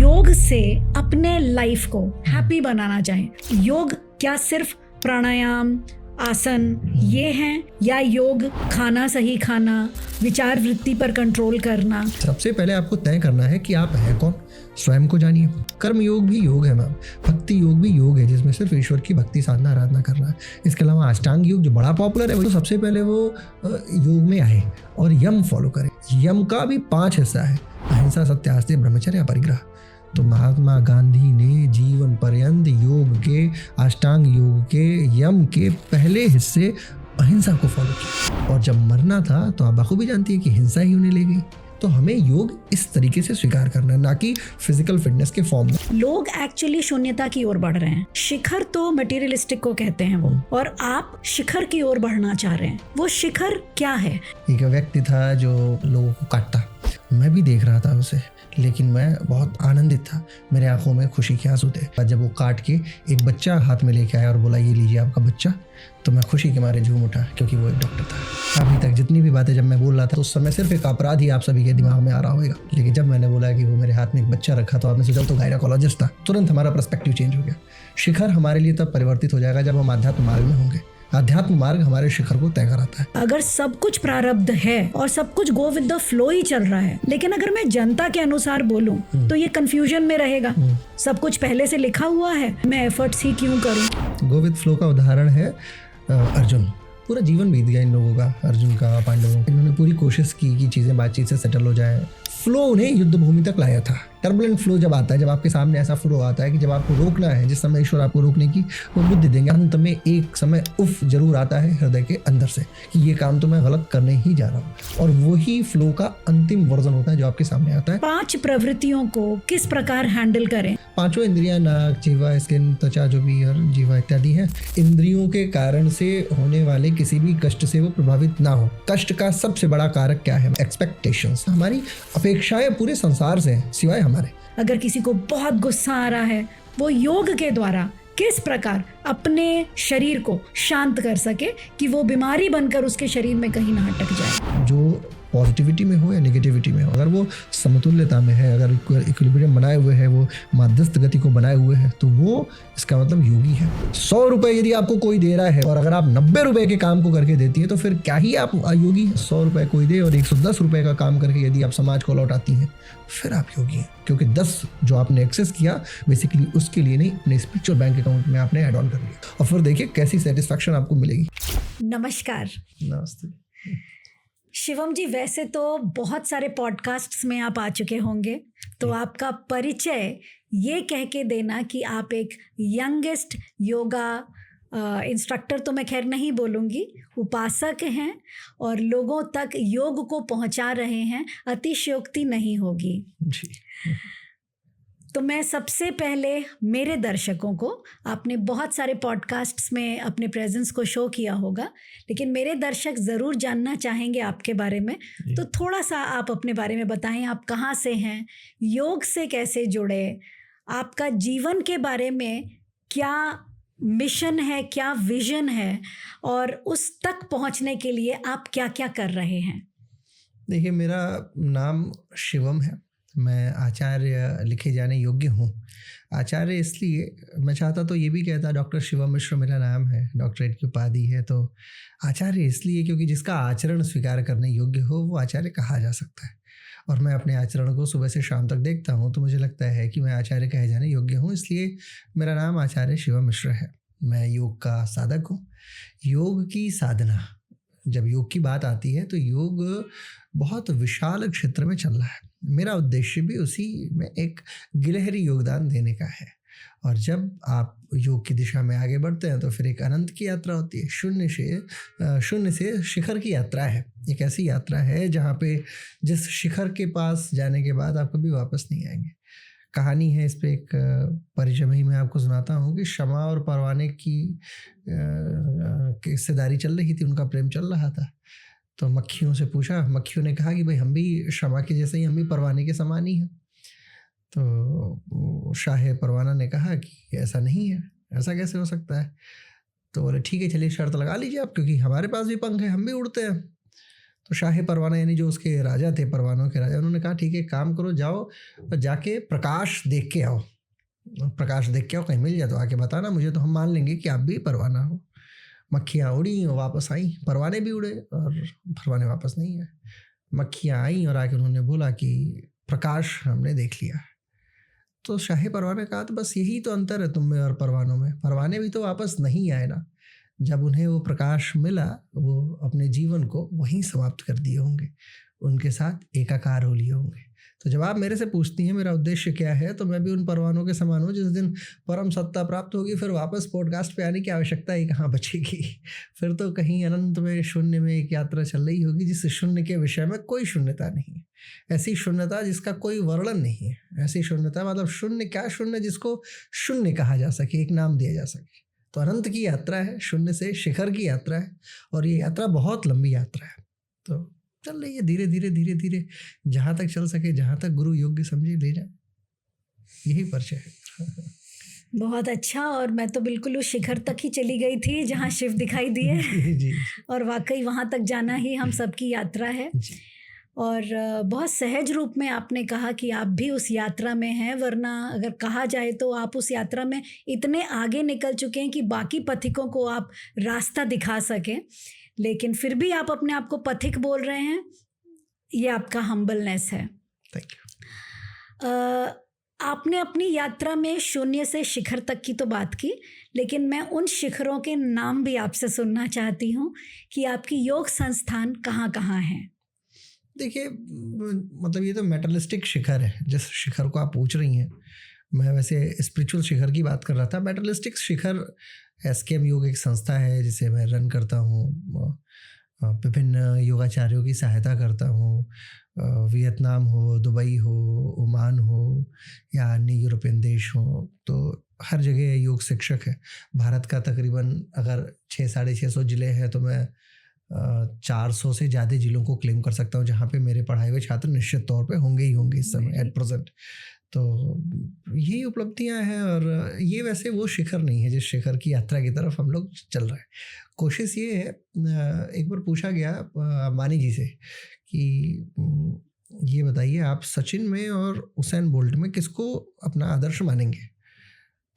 योग से अपने लाइफ को हैप्पी बनाना चाहें, योग क्या सिर्फ प्राणायाम आसन ये हैं, या योग खाना सही खाना, विचार वृत्ति पर कंट्रोल करना? सबसे पहले आपको तय करना है कि आप हैं कौन, स्वयं को जानिए। कर्म योग भी योग है मैम, भक्ति योग भी योग है, जिसमें सिर्फ ईश्वर की भक्ति साधना आराधना करना है। इसके अलावा अष्टांग योग जो बड़ा पॉपुलर है, वो सबसे पहले वो योग में आए और यम फॉलो करें। यम का भी 5 हिस्सा है, अहिंसा, सत्य, आस्तेय, ब्रह्मचर्य, परिग्रह। तो महात्मा गांधी ने जीवन पर्यंत योग के, अष्टांग योग के, यम के पहले हिस्से अहिंसा को फॉलो किया, और जब मरना था तो आप बखूबी जानती है कि हिंसा ही उन्हें ले गई। तो हमें योग इस तरीके से स्वीकार करना है, ना कि फिजिकल फिटनेस के फॉर्म में। लोग एक्चुअली शून्यता की ओर बढ़ रहे हैं। शिखर तो मटेरियलिस्टिक को कहते हैं वो, और आप शिखर की ओर बढ़ना चाह रहे हैं। वो शिखर क्या है? एक व्यक्ति था जो लोगों को काटता, मैं भी देख रहा था उसे, लेकिन मैं बहुत आनंदित था, मेरे आंखों में खुशी के आंसू थे। जब वो काट के एक बच्चा हाथ में लेके आया और बोला ये लीजिए आपका बच्चा, तो मैं खुशी के मारे झूम उठा, क्योंकि वो एक डॉक्टर था। अभी तक जितनी भी बातें जब मैं बोल रहा था, तो उस समय सिर्फ एक अपराध ही आप सभी के दिमाग में आ रहा होगा, लेकिन जब मैंने बोला कि वो मेरे हाथ में एक बच्चा रखा, तो आपने सोचा तो गायनेकोलॉजिस्ट था। तुरंत हमारा पर्सपेक्टिव चेंज हो गया। शिखर हमारे लिए तब परिवर्तित हो जाएगा जब हम आध्यात्म मार्ग में होंगे। आध्यात्म मार्ग हमारे शिखर को तय कराता है। अगर सब कुछ प्रारब्ध है और सब कुछ गो विद द फ्लो ही चल रहा है, लेकिन अगर मैं जनता के अनुसार बोलूं तो ये कंफ्यूजन में रहेगा। सब कुछ पहले से लिखा हुआ है, मैं एफर्ट्स ही क्यों करूं? गो विद फ्लो का उदाहरण है अर्जुन। पूरा जीवन बीत गया इन लोगों का, अर्जुन का, पांडवों। इन्होंने पूरी कोशिश की कि चीजें बातचीत से सेटल हो जाए। फ्लो उन्हें युद्ध भूमि तक लाया था। टर्बुलेंट फ्लो जब आता है, जब आपके सामने ऐसा फ्लो आता है कि जब आपको रोकना है, जिस समय ईश्वर आपको रोकने की वो बुद्धि देंगे, अंत में एक समय उफ जरूर आता है हृदय के अंदर से कि ये काम तो मैं गलत करने ही जा रहा हूँ, और वही फ्लो का अंतिम वर्जन होता है जो आपके सामने आता है। 5 प्रवृत्तियों को किस प्रकार हैंडल करें? 5 इंद्रियां, नाक, जीवा, स्किन, त्वचा, जो भी और जीवा इत्यादि है, इंद्रियों के कारण से होने वाले किसी भी कष्ट से वो प्रभावित ना हो। कष्ट का सबसे बड़ा कारक क्या है? एक्सपेक्टेशंस। हमारी अपेक्षाएं पूरे संसार से हैं, सिवाय हमारे। अगर किसी को बहुत गुस्सा आ रहा है, वो योग के द्वारा किस प्रकार अपने शरीर को शांत कर सके कि वो बीमारी बनकर उसके शरीर में कहीं ना अटक जाए। जो पॉजिटिविटी में हो या नेगेटिविटी में हो, अगर वो समतुल्यता में है, अगर इक्विलिब्रियम बनाए हुए है, वो मध्यस्थ गति को बनाए हुए है, तो वो इसका मतलब योगी है। 100 रुपए यदि आपको कोई दे रहा है और अगर आप 90 रुपए के काम को करके देती है, तो फिर क्या ही आप योगी? 100 रुपए कोई दे और 110 रुपए का काम करके यदि आप समाज को लौटाती हैं, फिर आप योगी हैं, क्योंकि 10 जो आपने एक्सेस किया बेसिकली उसके लिए नहीं, अपने स्पिरिचुअल बैंक अकाउंट में आपने ऐड ऑन कर लिया, और फिर देखिए कैसी सेटिस्फैक्शन आपको मिलेगी। नमस्कार। नमस्ते शिवम जी, वैसे तो बहुत सारे पॉडकास्ट्स में आप आ चुके होंगे, तो आपका परिचय ये कह के देना कि आप एक यंगेस्ट योगा इंस्ट्रक्टर, तो मैं खैर नहीं बोलूँगी, उपासक हैं और लोगों तक योग को पहुँचा रहे हैं, अतिशयोक्ति नहीं होगी जी। तो मैं सबसे पहले मेरे दर्शकों को, आपने बहुत सारे पॉडकास्ट्स में अपने प्रेजेंस को शो किया होगा, लेकिन मेरे दर्शक ज़रूर जानना चाहेंगे आपके बारे में, तो थोड़ा सा आप अपने बारे में बताएं। आप कहाँ से हैं, योग से कैसे जुड़े, आपका जीवन के बारे में क्या मिशन है, क्या विजन है, और उस तक पहुँचने के लिए आप क्या क्या कर रहे हैं? देखिए, मेरा नाम शिवम है, मैं आचार्य लिखे जाने योग्य हूँ। आचार्य इसलिए, मैं चाहता तो ये भी कहता डॉक्टर शिवम मिश्र मेरा नाम है, डॉक्टरेट की उपाधि है, तो आचार्य इसलिए क्योंकि जिसका आचरण स्वीकार करने योग्य हो वो आचार्य कहा जा सकता है। और मैं अपने आचरण को सुबह से शाम तक देखता हूँ, तो मुझे लगता है कि मैं आचार्य कहे जाने योग्य हूँ, इसलिए मेरा नाम आचार्य शिवम मिश्र है। मैं योग का साधक हूँ। योग की साधना, जब योग की बात आती है तो योग बहुत विशाल क्षेत्र में चल रहा है। मेरा उद्देश्य भी उसी में एक गिलहरी योगदान देने का है, और जब आप योग की दिशा में आगे बढ़ते हैं तो फिर एक अनंत की यात्रा होती है। शून्य से शिखर की यात्रा है। एक ऐसी यात्रा है जहाँ पे जिस शिखर के पास जाने के बाद आप कभी वापस नहीं आएंगे। कहानी है इस पे, एक परिचय में ही मैं आपको सुनाता हूँ कि शमा और परवाने की हिस्सेदारी चल रही थी, उनका प्रेम चल रहा था। तो मक्खियों से पूछा, मक्खियों ने कहा कि भाई हम भी शमा के जैसे ही, हम भी परवाने के समान ही हैं। तो शाह परवाना ने कहा कि ऐसा नहीं है, ऐसा कैसे हो सकता है? तो बोले ठीक है, चलिए शर्त लगा लीजिए आप, क्योंकि हमारे पास भी पंख है, हम भी उड़ते हैं। तो शाह परवाना यानी जो उसके राजा थे, परवानों के राजा, उन्होंने कहा ठीक है, काम करो, जाओ और जाके प्रकाश देख के आओ, प्रकाश देख के आओ, कहीं मिल जाए तो आके बताना मुझे, तो हम मान लेंगे कि आप भी परवाना हो। मक्खियाँ उड़ी और वापस आई, परवाने भी उड़े और परवाने वापस नहीं आए। मक्खियाँ आई और आके उन्होंने बोला कि प्रकाश हमने देख लिया। तो शाह परवाने कहा तो बस यही तो अंतर है तुम में और परवानों में, परवाने भी तो वापस नहीं आए ना, जब उन्हें वो प्रकाश मिला वो अपने जीवन को वहीं समाप्त कर दिए होंगे, उनके साथ एकाकार हो लिए होंगे। तो जब आप मेरे से पूछती हैं मेरा उद्देश्य क्या है, तो मैं भी उन परवानों के समान हूँ। जिस दिन परम सत्ता प्राप्त होगी फिर वापस पॉडकास्ट पे आने की आवश्यकता ही कहाँ बचेगी। फिर तो कहीं अनंत में शून्य में एक यात्रा चल रही होगी, जिस शून्य के विषय में कोई शून्यता नहीं है, ऐसी शून्यता जिसका कोई वर्णन नहीं है, ऐसी शून्यता मतलब शून्य, क्या शून्य जिसको शून्य कहा जा सके, एक नाम दिया जा सके। तो अनंत की यात्रा है, शून्य से शिखर की यात्रा है, और ये यात्रा बहुत लंबी यात्रा है। तो चल रही है धीरे धीरे धीरे धीरे, जहाँ तक चल सके, जहाँ तक गुरु योग्य समझे ले जाए, यही परिचय है। बहुत अच्छा। और मैं तो बिल्कुल उस शिखर तक ही चली गई थी जहाँ शिव दिखाई दिए। जी और वाकई वहाँ तक जाना ही हम सबकी यात्रा है। जी। और बहुत सहज रूप में आपने कहा कि आप भी उस यात्रा में हैं, वरना अगर कहा जाए तो आप उस यात्रा में इतने आगे निकल चुके हैं कि बाकी पथिकों को आप रास्ता दिखा सकें, लेकिन फिर भी आप अपने आप को पथिक बोल रहे हैं, ये आपका हम्बलनेस है। Thank you. आपने अपनी यात्रा में शून्य से शिखर तक की तो बात की, लेकिन मैं उन शिखरों के नाम भी आपसे सुनना चाहती हूँ कि आपकी योग संस्थान कहाँ कहाँ हैं। देखिए, मतलब ये तो मेटलिस्टिक शिखर है जिस शिखर को आप पूछ रही हैं। मैं वैसे स्पिरिचुअल शिखर की बात कर रहा था। मेटलिस्टिक शिखर SKM योग एक संस्था है जिसे मैं रन करता हूँ, विभिन्न योगाचार्यों की सहायता करता हूँ। वियतनाम हो, दुबई हो, ओमान हो या अन्य यूरोपियन देश हो, तो हर जगह योग शिक्षक है। भारत का तकरीबन अगर 600-650 ज़िले हैं तो मैं 400 से ज़्यादा ज़िलों को क्लेम कर सकता हूँ जहाँ पे मेरे पढ़ाए हुए छात्र निश्चित तौर पे होंगे ही होंगे इस समय एट प्रेजेंट। तो यही उपलब्धियाँ हैं, और ये वैसे वो शिखर नहीं है जिस शिखर की यात्रा की तरफ हम लोग चल रहे हैं। कोशिश ये है, एक बार पूछा गया अंबानी जी से कि ये बताइए आप सचिन में और उसेन बोल्ट में किसको अपना आदर्श मानेंगे।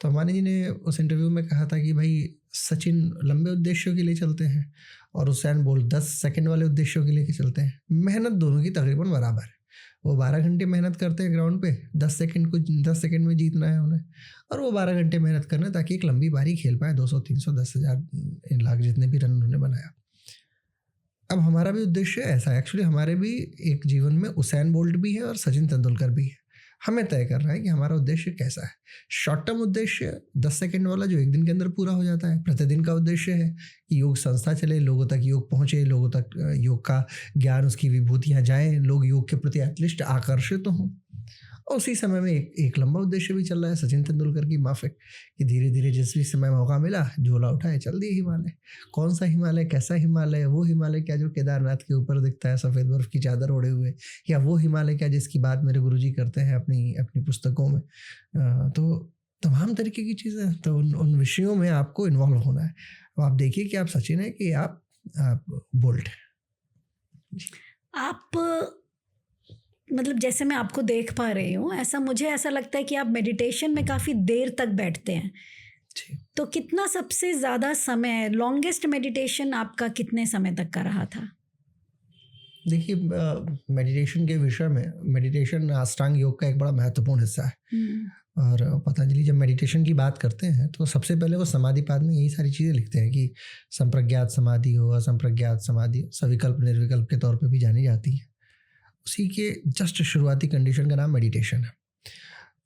तो अंबानी जी ने उस इंटरव्यू में कहा था कि भाई सचिन लंबे उद्देश्यों के लिए चलते हैं और उसेन बोल्ट 10 सेकंड वाले उद्देश्यों के लिए चलते हैं। मेहनत दोनों की तकरीबन बराबर है। वो 12 घंटे मेहनत करते हैं ग्राउंड पे, 10 सेकंड में जीतना है उन्हें, और वो 12 घंटे मेहनत करना है ताकि एक लंबी पारी खेल पाए, 200, 300, 10,000 लाख जितने भी रन उन्होंने बनाया। अब हमारा भी उद्देश्य ऐसा है। एक्चुअली हमारे भी एक जीवन में उसेन बोल्ट भी है और सचिन तेंदुलकर भी है। हमें तय करना है कि हमारा उद्देश्य कैसा है। शॉर्ट टर्म उद्देश्य 10 सेकंड वाला जो एक दिन के अंदर पूरा हो जाता है, प्रतिदिन का उद्देश्य है कि योग संस्था चले, लोगों तक योग पहुँचे, लोगों तक योग का ज्ञान, उसकी विभूतियाँ जाएँ, लोग योग के प्रति एटलीस्ट आकर्षित हों। और उसी समय में एक लंबा उद्देश्य भी चल रहा है सचिन तेंदुलकर की माफिक, कि धीरे धीरे जिस भी समय मौका मिला झोला उठाए चल दिए हिमालय। कौन सा हिमालय, कैसा हिमालय? वो हिमालय क्या जो केदारनाथ के ऊपर दिखता है सफ़ेद बर्फ की चादर ओढ़े हुए, या वो हिमालय क्या जिसकी बात मेरे गुरुजी करते हैं अपनी पुस्तकों में। तो तमाम तरीके की चीज़ें, तो उन विषयों में आपको इन्वॉल्व होना है। अब आप देखिए कि आप सचिन है कि आप बोल्ट है। आप मतलब जैसे मैं आपको देख पा रही हूँ, मुझे ऐसा लगता है कि आप मेडिटेशन में काफ़ी देर तक बैठते हैं। तो कितना सबसे ज़्यादा समय, लॉन्गेस्ट मेडिटेशन आपका कितने समय तक का रहा था? देखिए, मेडिटेशन के विषय में, मेडिटेशन अष्टांग योग का एक बड़ा महत्वपूर्ण हिस्सा है। और पतंजलि जब मेडिटेशन की बात करते हैं तो सबसे पहले वो समाधि पाद में यही सारी चीज़ें लिखते हैं कि संप्रज्ञात समाधि हो, असंप्रज्ञात समाधि हो, सविकल्प निर्विकल्प के तौर पे भी जानी जाती है। उसी के जस्ट शुरुआती कंडीशन का नाम मेडिटेशन है।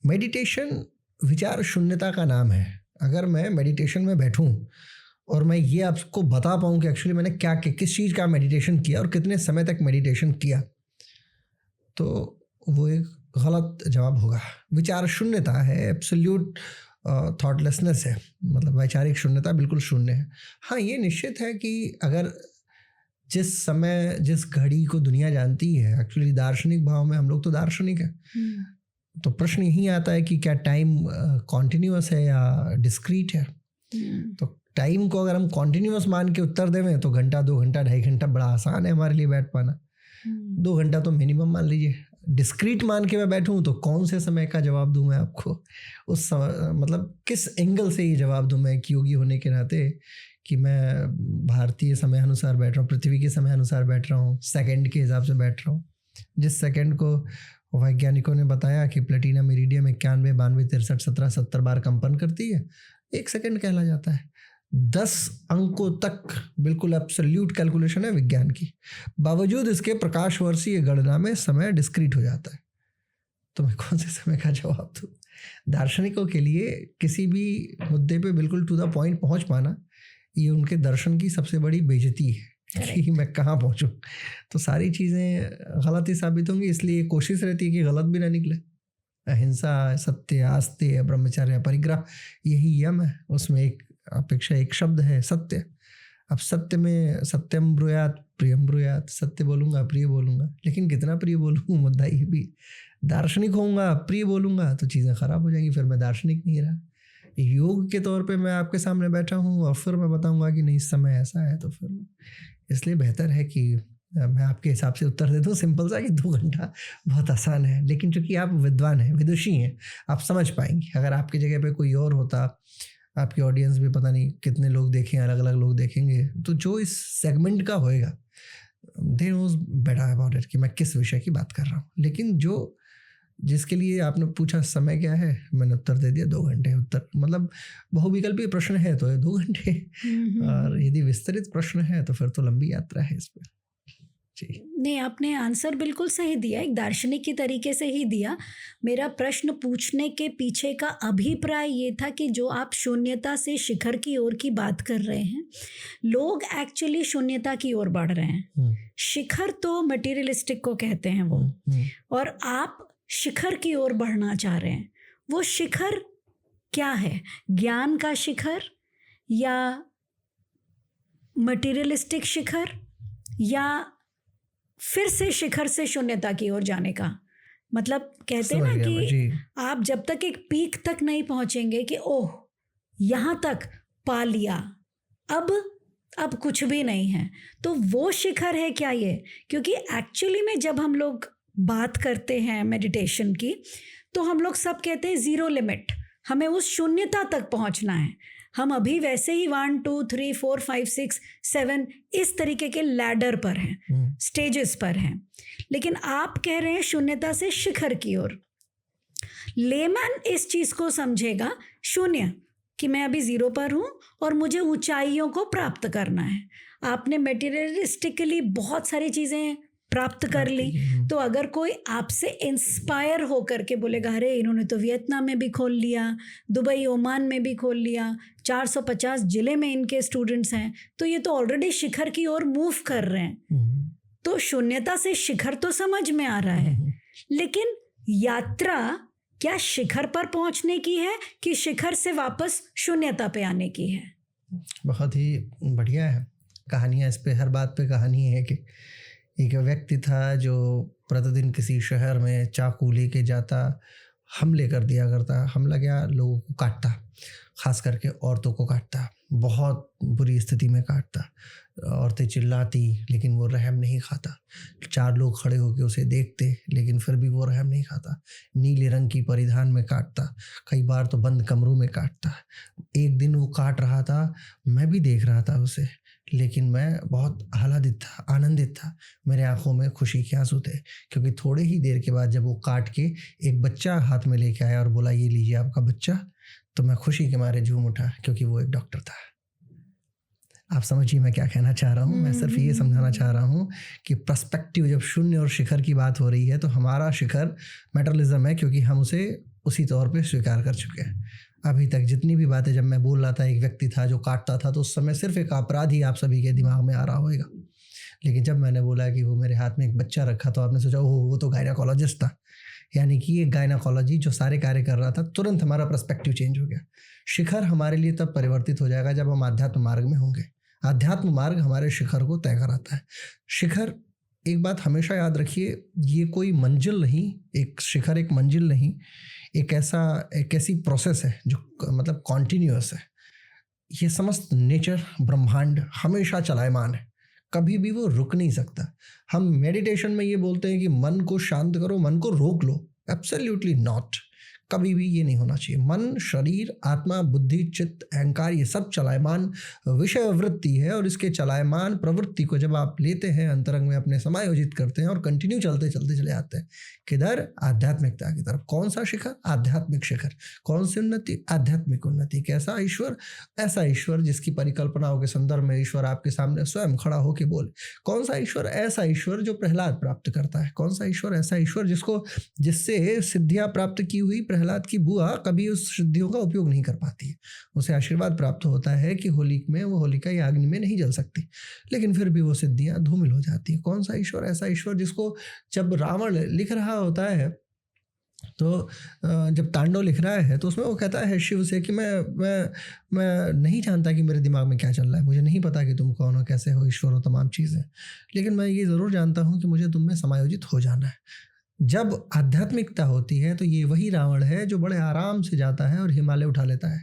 मेडिटेशन विचार शून्यता का नाम है। अगर मैं मेडिटेशन में बैठूं और मैं ये आपको बता पाऊँ कि एक्चुअली मैंने क्या किस चीज़ का मेडिटेशन किया और कितने समय तक मेडिटेशन किया, तो वो एक गलत जवाब होगा। विचार शून्यता है, एब्सोल्यूट थॉटलेसनेस है, मतलब वैचारिक शून्यता बिल्कुल शून्य है। हाँ, ये निश्चित है कि अगर जिस समय, जिस घड़ी को दुनिया जानती है, एक्चुअली दार्शनिक भाव में हम लोग तो दार्शनिक हैं, तो प्रश्न यही आता है कि क्या टाइम कॉन्टिन्यूअस है या डिस्क्रीट है। तो टाइम को अगर हम कॉन्टिन्यूस मान के उत्तर देवें तो घंटा, 2 घंटा, 2.5 घंटा बड़ा आसान है हमारे लिए बैठ पाना। 2 घंटा तो मिनिमम मान लीजिए। डिस्क्रीट मान के मैं बैठूं तो कौन से समय का जवाब दूं मैं आपको, उस समय मतलब किस एंगल से ये जवाब दूं मैं एक योगी होने के नाते, कि मैं भारतीय समय अनुसार बैठ रहा हूँ, पृथ्वी के समय अनुसार बैठ रहा हूँ, सेकंड के हिसाब से बैठ रहा हूँ। जिस सेकंड को वैज्ञानिकों ने बताया कि प्लेटिनम इरिडियम 91, 92, 63, 17, 70 बार कंपन करती है, 1 सेकंड कहला जाता है। 10 अंकों तक बिल्कुल एब्सोल्यूट कैलकुलेशन है विज्ञान की, बावजूद इसके प्रकाश वर्षीय गणना में समय डिस्क्रीट हो जाता है। तो मैं कौन से समय का जवाब दूँ? दार्शनिकों के लिए किसी भी मुद्दे पे बिल्कुल टू द पॉइंट पहुंच पाना, ये उनके दर्शन की सबसे बड़ी बेइज्जती है कि मैं कहाँ पहुँचूँ। तो सारी चीज़ें गलत ही साबित होंगी, इसलिए कोशिश रहती है कि गलत भी ना निकले। अहिंसा, सत्य, आस्तेय, ब्रह्मचर्य, परिग्रह, यही यम है। उसमें एक अपेक्षा, एक शब्द है सत्य। अब सत्य में सत्यम ब्रूयात प्रियम ब्रूयात, सत्य बोलूँगा प्रिय बोलूँगा, लेकिन कितना प्रिय बोलूँ मुद्दा ये भी। दार्शनिक होऊंगा प्रिय बोलूँगा तो चीज़ें ख़राब हो जाएंगी, फिर मैं दार्शनिक नहीं रहा। योग के तौर पे मैं आपके सामने बैठा हूँ और फिर मैं बताऊँगा कि नहीं इस समय ऐसा है, तो फिर इसलिए बेहतर है कि मैं आपके हिसाब से उत्तर दे दूँ सिंपल सा कि 2 घंटा बहुत आसान है। लेकिन चूंकि आप विद्वान हैं, विदुषी हैं, आप समझ पाएंगे। अगर आपकी जगह पे कोई और होता, आपकी ऑडियंस भी पता नहीं कितने लोग देखें, अलग अलग लोग देखेंगे, तो जो इस सेगमेंट का होएगा they knows better about it कि मैं किस विषय की बात कर रहा हूँ। लेकिन जो जिसके लिए आपने पूछा समय क्या है, मैंने उत्तर दे दिया 2 घंटे। उत्तर मतलब बहुविकल्पीय प्रश्न है तो 2 घंटे, और यदि विस्तृत प्रश्न है तो फिर तो लंबी यात्रा है इस पर। जी नहीं, आपने आंसर बिल्कुल सही दिया, एक दार्शनिक की तरीके से ही दिया। मेरा प्रश्न पूछने के पीछे का अभिप्राय ये था कि जो आप शून्यता से शिखर की ओर की बात कर रहे हैं, लोग एक्चुअली शून्यता की ओर बढ़ रहे हैं। शिखर तो मटेरियलिस्टिक को कहते हैं वो, और आप शिखर की ओर बढ़ना चाह रहे हैं। वो शिखर क्या है? ज्ञान का शिखर, या मटेरियलिस्टिक शिखर, या फिर से शिखर से शून्यता की ओर जाने का? मतलब कहते हैं ना कि आप जब तक एक पीक तक नहीं पहुंचेंगे कि ओह यहाँ तक पा लिया, अब कुछ भी नहीं है, तो वो शिखर है क्या ये? क्योंकि एक्चुअली में जब हम लोग बात करते हैं मेडिटेशन की, तो हम लोग सब कहते हैं 0 लिमिट, हमें उस शून्यता तक पहुंचना है। हम अभी वैसे ही 1 2 3 4 5 6 7 इस तरीके के लैडर पर हैं, स्टेजेस पर हैं। लेकिन आप कह रहे हैं शून्यता से शिखर की ओर। लेमन इस चीज़ को समझेगा शून्य, कि मैं अभी 0 पर हूँ और मुझे ऊंचाइयों को प्राप्त करना है। आपने मटेरियलिस्टिकली बहुत सारी चीज़ें प्राप्त कर ली, तो अगर कोई आपसे इंस्पायर होकर के बोलेगा अरे इन्होंने तो वियतनाम में भी खोल लिया, दुबई ओमान में भी खोल लिया, 450 जिले में इनके स्टूडेंट्स हैं, तो ये तो ऑलरेडी शिखर की ओर मूव कर रहे हैं। तो शून्यता से शिखर तो समझ में आ रहा है, लेकिन यात्रा क्या शिखर पर पहुंचने की है कि शिखर से वापस शून्यता पे आने की है? बहुत ही बढ़िया है कहानियाँ इस पे, हर बात पे कहानी है कि एक व्यक्ति था जो प्रतिदिन किसी शहर में चाकू लेके जाता, हमले कर दिया करता। हमला क्या, लोगों को काटता, खास करके औरतों को काटता, बहुत बुरी स्थिति में काटता। औरतें चिल्लाती लेकिन वो रहम नहीं खाता। 4 लोग खड़े होकर उसे देखते लेकिन फिर भी वो रहम नहीं खाता। नीले रंग की परिधान में काटता, कई बार तो बंद कमरों में काटता। एक दिन वो काट रहा था, मैं भी देख रहा था उसे, लेकिन मैं बहुत आह्लादित था, आनंदित था। मेरे आंखों में खुशी के आंसू थे, क्योंकि थोड़े ही देर के बाद जब वो काट के एक बच्चा हाथ में लेके आया और बोला ये लीजिए आपका बच्चा, तो मैं खुशी के मारे झूम उठा, क्योंकि वो एक डॉक्टर था। आप समझिए मैं क्या कहना चाह रहा हूँ। मैं सिर्फ ये समझाना चाह रहा हूँ कि पर्सपेक्टिव, जब शून्य और शिखर की बात हो रही है तो हमारा शिखर मेटरलिज्म है, क्योंकि हम उसे उसी तौर पे स्वीकार कर चुके हैं। अभी तक जितनी भी बातें, जब मैं बोल रहा था एक व्यक्ति था जो काटता था, तो उस समय सिर्फ एक अपराधी आप सभी के दिमाग में आ रहा होगा। लेकिन जब मैंने बोला कि वो मेरे हाथ में एक बच्चा रखा, तो आपने सोचा ओह वो तो गायनाकोलॉजिस्ट था। यानी कि ये गायनाकोलॉजी जो सारे कार्य कर रहा था, तुरंत हमारा पर्सपेक्टिव चेंज हो गया। शिखर हमारे लिए तब परिवर्तित हो जाएगा जब हम आध्यात्म मार्ग में होंगे। आध्यात्म मार्ग हमारे शिखर को तय कराता है। शिखर, एक बात हमेशा याद रखिए, ये कोई मंजिल नहीं, एक शिखर एक मंजिल नहीं, एक ऐसी प्रोसेस है जो मतलब कॉन्टिन्यूअस है। ये समस्त नेचर ब्रह्मांड हमेशा चलायमान है, कभी भी वो रुक नहीं सकता। हम मेडिटेशन में ये बोलते हैं कि मन को शांत करो, मन को रोक लो, एब्सोल्युटली नॉट। कभी भी ये नहीं होना चाहिए। मन, शरीर, आत्मा, बुद्धि, चित्त, अहंकार, ये सब चलायमान विषय वृत्ति है, और इसके चलायमान प्रवृत्ति को जब आप लेते हैं, अंतरंग में अपने समायोजित करते हैं और कंटिन्यू चलते चलते चले आते हैं किधर? आध्यात्मिकता की तरफ। कौन सा शिखर? आध्यात्मिक शिखर। कौन सी उन्नति? आध्यात्मिक उन्नति। कैसा ईश्वर? ऐसा ईश्वर जिसकी परिकल्पनाओं के संदर्भ में ईश्वर आपके सामने स्वयं खड़ा होकर बोले। कौन सा ईश्वर? ऐसा ईश्वर जो प्रहलाद प्राप्त करता है। कौन सा ईश्वर? ऐसा ईश्वर जिससे सिद्धियां प्राप्त की हुई प्रहलाद की बुआ कभी उस सिद्धियों का उपयोग नहीं कर पाती है। उसे आशीर्वाद प्राप्त होता है कि होली में वो होलिका या अग्नि में नहीं जल सकती, लेकिन फिर भी वो सिद्धियां धूमिल हो जाती है। कौन सा ईश्वर? ऐसा ईश्वर जिसको जब रावण लिख रहा होता है, तो जब तांडव लिख रहा है तो उसमें वो कहता है शिव से कि मैं नहीं जानता कि मेरे दिमाग में क्या चल रहा है, मुझे नहीं पता कि तुम कौन हो, कैसे हो, ईश्वर हो, तमाम चीज़ें, लेकिन मैं ये ज़रूर जानता हूँ कि मुझे तुम में समायोजित हो जाना है। जब आध्यात्मिकता होती है तो ये वही रावण है जो बड़े आराम से जाता है और हिमालय उठा लेता है।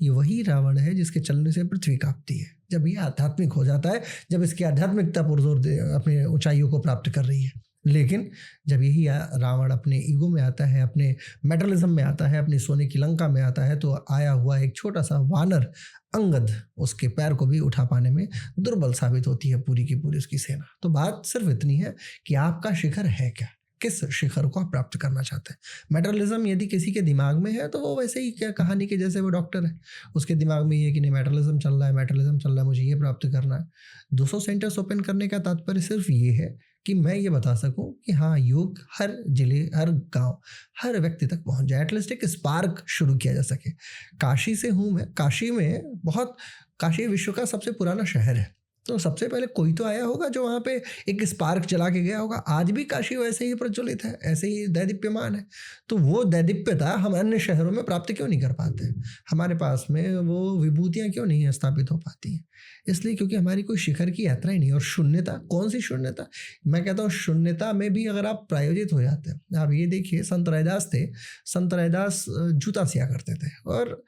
ये वही रावण है जिसके चलने से पृथ्वी कांपती है। जब ये आध्यात्मिक हो जाता है, जब इसकी आध्यात्मिकता पुरजोर अपने ऊंचाइयों को प्राप्त कर रही है। लेकिन जब यही रावण अपने ईगो में आता है, अपने मेटलिज्म में आता है, अपनी सोने की लंका में आता है, तो आया हुआ एक छोटा सा वानर अंगद उसके पैर को भी उठा पाने में दुर्बल साबित होती है पूरी की पूरी उसकी सेना। तो बात सिर्फ इतनी है कि आपका शिखर है क्या, किस शिखर को आप प्राप्त करना चाहते हैं। मेटरलिज्म यदि किसी के दिमाग में है तो वो वैसे ही क्या कहानी के जैसे वो डॉक्टर है, उसके दिमाग में ये है कि नहीं मेटरलिज्म चल रहा है, मेटरलिज्म चल रहा है, मुझे ये प्राप्त करना है। 200 सेंटर्स ओपन करने का तात्पर्य सिर्फ ये है कि मैं ये बता सकूं कि हाँ, योग हर जिले, हर गांव, हर व्यक्ति तक पहुंच जाए, एटलीस्ट एक स्पार्क शुरू किया जा सके। काशी से हूँ मैं, काशी विश्व का सबसे पुराना शहर है, तो सबसे पहले कोई तो आया होगा जो वहाँ पे एक स्पार्क जला के गया होगा। आज भी काशी वैसे ही प्रज्वलित है, ऐसे ही दैदीप्यमान है। तो वो दैदीप्यता हम अन्य शहरों में प्राप्त क्यों नहीं कर पाते? हमारे पास में वो विभूतियाँ क्यों नहीं स्थापित हो पाती हैं? इसलिए क्योंकि हमारी कोई शिखर की यात्रा ही नहीं। और शून्यता, कौन सी शून्यता? मैं कहता हूँ शून्यता में भी अगर आप प्रायोजित हो जाते हैं। आप ये देखिए, संत रैदास थे, संत रैदास जूता सिया करते थे और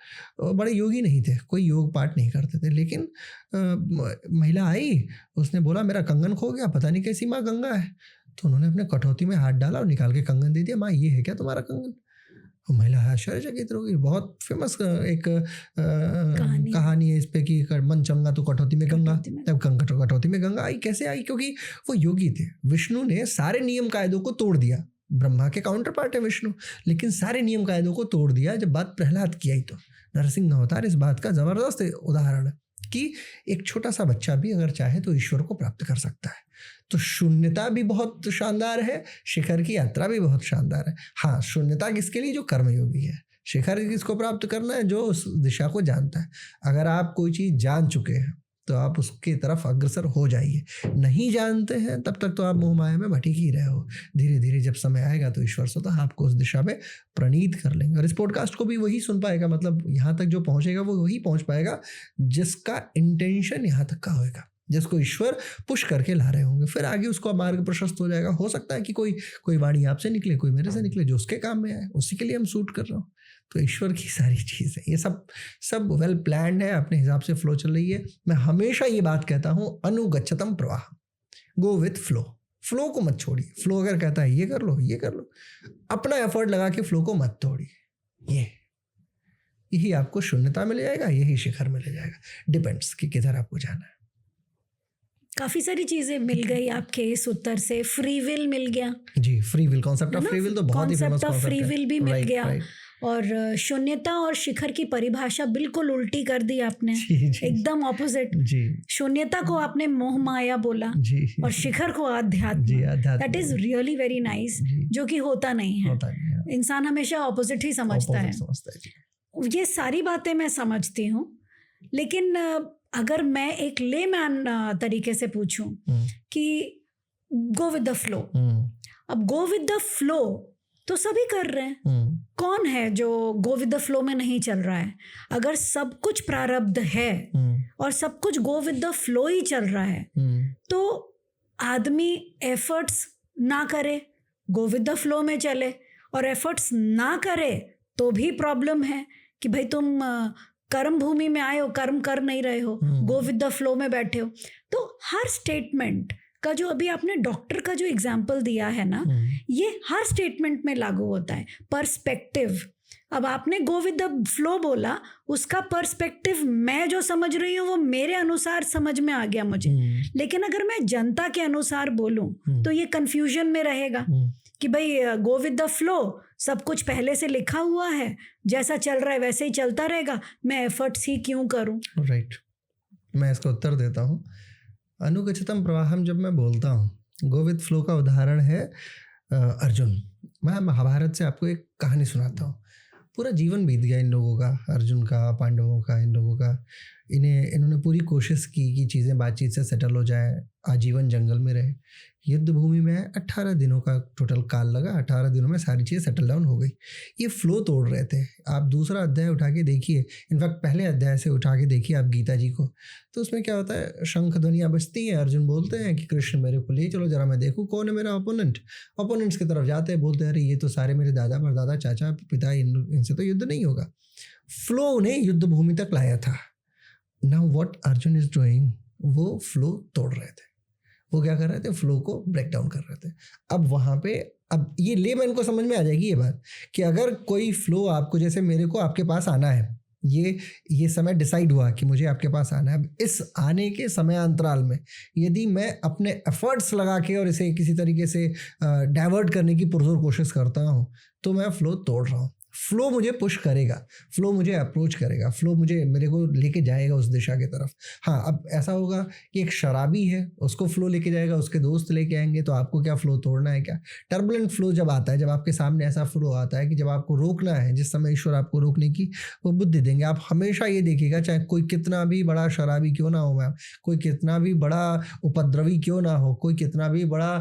बड़े योगी नहीं थे, कोई योग पाठ नहीं करते थे, लेकिन महिला आई, उसने बोला मेरा कंगन खो गया, पता नहीं कैसी माँ गंगा है। तो उन्होंने अपने कटौती में हाथ डाला और निकाल के कंगन दे दिया। माँ, ये है क्या तुम्हारा कंगन? वो महिला आश्चर्यचकित हो गई। बहुत फेमस एक कहानी है इस पे कि मन चंगा तो कटौती में गंगा। तब कटौती में गंगा आई, कैसे आई? क्योंकि वो योगी थे। विष्णु ने सारे नियम कायदों को तोड़ दिया। ब्रह्मा के काउंटर पार्ट है विष्णु, लेकिन सारे नियम कायदों को तोड़ दिया। जब बात प्रहलाद की आई तो नरसिंह अवतार इस बात का जबरदस्त उदाहरण है कि एक छोटा सा बच्चा भी अगर चाहे तो ईश्वर को प्राप्त कर सकता है। तो शून्यता भी बहुत शानदार है, शिखर की यात्रा भी बहुत शानदार है। हाँ, शून्यता किसके लिए? जो कर्मयोगी है। शिखर किसको प्राप्त करना है? जो उस दिशा को जानता है। अगर आप कोई चीज़ जान चुके हैं तो आप उसकी तरफ अग्रसर हो जाइए। नहीं जानते हैं तब तक तो आप मोह माया में भटक ही रहे हो। धीरे धीरे जब समय आएगा तो ईश्वर स्वतः आपको उस दिशा में प्रणीत कर लेंगे। और इस पॉडकास्ट को भी वही सुन पाएगा, मतलब यहाँ तक जो पहुँचेगा वो वही पहुँच पाएगा जिसका इंटेंशन यहाँ तक का होगा, जिसको ईश्वर पुश करके ला रहे होंगे। फिर आगे उसका मार्ग प्रशस्त हो जाएगा। हो सकता है कि कोई वाणी आपसे निकले, कोई मेरे से निकले, जो उसके काम में आए, उसी के लिए हम शूट कर रहे हो। तो ईश्वर की सारी चीज़ है, ये सब वेल प्लान्ड है, अपने हिसाब से फ्लो चल रही है। मैं हमेशा ये बात कहता हूँ, अनुगच्छतम प्रवाह, गो विथ फ्लो को मत छोड़िए। फ्लो अगर कहता है ये कर लो, ये कर लो, अपना एफर्ट लगा के फ्लो को मत तोड़िए। यही आपको शून्यता में ले जाएगा, यही शिखर में ले जाएगा। डिपेंड्स कि किधर आपको जाना है। काफ़ी सारी चीज़ें मिल गई आपके इस उत्तर से। फ्री विल मिल गया जी, free will, concept of free will तो बहुत ही famous concept of free will भी मिल गया। और शून्यता और शिखर की परिभाषा बिल्कुल उल्टी कर दी आपने, एकदम ऑपोजिट। शून्यता को आपने मोह माया बोला और शिखर को आध्यात्म। That is really very nice, जो कि होता नहीं है। इंसान हमेशा ऑपोजिट ही समझता है। ये सारी बातें मैं समझती हूँ, लेकिन अगर मैं एक लेमैन तरीके से पूछूं कि गो विद द फ्लो, अब गो विद द फ्लो तो सभी कर रहे हैं। कौन है जो गो विद द फ्लो में नहीं चल रहा है? अगर सब कुछ प्रारब्ध है और सब कुछ गो विद द फ्लो ही चल रहा है, तो आदमी एफर्ट्स ना करे, गो विद द फ्लो में चले, और एफर्ट्स ना करे तो भी प्रॉब्लम है कि भाई तुम कर्म भूमि में आए हो, कर्म कर नहीं रहे हो, गो विद द फ्लो में बैठे हो। तो हर स्टेटमेंट का जो अभी आपने डॉक्टर का जो एग्जाम्पल दिया है ना, ये हर स्टेटमेंट में लागू होता है। पर्सपेक्टिव, अब आपने गो विद द फ्लो बोला, उसका पर्सपेक्टिव मैं जो समझ रही हूँ वो मेरे अनुसार समझ में आ गया मुझे, लेकिन अगर मैं जनता के अनुसार बोलूँ तो ये कंफ्यूजन में रहेगा कि भाई गो विद द फ्लो, सब कुछ पहले से लिखा हुआ है, जैसा चल रहा है वैसे ही चलता रहेगा, मैं एफर्ट्स ही क्यों करूँ। राइट, मैं इसका उत्तर देता हूँ। अनुगच्छतम प्रवाहम जब मैं बोलता हूँ, गो विद फ्लो का उदाहरण है अर्जुन। मैं महाभारत से आपको एक कहानी सुनाता हूँ। पूरा जीवन बीत गया इन लोगों का, अर्जुन का, पांडवों का, इन लोगों का। इन्होंने पूरी कोशिश की कि चीज़ें बातचीत से सेटल हो जाए, आजीवन जंगल में रहे। युद्ध भूमि में 18 दिनों का टोटल काल लगा, 18 दिनों में सारी चीज़ें सेटल डाउन हो गई। ये फ्लो तोड़ रहे थे। आप दूसरा अध्याय उठा के देखिए, इनफैक्ट पहले अध्याय से उठा के देखिए आप गीता जी को, तो उसमें क्या होता है, शंख ध्वनियाँ बजती हैं, अर्जुन बोलते हैं कि कृष्ण मेरे को ले चलो जरा, मैं देखूँ कौन है मेरा ओपोनेंट। ओपोनेंट्स की तरफ जाते हैं, बोलते हैं अरे ये तो सारे मेरे दादा परदादा चाचा पिता, इनसे तो युद्ध नहीं होगा। फ्लो उन्हें युद्ध भूमि तक लाया था। Now what Arjun is doing, वो फ्लो तोड़ रहे थे। वो क्या कर रहे थे, फ्लो को ब्रेक डाउन कर रहे थे। अब वहाँ पे, अब ये लेमैन को समझ में आ जाएगी ये बात कि अगर कोई फ्लो आपको, जैसे मेरे को आपके पास आना है, ये समय डिसाइड हुआ कि मुझे आपके पास आना है। अब इस आने के समय अंतराल में यदि मैं अपने एफर्ट्स लगा के और इसे किसी तरीके से डाइवर्ट करने की पुरजोर कोशिश करता हूँ, तो मैं फ्लो तोड़ रहा हूँ। फ्लो मुझे पुश करेगा, फ्लो मुझे अप्रोच करेगा, फ्लो मेरे को लेके जाएगा उस दिशा की तरफ। हाँ, अब ऐसा होगा कि एक शराबी है, उसको फ्लो लेके जाएगा, उसके दोस्त लेके आएंगे, तो आपको क्या फ्लो तोड़ना है क्या? टर्बुलेंट फ्लो जब आता है, जब आपके सामने ऐसा फ्लो आता है कि जब आपको रोकना है, जिस समय ईश्वर आपको रोकने की वो बुद्धि देंगे, आप हमेशा ये देखिएगा, चाहे कोई कितना भी बड़ा शराबी क्यों ना हो, मैम, कोई कितना भी बड़ा उपद्रवी क्यों ना हो, कोई कितना भी बड़ा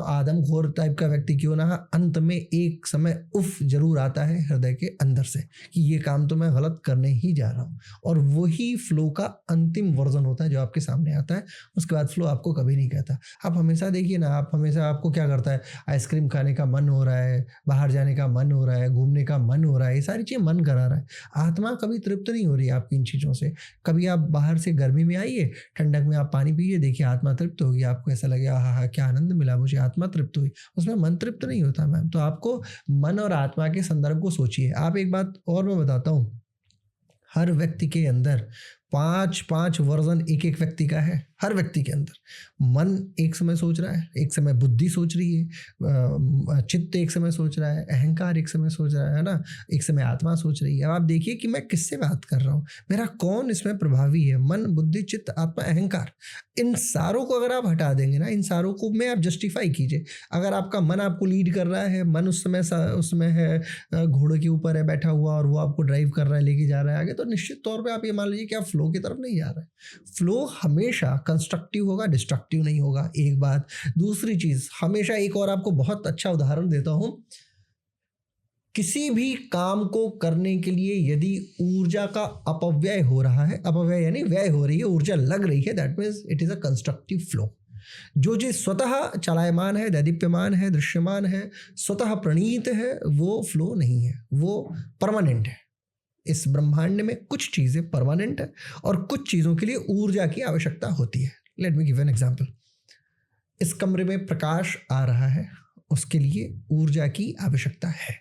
आदमखोर टाइप का व्यक्ति क्यों ना हो, अंत में एक समय उफ जरूर आता है हृदय के अंदर से कि ये काम तो मैं गलत करने ही जा रहा हूँ। और वही फ्लो का अंतिम वर्जन होता है जो आपके सामने आता है। उसके बाद फ्लो आपको कभी नहीं कहता। आप हमेशा देखिए ना, आप हमेशा, आपको क्या करता है, आइसक्रीम खाने का मन हो रहा है, बाहर जाने का मन हो रहा है, घूमने का मन हो रहा है, ये सारी चीज़ें मन करा रहा है। आत्मा कभी तृप्त नहीं हो रही है आपकी इन चीज़ों से। कभी आप बाहर से गर्मी में आइए, ठंडक में आप पानी पीजिए, देखिए आत्मा तृप्त होगी, आपको ऐसा लगेगा हाँ हाँ क्या आनंद मिला मुझे, आत्मा तृप्त हुई। उसमें मन तृप्त नहीं होता मैम। तो आपको मन और आत्मा के संदर्भ को सोचिए। आप एक बात और मैं बताता हूँ, हर व्यक्ति के अंदर 5 वर्जन एक व्यक्ति का है। हर व्यक्ति के अंदर मन एक समय सोच रहा है, एक समय बुद्धि सोच रही है, चित्त एक समय सोच रहा है, अहंकार एक समय सोच रहा है ना, एक समय आत्मा सोच रही है। अब आप देखिए कि मैं किससे बात कर रहा हूँ, मेरा कौन इसमें प्रभावी है, मन, बुद्धि, चित्त, आत्मा, अहंकार। इन सारों को अगर आप हटा देंगे ना, इन सारों को में आप जस्टिफाई कीजिए। अगर आपका मन आपको लीड कर रहा है, मन उस समय है घोड़े के ऊपर है बैठा हुआ और वो आपको ड्राइव कर रहा है, लेके जा रहा है आगे, तो निश्चित तौर पर आप ये मान लीजिए कि आप फ्लो की तरफ नहीं जा रहे हैं। फ्लो हमेशा कंस्ट्रक्टिव होगा, डिस्ट्रक्टिव नहीं होगा। एक बात। दूसरी चीज, हमेशा एक और आपको बहुत अच्छा उदाहरण देता हूं, किसी भी काम को करने के लिए यदि ऊर्जा का अपव्यय हो रहा है, अपव्यय यानी व्यय हो रही है, ऊर्जा लग रही है, that means it is a constructive flow. जो चीज स्वतः चलायमान है, दैदीप्यमान है, दृश्यमान है, स्वतः प्रणीत है, वो फ्लो नहीं है, वो परमानेंट है। इस ब्रह्मांड में कुछ चीजें परमानेंट है और कुछ चीजों के लिए ऊर्जा की आवश्यकता होती है। Let me give an example. इस कमरे में प्रकाश आ रहा है, उसके लिए ऊर्जा की आवश्यकता है।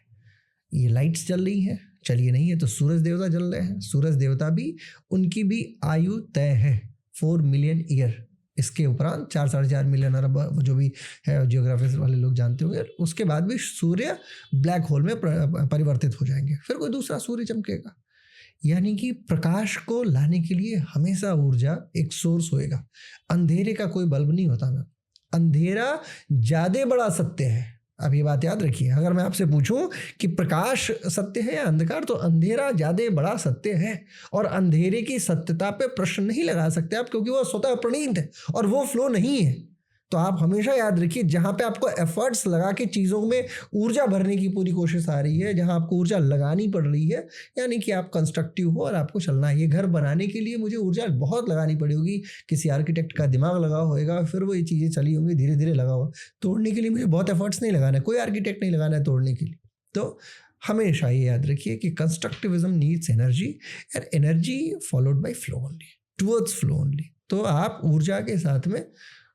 ये लाइट्स जल रही हैं, चलिए नहीं है तो सूरज देवता जल रहे हैं, सूरज देवता भी, उनकी भी आयु तय है 4 मिलियन ईयर। इसके उपरांत 4-4.5 मिलियन अरब जो भी है जियोग्राफी वाले लोग जानते होंगे, उसके बाद भी सूर्य ब्लैक होल में परिवर्तित हो जाएंगे, फिर कोई दूसरा सूर्य चमकेगा। यानी कि प्रकाश को लाने के लिए हमेशा ऊर्जा एक सोर्स होएगा। अंधेरे का कोई बल्ब नहीं होता मैम। अंधेरा ज्यादा बड़ा सत्य है। अब ये बात याद रखिए, अगर मैं आपसे पूछूं कि प्रकाश सत्य है या अंधकार, तो अंधेरा ज्यादा बड़ा सत्य है। और अंधेरे की सत्यता पे प्रश्न नहीं लगा सकते आप, क्योंकि वो स्वतः प्रणीत है और वो फ्लो नहीं है। तो आप हमेशा याद रखिए, जहां पे आपको एफर्ट्स लगा के चीज़ों में ऊर्जा भरने की पूरी कोशिश आ रही है, जहां आपको ऊर्जा लगानी पड़ रही है, यानी कि आप कंस्ट्रक्टिव हो और आपको चलना है। ये घर बनाने के लिए मुझे ऊर्जा बहुत लगानी पड़ी होगी, किसी आर्किटेक्ट का दिमाग लगा होगा, फिर वो ये चीज़ें चली होंगी, धीरे धीरे लगा हुआ। तोड़ने के लिए मुझे बहुत एफर्ट्स नहीं लगाना है, कोई आर्किटेक्ट नहीं लगाना है तोड़ने के लिए। तो हमेशा ये याद रखिए कि constructivism needs energy and energy followed by flow only, towards flow only. तो आप ऊर्जा के साथ में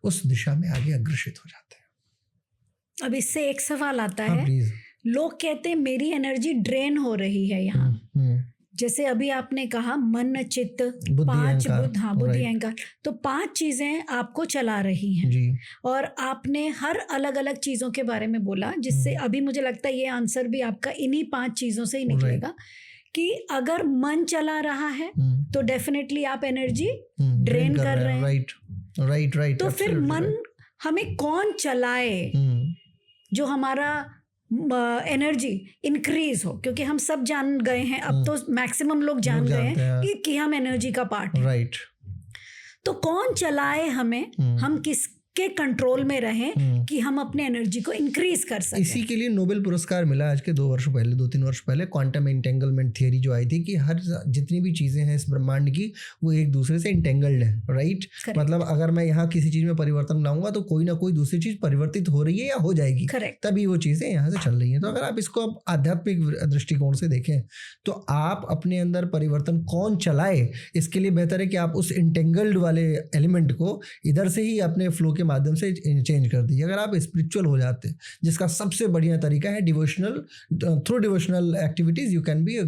उस दिशा में आगे अग्रसित हो जाते हैं। अब इससे एक सवाल आता हाँ, है, प्लीज। लोग कहते हैं मेरी एनर्जी ड्रेन हो रही है यहाँ। जैसे अभी आपने कहा मन चित्त पांच बुद्धि, हाँ बुद्धि अहंकार, तो 5 चीजें आपको चला रही हैं जी। और आपने हर अलग अलग चीजों के बारे में बोला, जिससे अभी मुझे लगता है ये आंसर भी आपका इन्हीं 5 चीजों से ही निकलेगा कि अगर मन चला रहा है तो डेफिनेटली आप एनर्जी ड्रेन कर रहे हैं। राइट। तो फिर मन हमें कौन चलाए जो हमारा एनर्जी इंक्रीज हो, क्योंकि हम सब जान गए हैं, अब तो मैक्सिमम लोग जान गए हैं कि हम एनर्जी का पार्ट हैं। राइट। तो कौन चलाए हमें, हम किसके कंट्रोल में रहें कि हम अपने एनर्जी को इंक्रीज कर सकें। इसी के लिए नोबेल पुरस्कार मिला आज के 2-3 वर्ष पहले क्वांटम एंटेंगलमेंट थियरी जो आई थी कि हर जितनी भी चीजें हैं इस ब्रह्मांड की वो एक दूसरे से इंटेंगल्ड है। राइट। मतलब अगर मैं यहाँ किसी चीज में परिवर्तन लाऊंगा तो कोई ना कोई दूसरी चीज परिवर्तित हो रही है या हो जाएगी, तभी वो चीजें यहाँ से चल रही हैं। तो अगर आप इसको अब आध्यात्मिक दृष्टिकोण से देखें तो आप अपने अंदर परिवर्तन कौन चलाए, इसके लिए बेहतर है कि आप उस इंटेंगल्ड वाले एलिमेंट को इधर से ही अपने फ्लो के माध्यम से चेंज कर दीजिए। अगर आप स्पिरिचुअल हो जाते हैं, जिसका सबसे बढ़िया तरीका है devotional, through devotional activities you can be a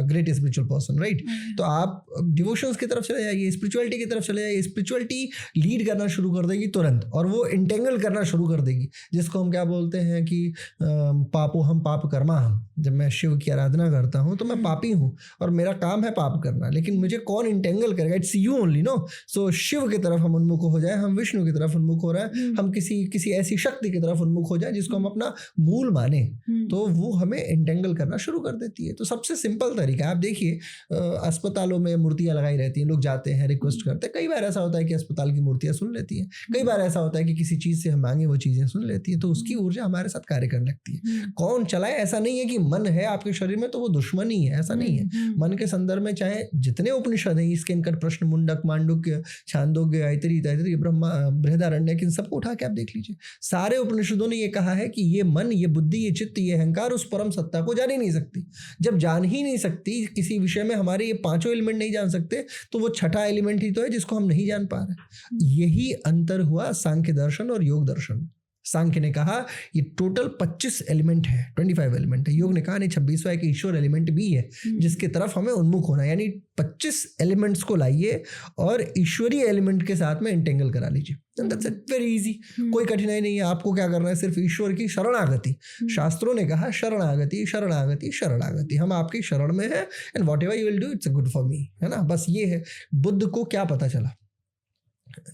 great spiritual person. Right. तो आप डिवोशंस की तरफ चले जाइए, स्पिरिचुअलिटी की तरफ चले जाइए। स्पिरिचुअलिटी लीड करना शुरू कर देगी तुरंत, और वो इंटेंगल करना शुरू कर देगी, जिसको हम क्या बोलते हैं कि पापो हम पाप कर्मा हम। जब मैं शिव की आराधना करता हूँ तो मैं पापी हूँ और मेरा काम है पाप करना, लेकिन मुझे कौन इंटेंगल करेगा? It's you only, no. So Shiva की तरफ हम उन्मुख हो जाए, हम विष्णु की तरफ उन्मुख हो रहे हैं, हम किसी ऐसी शक्ति की तरफ उन्मुख हो जाए जिसको हम अपना मूल माने, तो वो हमें इंटेंगल करना शुरू कर देती है। तो सबसे सिंपल तरीका आप देखिए, अस्पतालों में मूर्तियां लगाई रहती हैं, लोग जाते हैं, रिक्वेस्ट करते हैं। कई बार ऐसा होता है कि अस्पताल की मूर्तियां सुन लेती हैं, कई बार ऐसा होता है कि किसी चीज से हम मांगे वो चीजें सुन लेती है, तो उसकी ऊर्जा हमारे साथ कार्य करने लगती है। कौन चलाए? ऐसा नहीं है कि मन है आपके शरीर में तो वो दुश्मन ही है, ऐसा नहीं है। मन के संदर्भ में चाहे जितने उपनिषद हैं, इसके इनकर प्रश्न मुंडक, मांडुक्य, छांदोग्य, ऐतरेय, ब्रह्मा, बृहदारण्यक, इन सबको उठा के आप देख लीजिए। सारे उपनिषदों ने ये कहा है कि ये मन, ये बुद्धि, ये चित्त, ये अहंकार उस परम सत्ता को जान ही नहीं सकती। जब जान ही नहीं सकती किसी विषय में, हमारे ये 5 एलिमेंट नहीं जान सकते, तो वो छठा एलिमेंट ही तो है जिसको हम नहीं जान पा रहे। यही अंतर हुआ सांख्य दर्शन और योग दर्शन। सांख्य ने कहा ये टोटल 25 एलिमेंट है, 25 एलिमेंट है। योग ने कहा नहीं, 26वां एक ईश्वर एलिमेंट भी है जिसके तरफ हमें उन्मुख होना है। यानी 25 एलिमेंट्स को लाइए और ईश्वरीय एलिमेंट के साथ में इंटेंगल करा लीजिए। That's it, very easy. कोई कठिनाई नहीं है। आपको क्या करना है? सिर्फ ईश्वर की शरणागति। शास्त्रों ने कहा शरणागति, शरणागति, शरणागति। हम आपकी शरण में है, and what ever you will do it's good for me, है ना। बस ये है। बुद्ध को क्या पता चला?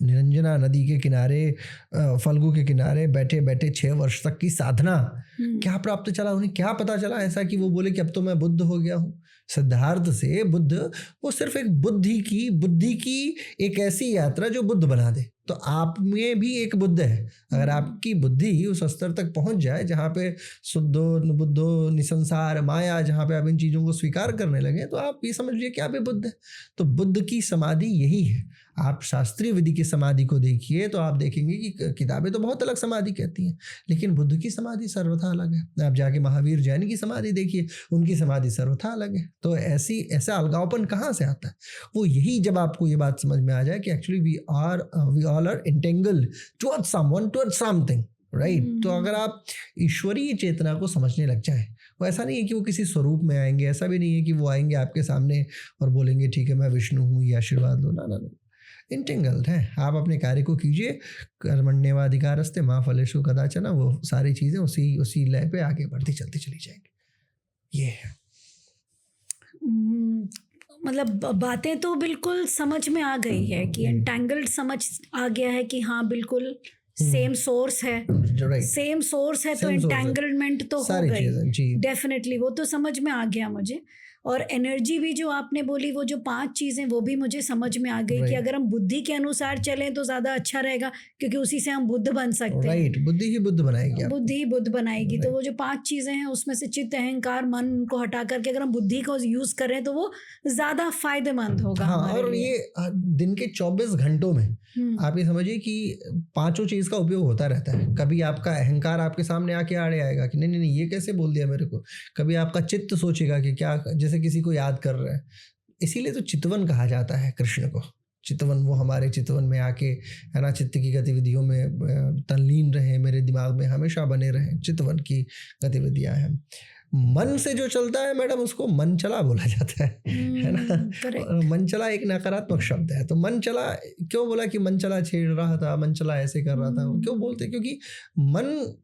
निरंजना नदी के किनारे, फल्गु के किनारे बैठे बैठे 6 वर्ष तक की साधना, क्या प्राप्त चला उन्हें? क्या पता चला ऐसा कि वो बोले कि अब तो मैं बुद्ध हो गया हूँ? सिद्धार्थ से बुद्ध, वो सिर्फ एक बुद्धि की एक ऐसी यात्रा जो बुद्ध बना दे। तो आप में भी एक बुद्ध है। अगर आपकी बुद्धि उस स्तर तक पहुंच जाए जहाँ पे शुद्धो बुद्धो निसंसार माया, जहाँ पे आप इन चीज़ों को स्वीकार करने लगे, तो आप ये समझ लीजिए कि आप ही बुद्ध है। तो बुद्ध की समाधि यही है। आप शास्त्रीय विधि की समाधि को देखिए तो आप देखेंगे कि किताबें तो बहुत अलग समाधि कहती हैं, लेकिन बुद्ध की समाधि सर्वथा अलग है। आप जाके महावीर जैन की समाधि देखिए, उनकी समाधि सर्वथा अलग है। तो ऐसा अलगावपन कहाँ से आता है? वो यही, जब आपको ये बात समझ में आ जाए कि actually we all are entangled towards someone, towards something, right? तो अगर आप ईश्वरीय चेतना को समझने लग जाए, वो ऐसा नहीं है कि वो किसी स्वरूप में आएंगे, ऐसा भी नहीं है कि वो आएंगे आपके सामने और बोलेंगे ठीक है मैं विष्णु हूँ, ये आशीर्वाद लो। ना, इंटेंगल्ड है। आप अपने कार्य को कीजिए, कर्मण्येवाधिकारस्ते मा फलेषु कदाचन। वो सारी चीजें उसी लय पे आगे बढ़ती चलती चली जाएंगी। ये है। मतलब बातें तो बिल्कुल समझ में आ गई है कि एंटेंगल्ड समझ आ गया है कि हाँ बिल्कुल सेम सोर्स है, सेम सोर्स है, तो एंटेंगलमेंट तो हो गई डेफिनेटली, वो तो समझ में आ गया मुझे। और एनर्जी भी जो आपने बोली, वो जो 5 चीज़ें, वो भी मुझे समझ में आ गई कि अगर हम बुद्धि के अनुसार चलें तो ज़्यादा अच्छा रहेगा, क्योंकि उसी से हम बुद्ध बन सकते हैं। बुद्धि ही बुद्ध बनाएगी, बुद्धि ही बुद्ध बनाएगी। तो वो जो 5 चीज़ें हैं उसमें से चित्त, अहंकार, मन को हटा करके अगर हम बुद्धि को यूज़ करें तो वो ज़्यादा फायदेमंद होगा। हाँ, और ये दिन के 24 घंटों में आप ये समझिए कि 5 चीज़ का उपयोग होता रहता है। कभी आपका अहंकार आपके सामने आके आड़े आएगा कि नहीं ये कैसे बोल दिया मेरे को। कभी आपका चित्त सोचेगा कि क्या, जैसे किसी को याद कर रहा है। इसीलिए तो चितवन कहा जाता है कृष्ण को। चितवन, वो हमारे चितवन में आके, है ना, चित्त की गतिविधियों में तल्लीन रहे, मेरे दिमाग में हमेशा बने रहे। चितवन की गतिविधियां हैं। मन से जो चलता है मैडम, उसको मन चला बोला जाता है ना। मन चला एक नकारात्मक शब्द है। तो मन चला क्यों बोला कि मन चला छेड़ रहा था, मन चला ऐसे कर रहा था, क्यों बोलते? क्योंकि मन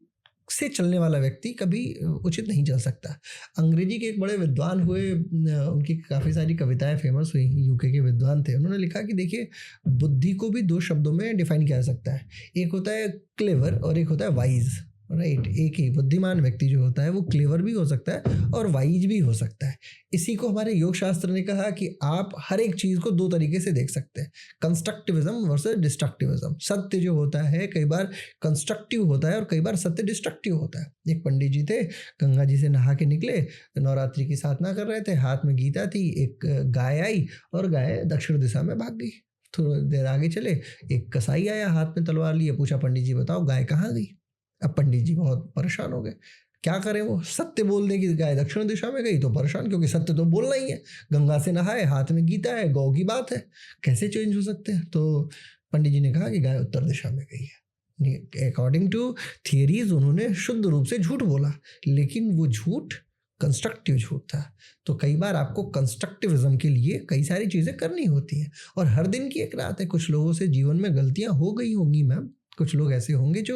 से चलने वाला व्यक्ति कभी उचित नहीं चल सकता। अंग्रेजी के एक बड़े विद्वान हुए, उनकी काफ़ी सारी कविताएं फेमस हुई, यूके के विद्वान थे। उन्होंने लिखा कि देखिए, बुद्धि को भी 2 शब्दों में डिफाइन किया जा सकता है। एक होता है क्लेवर और एक होता है वाइज, राइट। एक ही बुद्धिमान व्यक्ति जो होता है वो क्लेवर भी हो सकता है और वाइज भी हो सकता है। इसी को हमारे योग शास्त्र ने कहा कि आप हर एक चीज़ को 2 तरीके से देख सकते हैं, कंस्ट्रक्टिविज्म वर्सेस डिस्ट्रक्टिविज्म। सत्य जो होता है कई बार कंस्ट्रक्टिव होता है और कई बार सत्य डिस्ट्रक्टिव होता है। एक पंडित जी थे, गंगा जी से नहा के निकले, नवरात्रि की साधना कर रहे थे, हाथ में गीता थी, एक गाय आई और गाय दक्षिण दिशा में भाग गई। थोड़ी देर आगे चले, एक कसाई आया, हाथ में तलवार लिए, पूछा पंडित जी बताओ गाय कहाँ गई। अब पंडित जी बहुत परेशान हो गए, क्या करें? वो सत्य बोल दें कि गाय दक्षिण दिशा में गई तो परेशान, क्योंकि सत्य तो बोलना ही है। गंगा से नहाए, हाथ में गीता है, गौ की बात है, कैसे चेंज हो सकते हैं? तो पंडित जी ने कहा कि गाय उत्तर दिशा में गई है। अकॉर्डिंग टू थियरीज उन्होंने शुद्ध रूप से झूठ बोला, लेकिन वो झूठ कंस्ट्रक्टिव झूठ था। तो कई बार आपको कंस्ट्रक्टिविज्म के लिए कई सारी चीज़ें करनी होती हैं, और हर दिन की एक रात है। कुछ लोगों से जीवन में गलतियां हो गई होंगी मैम, कुछ लोग ऐसे होंगे जो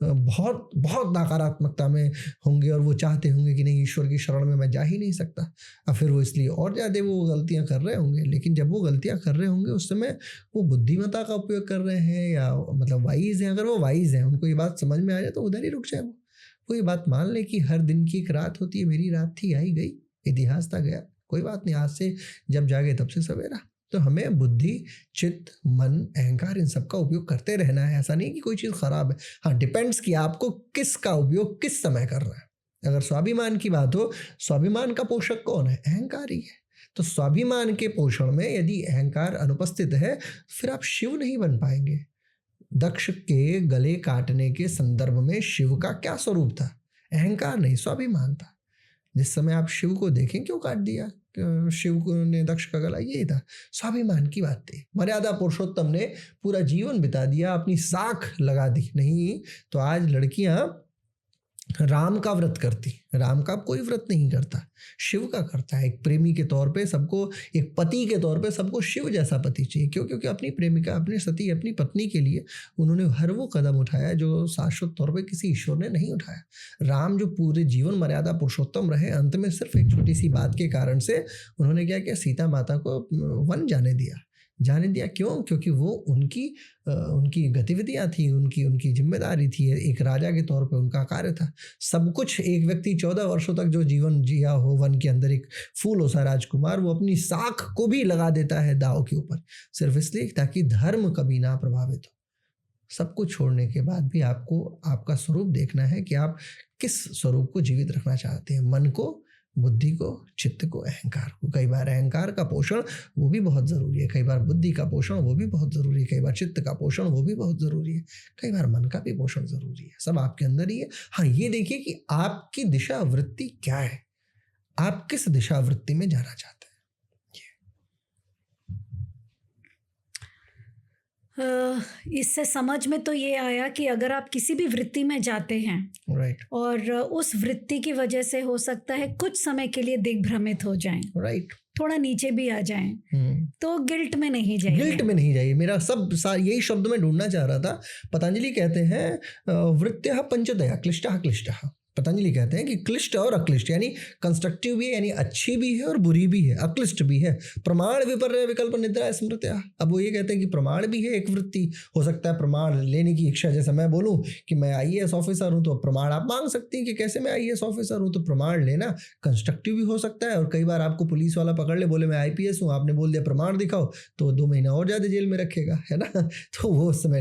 बहुत बहुत नकारात्मकता में होंगे और वो चाहते होंगे कि नहीं, ईश्वर की शरण में मैं जा ही नहीं सकता। अब फिर वो इसलिए और ज़्यादा वो गलतियां कर रहे होंगे। लेकिन जब वो गलतियां कर रहे होंगे उस समय वो बुद्धिमत्ता का उपयोग कर रहे हैं, या मतलब वाइज हैं। अगर वो वाइज हैं, उनको ये बात समझ में आ जाए तो उधर ही रुक जाए। वो ये बात मान ले कि हर दिन की एक रात होती है, मेरी रात थी, आई गई, इतिहास था, गया, कोई बात नहीं, आज से जब जागे तब से सवेरा। तो हमें बुद्धि, चित्त, मन, अहंकार, इन सब का उपयोग करते रहना है। ऐसा नहीं कि कोई चीज़ खराब है। हाँ, डिपेंड्स कि आपको किसका उपयोग किस समय कर रहा है। अगर स्वाभिमान की बात हो, स्वाभिमान का पोषक कौन है? अहंकार ही है। तो स्वाभिमान के पोषण में यदि अहंकार अनुपस्थित है, फिर आप शिव नहीं बन पाएंगे। दक्ष के गले काटने के संदर्भ में शिव का क्या स्वरूप था? अहंकार नहीं, स्वाभिमान था। जिस समय आप शिव को देखें, क्यों काट दिया शिव ने दक्ष का गला? यही था, स्वाभिमान की बात थी। मर्यादा पुरुषोत्तम ने पूरा जीवन बिता दिया, अपनी साख लगा दी। नहीं तो आज लड़कियां राम का व्रत करती, राम का कोई व्रत नहीं करता, शिव का करता है। एक प्रेमी के तौर पे सबको, एक पति के तौर पे सबको शिव जैसा पति चाहिए। क्यों? क्योंकि अपनी प्रेमिका, अपनी सती, अपनी पत्नी के लिए उन्होंने हर वो कदम उठाया जो शाश्वत तौर पे किसी ईश्वर ने नहीं उठाया। राम जो पूरे जीवन मर्यादा पुरुषोत्तम रहे, अंत में सिर्फ एक छोटी सी बात के कारण से उन्होंने क्या किया, सीता माता को वन जाने दिया। क्यों? क्योंकि वो उनकी गतिविधियां थी, उनकी जिम्मेदारी थी, एक राजा के तौर पे उनका कार्य था। सब कुछ, एक व्यक्ति 14 वर्षों तक जो जीवन जिया हो वन के अंदर, एक फूल हो सा राजकुमार, वो अपनी साख को भी लगा देता है दाव के ऊपर, सिर्फ इसलिए ताकि धर्म कभी ना प्रभावित हो। सब कुछ छोड़ने के बाद भी आपको आपका स्वरूप देखना है कि आप किस स्वरूप को जीवित रखना चाहते हैं। मन को, बुद्धि को, चित्त को, अहंकार को। कई बार अहंकार का पोषण वो भी बहुत ज़रूरी है, कई बार बुद्धि का पोषण वो भी बहुत ज़रूरी है, कई बार चित्त का पोषण वो भी बहुत ज़रूरी है, कई बार मन का भी पोषण ज़रूरी है। सब आपके अंदर ही है। हाँ, ये देखिए कि आपकी दिशा वृत्ति क्या है, आप किस दिशा वृत्ति में जाना चाहते हैं। इससे समझ में तो ये आया कि अगर आप किसी भी वृत्ति में जाते हैं, राइट, और उस वृत्ति की वजह से हो सकता है कुछ समय के लिए दिग्भ्रमित हो जाएं, राइट, थोड़ा नीचे भी आ जाएं, तो गिल्ट में नहीं जाइए। गिल्ट में नहीं जाइए। मेरा यही शब्द मैं ढूंढना चाह रहा था। पतंजलि कहते हैं वृत्त्यः पंचदया क्लिष्टः क्लिष्टः। पतंजलि कहते हैं कि क्लिष्ट और अक्लिष्ट, यानी कंस्ट्रक्टिव भी है, यानी अच्छी भी है और बुरी भी है, अक्लिष्ट भी है। प्रमाण विपर्य विकल्प निद्रा स्मृत्या। अब वो ये कहते हैं कि प्रमाण भी है एक वृत्ति, हो सकता है प्रमाण लेने की इच्छा, जैसे मैं बोलूं कि मैं IAS ऑफिसर हूं तो प्रमाण आप मांग सकती हैं कि कैसे मैं IAS ऑफिसर हूं, तो प्रमाण लेना कंस्ट्रक्टिव भी हो सकता है। और कई बार आपको पुलिस वाला पकड़ ले, बोले मैं IPS हूँ, आपने बोल दिया प्रमाण दिखाओ, तो 2 महीना और ज्यादा जेल में रखेगा, है ना। तो वो उस समय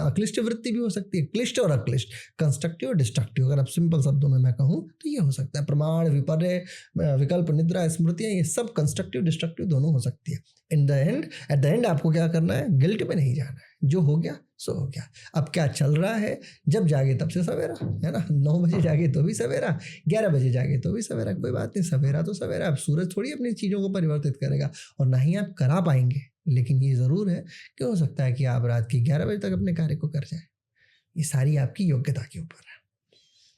अक्लिष्ट वृत्ति भी हो सकती है, क्लिष्ट और अक्लिष्ट, कंस्ट्रक्टिव और डिस्ट्रक्टिव। अगर आप सिंपल शब्दों में मैं कहूँ तो ये हो सकता है। प्रमाण, विपर्य, विकल्प, निद्रा, स्मृतियाँ, ये सब कंस्ट्रक्टिव डिस्ट्रक्टिव दोनों हो सकती है। In the end, at the end आपको क्या करना है, गिल्ट में नहीं जाना है। जो हो गया सो हो गया। अब क्या चल रहा है, जब जागे तब से सवेरा, है ना। 9 बजे जागे तो भी सवेरा, 11 बजे जागे तो भी सवेरा, कोई बात नहीं, सवेरा तो सवेरा। अब सूरज थोड़ी अपनी चीज़ों को परिवर्तित करेगा, और ना ही आप करा पाएंगे, लेकिन ये ज़रूर है कि हो सकता है कि आप रात के 11 बजे तक अपने कार्य को कर जाए। ये सारी आपकी योग्यता के ऊपर है,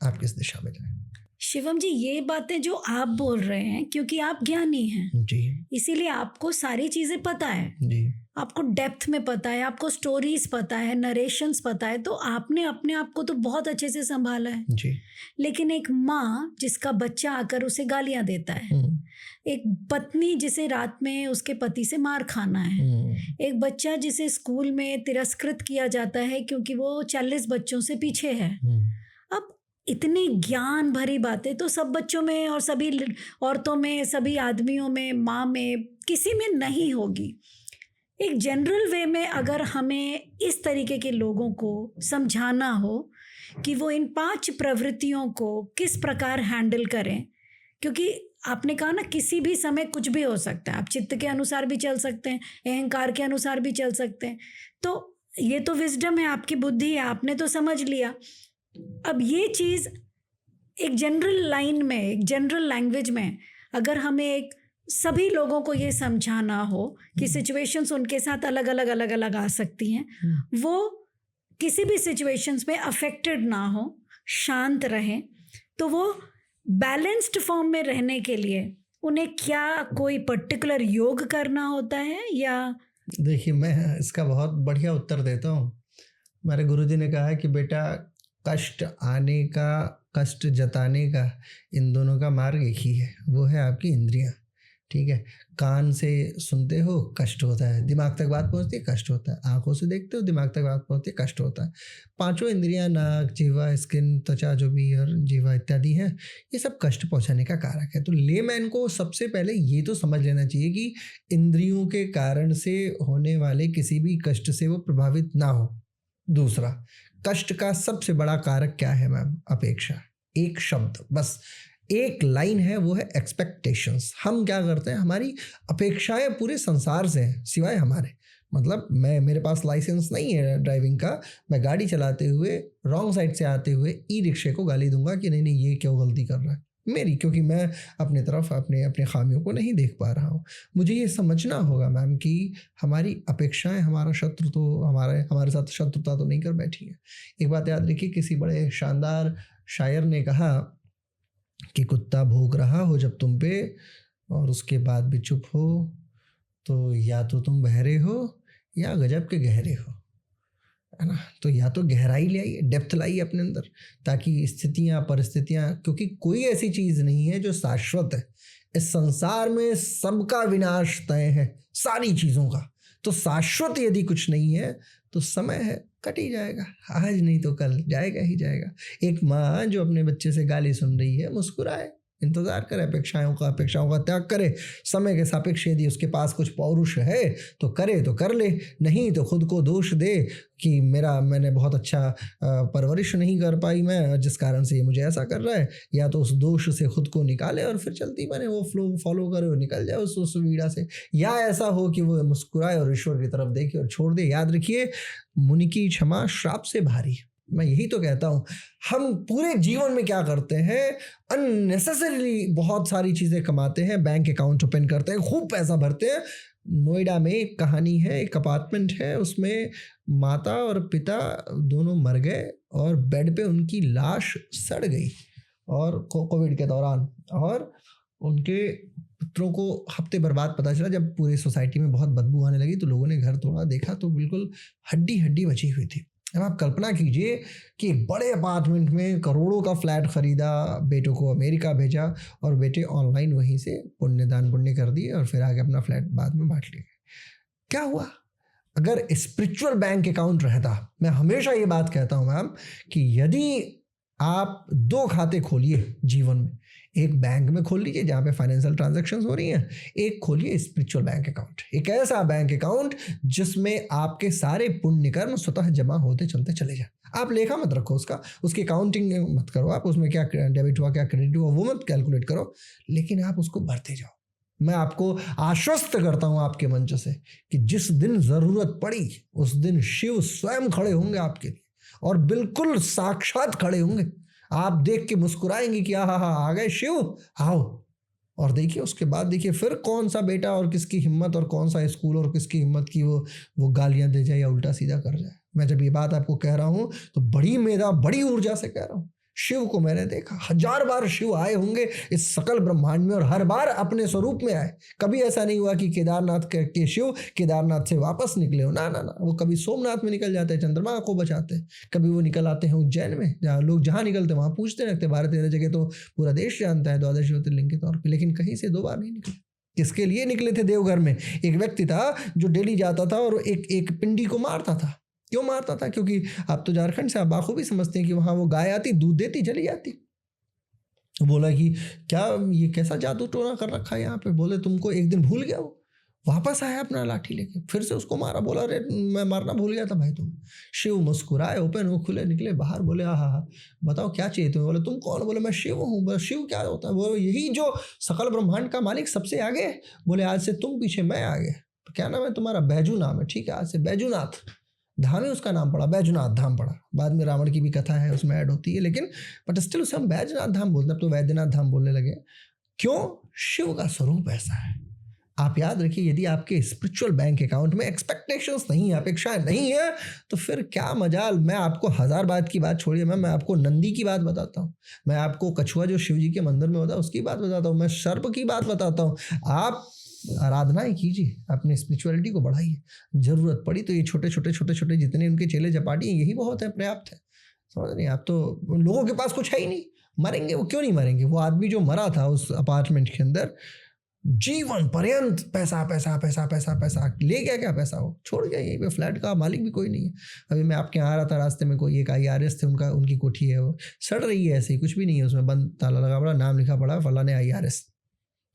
आप किस दिशा में जाएं। शिवम जी, ये बातें जो आप बोल रहे हैं, क्योंकि आप ज्ञानी हैं जी इसीलिए आपको सारी चीज़ें पता है, जी आपको डेप्थ में पता है, आपको स्टोरीज पता है, नरेशंस पता है, तो आपने अपने आप को तो बहुत अच्छे से संभाला है। जी लेकिन एक माँ जिसका बच्चा आकर उसे गालियां देता है, एक पत्नी जिसे रात में उसके पति से मार खाना है, एक बच्चा जिसे स्कूल में तिरस्कृत किया जाता है क्योंकि वो 40 बच्चों से पीछे है। अब इतनी ज्ञान भरी बातें तो सब बच्चों में और सभी औरतों में, सभी आदमियों में, माँ में, किसी में नहीं होगी। एक जनरल वे में अगर हमें इस तरीके के लोगों को समझाना हो कि वो इन 5 प्रवृत्तियों को किस प्रकार हैंडल करें, क्योंकि आपने कहा ना किसी भी समय कुछ भी हो सकता है, आप चित्त के अनुसार भी चल सकते हैं, अहंकार के अनुसार भी चल सकते हैं। तो ये तो विजडम है, आपकी बुद्धि है, आपने तो समझ लिया। अब ये चीज़ एक जनरल लाइन में, एक जनरल लैंग्वेज में अगर हमें एक सभी लोगों को ये समझाना हो कि सिचुएशंस उनके साथ अलग अलग आ सकती हैं, वो किसी भी सिचुएशंस में अफेक्टेड ना हो, शांत रहें, तो वो बैलेंस्ड फॉर्म में रहने के लिए उन्हें क्या कोई पर्टिकुलर योग करना होता है या? देखिए, मैं इसका बहुत बढ़िया उत्तर देता हूँ। हमारे गुरुजी ने कहा है कि बेटा, कष्ट आने का, कष्ट जताने का, इन दोनों का मार्ग एक ही है, वो है आपकी इंद्रियां। ठीक है, कान से सुनते हो कष्ट होता है, दिमाग तक बात पहुंचती है कष्ट होता है, आंखों से देखते हो दिमाग तक बात पहुंचती है कष्ट होता है। 5 इंद्रियां, नाक, जीवा, स्किन, त्वचा जो भी और जीवा इत्यादि है, ये सब कष्ट पहुंचाने का कारक है। तो लेमैन को सबसे पहले ये तो समझ लेना चाहिए कि इंद्रियों के कारण से होने वाले किसी भी कष्ट से वो प्रभावित ना हो। दूसरा, कष्ट का सबसे बड़ा कारक क्या है मैम? अपेक्षा। एक शब्द, बस एक लाइन है, वो है एक्सपेक्टेशंस। हम क्या करते हैं, हमारी अपेक्षाएं पूरे संसार से हैं सिवाय हमारे। मतलब मेरे पास लाइसेंस नहीं है ड्राइविंग का, मैं गाड़ी चलाते हुए रॉन्ग साइड से आते हुए ई-रिक्शे को गाली दूंगा कि नहीं ये क्यों गलती कर रहा है मेरी, क्योंकि मैं अपने तरफ अपने खामियों को नहीं देख पा रहा हूँ। मुझे ये समझना होगा मैम कि हमारी अपेक्षाएं हमारा शत्रु तो हमारे साथ शत्रुता तो नहीं कर बैठी है। एक बात याद रखिए, किसी बड़े शानदार शायर ने कहा कि कुत्ता भौंक रहा हो जब तुम पे और उसके बाद भी चुप हो, तो या तो तुम बहरे हो या गजब के गहरे हो, है ना। तो या तो गहराई ले आइए, डेप्थ लाइए अपने अंदर, ताकि स्थितियाँ, परिस्थितियाँ, क्योंकि कोई ऐसी चीज़ नहीं है जो शाश्वत है। इस संसार में सबका विनाश तय है, सारी चीज़ों का। तो शाश्वत यदि कुछ नहीं है तो समय है, कट ही जाएगा, आज नहीं तो कल जाएगा ही जाएगा। एक माँ जो अपने बच्चे से गाली सुन रही है, मुस्कुराए, इंतज़ार करे, अपेक्षाओं का त्याग करे। समय के सापेक्ष यदि उसके पास कुछ पौरुष है तो करे तो कर ले, नहीं तो खुद को दोष दे कि मैंने बहुत अच्छा परवरिश नहीं कर पाई मैं, जिस कारण से ये मुझे ऐसा कर रहा है। या तो उस दोष से खुद को निकाले और फिर चलती बने, वो फ्लो फॉलो करे और निकल जाए उस वीड़ा से। या ऐसा हो कि वो मुस्कुराए और ईश्वर की तरफ देखे और छोड़ दे। याद रखिए, मुनि की क्षमा श्राप से भारी। मैं यही तो कहता हूँ, हम पूरे जीवन में क्या करते हैं, अननेसेसरीली बहुत सारी चीज़ें कमाते हैं, बैंक अकाउंट ओपन करते हैं, खूब पैसा भरते हैं। नोएडा में एक कहानी है, एक अपार्टमेंट है, उसमें माता और पिता दोनों मर गए और बेड पे उनकी लाश सड़ गई और कोविड के दौरान, और उनके पुत्रों को हफ्ते भर बाद पता चला। जब पूरी सोसाइटी में बहुत बदबू आने लगी तो लोगों ने घर तोड़ा, देखा तो बिल्कुल हड्डी हड्डी बची हुई थी। अब आप कल्पना कीजिए कि एक बड़े अपार्टमेंट में करोड़ों का फ्लैट खरीदा, बेटों को अमेरिका भेजा और बेटे ऑनलाइन वहीं से पुण्य कर दिए और फिर आगे अपना फ्लैट बाद में बांट लिए। क्या हुआ? अगर स्पिरिचुअल बैंक अकाउंट रहता, मैं हमेशा ये बात कहता हूँ मैम कि यदि आप 2 खाते खोलिए जीवन में, एक बैंक में खोल लीजिए जहाँ पे फाइनेंशियल ट्रांजैक्शंस हो रही हैं, एक खोलिए स्पिरिचुअल बैंक अकाउंट, एक ऐसा बैंक अकाउंट जिसमें आपके सारे पुण्य कर्म स्वतः जमा होते चलते चले जाए। आप लेखा मत रखो उसकी अकाउंटिंग मत करो, आप उसमें क्या डेबिट हुआ क्या क्रेडिट हुआ वो मत कैलकुलेट करो, लेकिन आप उसको भरते जाओ। मैं आपको आश्वस्त करता हूं आपके मंच से कि जिस दिन जरूरत पड़ी उस दिन शिव स्वयं खड़े होंगे आपके लिए, और बिल्कुल साक्षात खड़े होंगे। आप देख के मुस्कुराएंगे कि हाँ आ गए शिव, आओ। और देखिए उसके बाद देखिए फिर कौन सा बेटा और किसकी हिम्मत और कौन सा स्कूल और किसकी हिम्मत की वो गालियां दे जाए या उल्टा सीधा कर जाए। मैं जब ये बात आपको कह रहा हूं तो बड़ी मेधा बड़ी ऊर्जा से कह रहा हूं। शिव को मैंने देखा, 1000 बार शिव आए होंगे इस सकल ब्रह्मांड में और हर बार अपने स्वरूप में आए। कभी ऐसा नहीं हुआ कि केदारनाथ के शिव केदारनाथ से वापस निकले हो, ना ना ना, वो कभी सोमनाथ में निकल जाते हैं चंद्रमा को बचाते, कभी वो निकल आते हैं उज्जैन में, जहाँ लोग जहाँ निकलते वहां पूछते रहते। 12-13 जगह तो पूरा देश जानता है 12 ज्योतिर्लिंग के तौर पर, लेकिन कहीं से 2 बार नहीं निकले। किसके लिए निकले थे? देवघर में एक व्यक्ति था जो डेली जाता था और एक पिंडी को मारता था। क्यों मारता था? क्योंकि आप तो झारखंड से, आप बाखूबी समझते हैं कि वहां वो गाय आती, दूध देती, चली जाती। बोला कि क्या ये कैसा जादू टोना कर रखा है यहाँ पे? बोले तुमको एक दिन भूल गया, वो वापस आया अपना लाठी लेके, फिर से उसको मारा। बोला अरे मैं मारना भूल गया था भाई तुम। शिव मुस्कुराए, ओपन वो खुले निकले बाहर। बोले हाँ बताओ क्या चाहिए तुम्हें? बोले तुम कौन? बोले मैं शिव हूँ। बोले शिव क्या होता है? बोले यही जो सकल ब्रह्मांड का मालिक सबसे आगे। बोले आज से तुम पीछे मैं आगे। क्या नाम है तुम्हारा? बैजू नाम है। ठीक है, आज से बैजूनाथ धाम ही उसका नाम पड़ा, बैजनाथ धाम पड़ा। बाद में रावण की भी कथा है उसमें ऐड होती है, लेकिन बट स्टिल उसे हम बैजनाथ धाम बोलते हैं। अब तो वैद्यनाथ धाम बोलने लगे। क्यों? शिव का स्वरूप ऐसा है। आप याद रखिए, यदि आपके स्पिरिचुअल बैंक अकाउंट में एक्सपेक्टेशंस नहीं है, अपेक्षाएं नहीं है, तो फिर क्या मजाल। मैं आपको 1000 बात की बात छोड़िए, मैं आपको नंदी की बात बताता हूँ, मैं आपको कछुआ जो शिव जी के मंदिर में होता है उसकी बात बताता हूँ, मैं सर्प की बात बताता हूँ। आप आराधनाएं कीजिए, अपनी स्पिरिचुअलिटी को बढ़ाइए। जरूरत पड़ी तो ये छोटे छोटे जितने उनके चेले चपाटी हैं यही बहुत है, पर्याप्त है। समझ नहीं? आप तो लोगों के पास कुछ है ही नहीं, मरेंगे वो। क्यों नहीं मरेंगे? वो आदमी जो मरा था उस अपार्टमेंट के अंदर, जीवन पर्यंत पैसा पैसा पैसा पैसा पैसा ले गया। क्या पैसा वो छोड़ गया? यहीं पे फ्लैट का मालिक भी कोई नहीं है। अभी मैं आपके यहाँ आ रहा था, रास्ते में कोई एक IRS थे, उनकी कोठी है, वो सड़ रही है ऐसे ही, कुछ भी नहीं है उसमें, बंद ताला लगा पड़ा, नाम लिखा पड़ा फलाने IRS।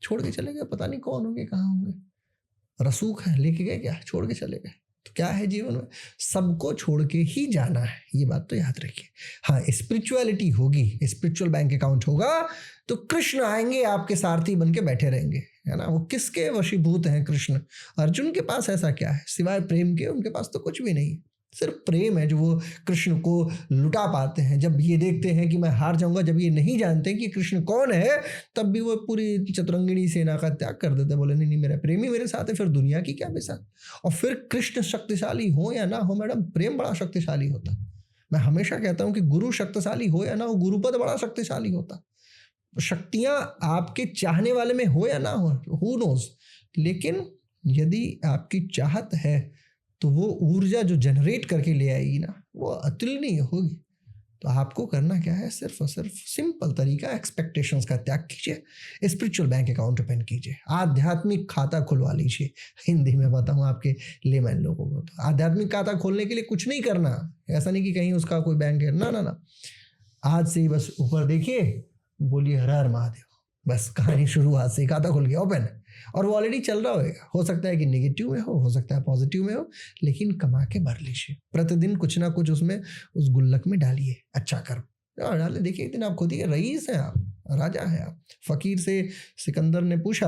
छोड़ के चले गए, पता नहीं कौन होंगे, कहाँ होंगे। रसूख है, लेके गए क्या? छोड़ के चले गए। तो क्या है जीवन में? सबको छोड़ के ही जाना है, ये बात तो याद रखिए। हाँ, स्पिरिचुअलिटी होगी, स्पिरिचुअल बैंक अकाउंट होगा तो कृष्ण आएंगे, आपके सारथी बन के बैठे रहेंगे, है ना। वो किसके वशीभूत हैं? कृष्ण। अर्जुन के पास ऐसा क्या है सिवाय प्रेम के? उनके पास तो कुछ भी नहीं, सिर्फ प्रेम है जो वो कृष्ण को लुटा पाते हैं। जब ये देखते हैं कि मैं हार जाऊंगा, जब ये नहीं जानते कि कृष्ण कौन है, तब भी वो पूरी चतुरंगिणी सेना का त्याग कर देते। बोले नहीं मेरा प्रेमी मेरे साथ है, फिर दुनिया की क्या बेसात। और फिर कृष्ण शक्तिशाली हो या ना हो मैडम, प्रेम बड़ा शक्तिशाली होता। मैं हमेशा कहता हूं कि गुरु शक्तिशाली हो या ना हो, गुरुपद बड़ा शक्तिशाली होता। शक्तियां आपके चाहने वाले में हो या ना हो, हु नोज, लेकिन यदि आपकी चाहत है तो वो ऊर्जा जो जनरेट करके ले आएगी ना, वो अतुलनीय होगी। तो आपको करना क्या है? सिर्फ और सिर्फ सिंपल तरीका, एक्सपेक्टेशंस का त्याग कीजिए, स्पिरिचुअल बैंक अकाउंट ओपन कीजिए, आध्यात्मिक खाता खुलवा लीजिए। हिंदी में बताऊं आपके लेमैन लोगों को, तो आध्यात्मिक खाता खोलने के लिए कुछ नहीं करना। ऐसा नहीं कि कहीं उसका कोई बैंक है, ना ना ना। आज से ही बस ऊपर देखिए, बोलिए हर हर महादेव, बस कहानी शुरू। आज से खाता खुल गया, ओपन। और वो ऑलरेडी चल रहा होगा, हो सकता है कि नेगेटिव में हो सकता है पॉजिटिव में हो, लेकिन कमा के भर लीजिए। प्रतिदिन कुछ ना कुछ उसमें उस गुल्लक में डालिए, अच्छा कर्म डाले। देखिए एक दिन आप खुद ही रईस हैं, आप राजा हैं। आप फकीर से सिकंदर ने पूछा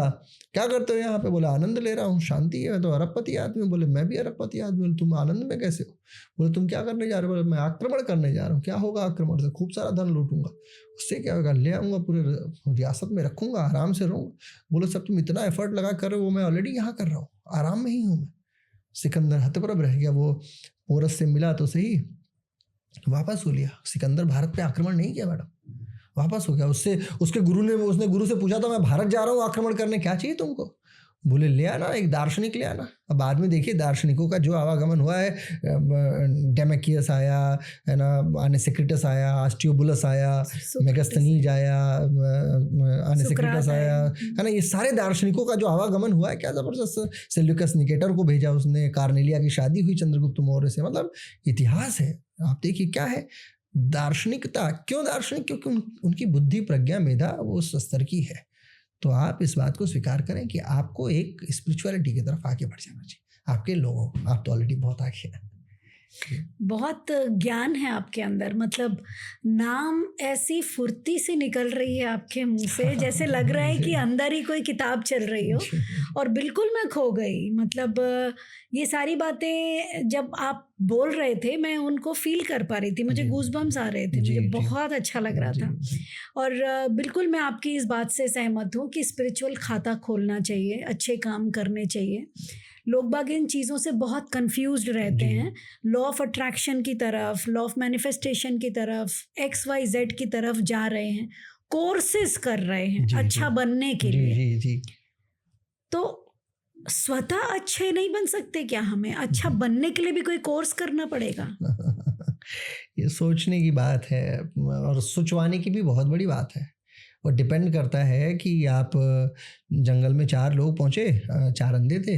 क्या करते हो यहाँ पे? बोले आनंद ले रहा हूँ, शांति है, मैं तो अरबपति आदमी हूँ। बोले मैं भी अरबपति आदमी हूँ, तुम आनंद में कैसे हो? बोले तुम क्या करने जा रहे हो? बोले मैं आक्रमण करने जा रहा हूँ। क्या होगा आक्रमण से? खूब सारा धन लूटूंगा, उससे क्या होगा? ले आऊंगा, पूरे रियासत में रखूंगा, आराम से रहूंगा। बोले सब तुम इतना एफर्ट लगा कर रहे हो, वो मैं ऑलरेडी यहाँ कर रहा हूँ, आराम में ही हूँ मैं। सिकंदर हतप्रभ रह गया। वो पोरस से मिला तो सही, वापस हो लिया। सिकंदर भारत पे आक्रमण नहीं किया मैडम, वापस हो गया। उसने गुरु से पूछा था मैं भारत जा रहा हूँ आक्रमण करने, क्या चाहिए तुमको? बोले ले आना, एक दार्शनिक ले आना। अब बाद में देखिए दार्शनिकों का जो आवागमन हुआ है, डेमेकियस आया है ना, अनेसेक्रिटस आया, आस्टियोबुलस आया, मेगास्थनीज आया, अनेसेक्रिटस आया, है ना। ये सारे दार्शनिकों का जो आवागमन हुआ है, क्या जबरदस्त। सेल्यूकस निकेटर को भेजा उसने, कार्नेलिया की शादी हुई चंद्रगुप्त मौर्य से। मतलब इतिहास है। आप देखिए क्या है दार्शनिकता। क्यों दार्शनिक? क्योंकि उनकी बुद्धि, प्रज्ञा, मेधा वो उस स्तर की है। तो आप इस बात को स्वीकार करें कि आपको एक स्पिरिचुअलिटी की तरफ आगे बढ़ जाना चाहिए। आपके लोगों, आप तो ऑलरेडी बहुत आगे हैं। बहुत ज्ञान है आपके अंदर, मतलब नाम ऐसी फुर्ती से निकल रही है आपके मुंह से, जैसे लग रहा है कि अंदर ही कोई किताब चल रही हो। और बिल्कुल मैं खो गई। मतलब ये सारी बातें जब आप बोल रहे थे मैं उनको फील कर पा रही थी, मुझे गूज़बम्स आ रहे थे, मुझे बहुत अच्छा लग रहा था। और बिल्कुल मैं आपकी इस बात से सहमत हूँ कि स्पिरिचुअल खाता खोलना चाहिए, अच्छे काम करने चाहिए। लोग बाग इन चीज़ों से बहुत कंफ्यूज्ड रहते हैं, लॉ ऑफ अट्रैक्शन की तरफ, लॉ ऑफ मैनिफेस्टेशन की तरफ, XYZ की तरफ जा रहे हैं, कोर्सेज कर रहे हैं अच्छा बनने के लिए। तो स्वतः अच्छे नहीं बन सकते क्या? हमें अच्छा बनने के लिए भी कोई कोर्स करना पड़ेगा? ये सोचने की बात है और सोचवाने की भी बहुत बड़ी बात है। और डिपेंड करता है कि आप जंगल में 4 लोग पहुँचे, 4 अंधे थे,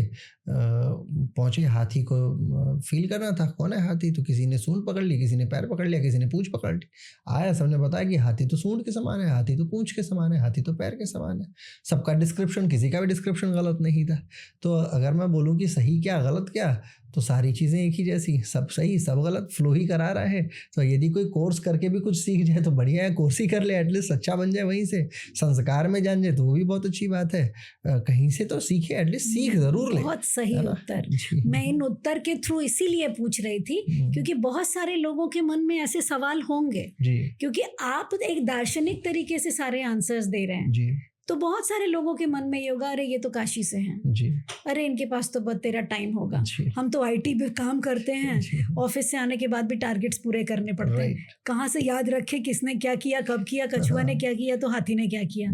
पहुँचे, हाथी को फील करना था कौन है हाथी, तो किसी ने सूंड पकड़ ली, किसी ने पैर पकड़ लिया, किसी ने पूंछ पकड़ ली। आया, सबने बताया कि हाथी तो सूंड के समान है, हाथी तो पूंछ के समान है, हाथी तो पैर के समान है। सबका डिस्क्रिप्शन, किसी का भी डिस्क्रिप्शन गलत नहीं था। तो अगर मैं बोलूँ कि सही क्या गलत क्या, तो सारी चीज़ें एक ही जैसी, सब सही सब गलत, फ्लो ही करा रहा है। तो यदि कोई कोर्स करके भी कुछ सीख जाए तो बढ़िया है, कोर्स ही कर ले, एटलीस्ट अच्छा बन जाए, वहीं से संस्कार में जान जाए तो वो भी बहुत अच्छी बात है। कहीं से तो सीखे, एटलीस्ट सीख जरूर ले। बहुत सही उत्तर। मैं इन उत्तर के थ्रू इसीलिए पूछ रही थी क्योंकि बहुत सारे लोगों के मन में ऐसे सवाल होंगे, क्योंकि आप एक दार्शनिक तरीके से सारे आंसर्स दे रहे हैं। तो बहुत सारे लोगों के मन में ये होगा, अरे ये तो काशी से हैं, अरे इनके पास तो बहुत तेरा टाइम होगा, हम तो IT पे काम करते हैं, ऑफिस से आने के बाद भी टारगेट्स पूरे करने पड़ते हैं, कहाँ से याद रखे किसने क्या किया, कब किया, कछुआ ने क्या किया तो हाथी ने क्या किया।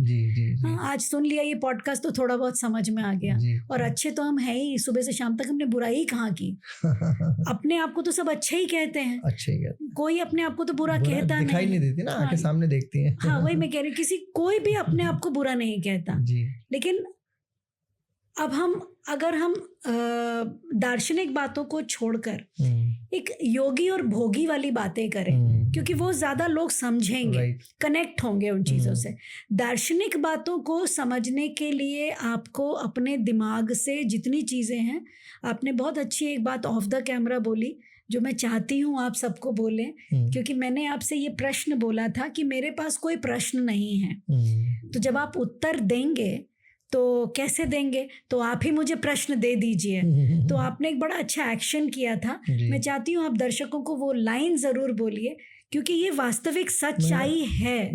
हाँ, आज सुन लिया ये पॉडकास्ट तो थोड़ा बहुत समझ में आ गया। और अच्छे तो हम है ही, सुबह से शाम तक हमने बुराई कहाँ की। अपने आप को तो सब अच्छे ही कहते हैं, कोई अपने आप को तो बुरा कहता दिखाई नहीं देती ना, आंखें सामने देखती हैं। हाँ, वही मैं कह रही हूँ, कोई भी अपने आप को बुरा नहीं कहता। लेकिन अब अगर हम दार्शनिक बातों को छोड़कर एक योगी और भोगी वाली बातें करें, क्योंकि वो ज्यादा लोग समझेंगे, कनेक्ट होंगे उन चीजों से। दार्शनिक बातों को समझने के लिए आपको अपने दिमाग से जितनी चीजें हैं, आपने बहुत अच्छी एक बात ऑफ द कैमरा बोली जो मैं चाहती हूँ आप सबको बोलें, क्योंकि मैंने आपसे ये प्रश्न बोला था कि मेरे पास कोई प्रश्न नहीं है। तो जब आप उत्तर देंगे तो कैसे देंगे, तो आप ही मुझे प्रश्न दे दीजिए। तो आपने एक बड़ा अच्छा एक्शन किया था। मैं चाहती हूँ आप दर्शकों को वो लाइन ज़रूर बोलिए, क्योंकि ये वास्तविक सच्चाई है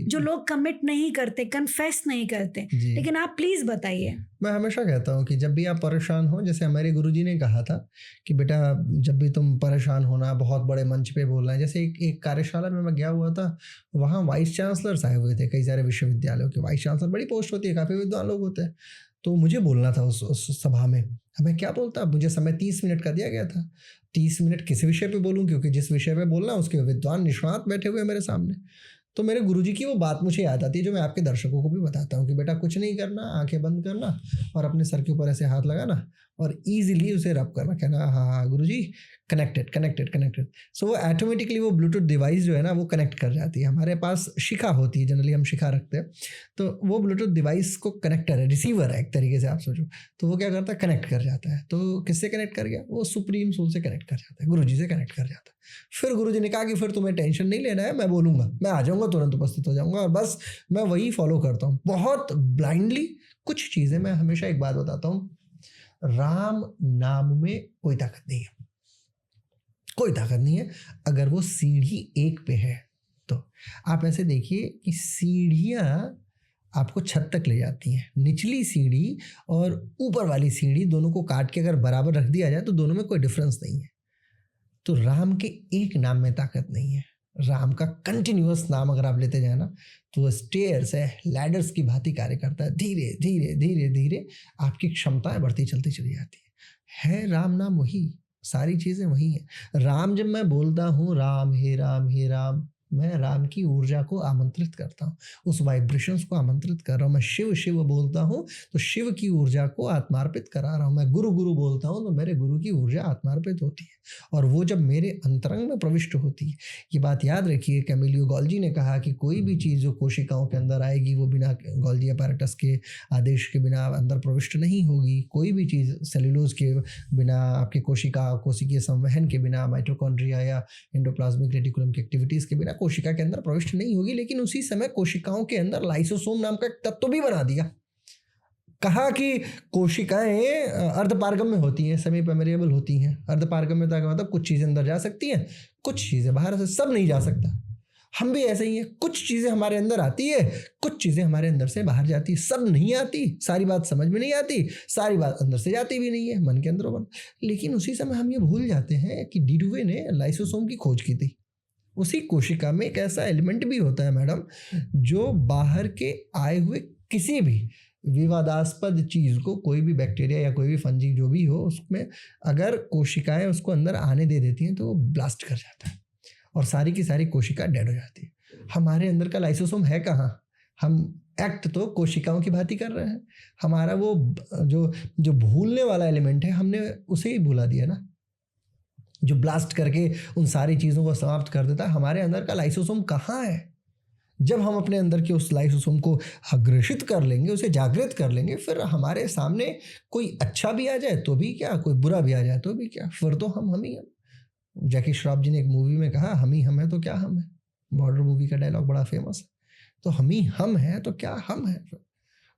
जो लोग कमिट नहीं करते, कन्फेस नहीं करते। लेकिन आप प्लीज़ बताइए। मैं हमेशा कहता हूँ कि जब भी आप परेशान हो, जैसे हमारे गुरुजी ने कहा था कि बेटा जब भी तुम परेशान होना, बहुत बड़े मंच पे बोलना है। जैसे एक कार्यशाला में मैं गया हुआ था, वहाँ वाइस चांसलर्स आए हुए थे, कई सारे विश्वविद्यालयों के वाइस चांसलर, बड़ी पोस्ट होती है, काफ़ी विद्वान लोग होते हैं। तो मुझे बोलना था उस सभा में। मैं क्या बोलता, मुझे समय 30 मिनट का दिया गया था। 30 मिनट किस विषय पे बोलूं, क्योंकि जिस विषय पे बोलना उसके विद्वान निष्णात बैठे हुए मेरे सामने। तो मेरे गुरुजी की वो बात मुझे याद आती है जो मैं आपके दर्शकों को भी बताता हूँ कि बेटा कुछ नहीं करना, आंखें बंद करना और अपने सर के ऊपर ऐसे हाथ लगाना और ईजिली उसे रब करना, कहना हाँ गुरुजी कनेक्टेड। सो वो ऑटोमेटिकली वो ब्लूटूथ डिवाइस जो है ना वो कनेक्ट कर जाती है। हमारे पास शिखा होती है, जनरली हम शिखा रखते हैं, तो वो ब्लूटूथ डिवाइस को कनेक्टर है, रिसीवर है एक तरीके से आप सोचो। तो वो क्या करता है, कनेक्ट कर जाता है। तो किससे कनेक्ट कर गया, वो सुप्रीम सोल से कनेक्ट कर जाता है, गुरुजी से कनेक्ट कर जाता है। फिर गुरुजी ने कहा कि फिर तुम्हें टेंशन नहीं लेना है, मैं बोलूँगा, मैं आ जाऊँगा, तुरंत उपस्थित हो जाऊँगा और बस मैं वही फॉलो करता हूँ बहुत ब्लाइंडली। कुछ चीज़ें मैं हमेशा एक बात बताता हूँ, राम नाम में कोई ताकत नहीं है, कोई ताकत नहीं है। अगर वो सीढ़ी 1 पे है तो आप ऐसे देखिए कि सीढ़ियाँ आपको छत तक ले जाती हैं। निचली सीढ़ी और ऊपर वाली सीढ़ी दोनों को काट के अगर बराबर रख दिया जाए तो दोनों में कोई डिफरेंस नहीं है। तो राम के एक नाम में ताकत नहीं है, राम का कंटिन्यूअस नाम अगर आप लेते जाए ना तो वो स्टेयर्स है, लैडर्स की भांति कार्य करता है। धीरे धीरे धीरे धीरे आपकी क्षमताएं बढ़ती चलती चली जाती है राम नाम वही, सारी चीज़ें वही हैं। राम जब मैं बोलता हूँ राम हे राम हे राम, मैं राम की ऊर्जा को आमंत्रित करता हूँ, उस वाइब्रेशंस को आमंत्रित कर रहा हूँ। मैं शिव शिव बोलता हूँ तो शिव की ऊर्जा को आत्मार्पित करा रहा हूँ। मैं गुरु गुरु बोलता हूँ तो मेरे गुरु की ऊर्जा आत्मार्पित होती है, और वो जब मेरे अंतरंग में प्रविष्ट होती है। ये बात याद रखिए, कैमिलियो गोल्जी ने कहा कि कोई भी चीज़ जो कोशिकाओं के अंदर आएगी वो बिना गोल्जी अपैरेटस के आदेश के बिना अंदर प्रविष्ट नहीं होगी। कोई भी चीज़ सेल्यूलोज के बिना, आपके कोशिकीय संवहन के बिना, माइटोकॉन्ड्रिया या एंडोप्लाज्मिक रेटिकुलम की एक्टिविटीज़ के बिना कोशिका के अंदर प्रविष्ट नहीं होगी। लेकिन उसी समय कोशिकाओं के अंदर लाइसोसोम नाम का एक तत्व भी बना दिया। कहा कि कोशिकाएं अर्धपारगम में होती हैं, सेमी परमेबल होती हैं। अर्धपारगम्यता का मतलब कुछ चीज़ें अंदर जा सकती हैं, कुछ चीज़ें बाहर से, सब नहीं जा सकता। हम भी ऐसे ही हैं, कुछ चीज़ें हमारे अंदर आती है, कुछ चीज़ें हमारे अंदर से बाहर जाती है। सब नहीं आती, सारी बात समझ में नहीं आती, सारी बात अंदर से जाती भी नहीं है, मन के अंदर। लेकिन उसी समय हम ये भूल जाते हैं कि डीडुवे ने लाइसोसोम की खोज की थी। उसी कोशिका में एक ऐसा एलिमेंट भी होता है मैडम, जो बाहर के आए हुए किसी भी विवादास्पद चीज़ को, कोई भी बैक्टीरिया या कोई भी फंजी जो भी हो, उसमें अगर कोशिकाएं उसको अंदर आने दे देती हैं तो वो ब्लास्ट कर जाता है और सारी की सारी कोशिका डेड हो जाती है। हमारे अंदर का लाइसोसोम है कहाँ? हम एक्ट तो कोशिकाओं की भांति कर रहे हैं। हमारा वो जो भूलने वाला एलिमेंट है, हमने उसे ही भुला दिया ना, जो ब्लास्ट करके उन सारी चीज़ों को समाप्त कर देता है। हमारे अंदर का लाइसोसोम कहाँ है? जब हम अपने अंदर के उस लाइसोसोम को अग्रेषित कर लेंगे, उसे जागृत कर लेंगे, फिर हमारे सामने कोई अच्छा भी आ जाए तो भी क्या, कोई बुरा भी आ जाए तो भी क्या, फिर तो हम ही हम। जैकी श्रॉफ जी ने एक मूवी में कहा, हम ही हम है तो क्या हम है। बॉर्डर मूवी का डायलॉग बड़ा फेमस है। तो हम ही हम है तो क्या हम है,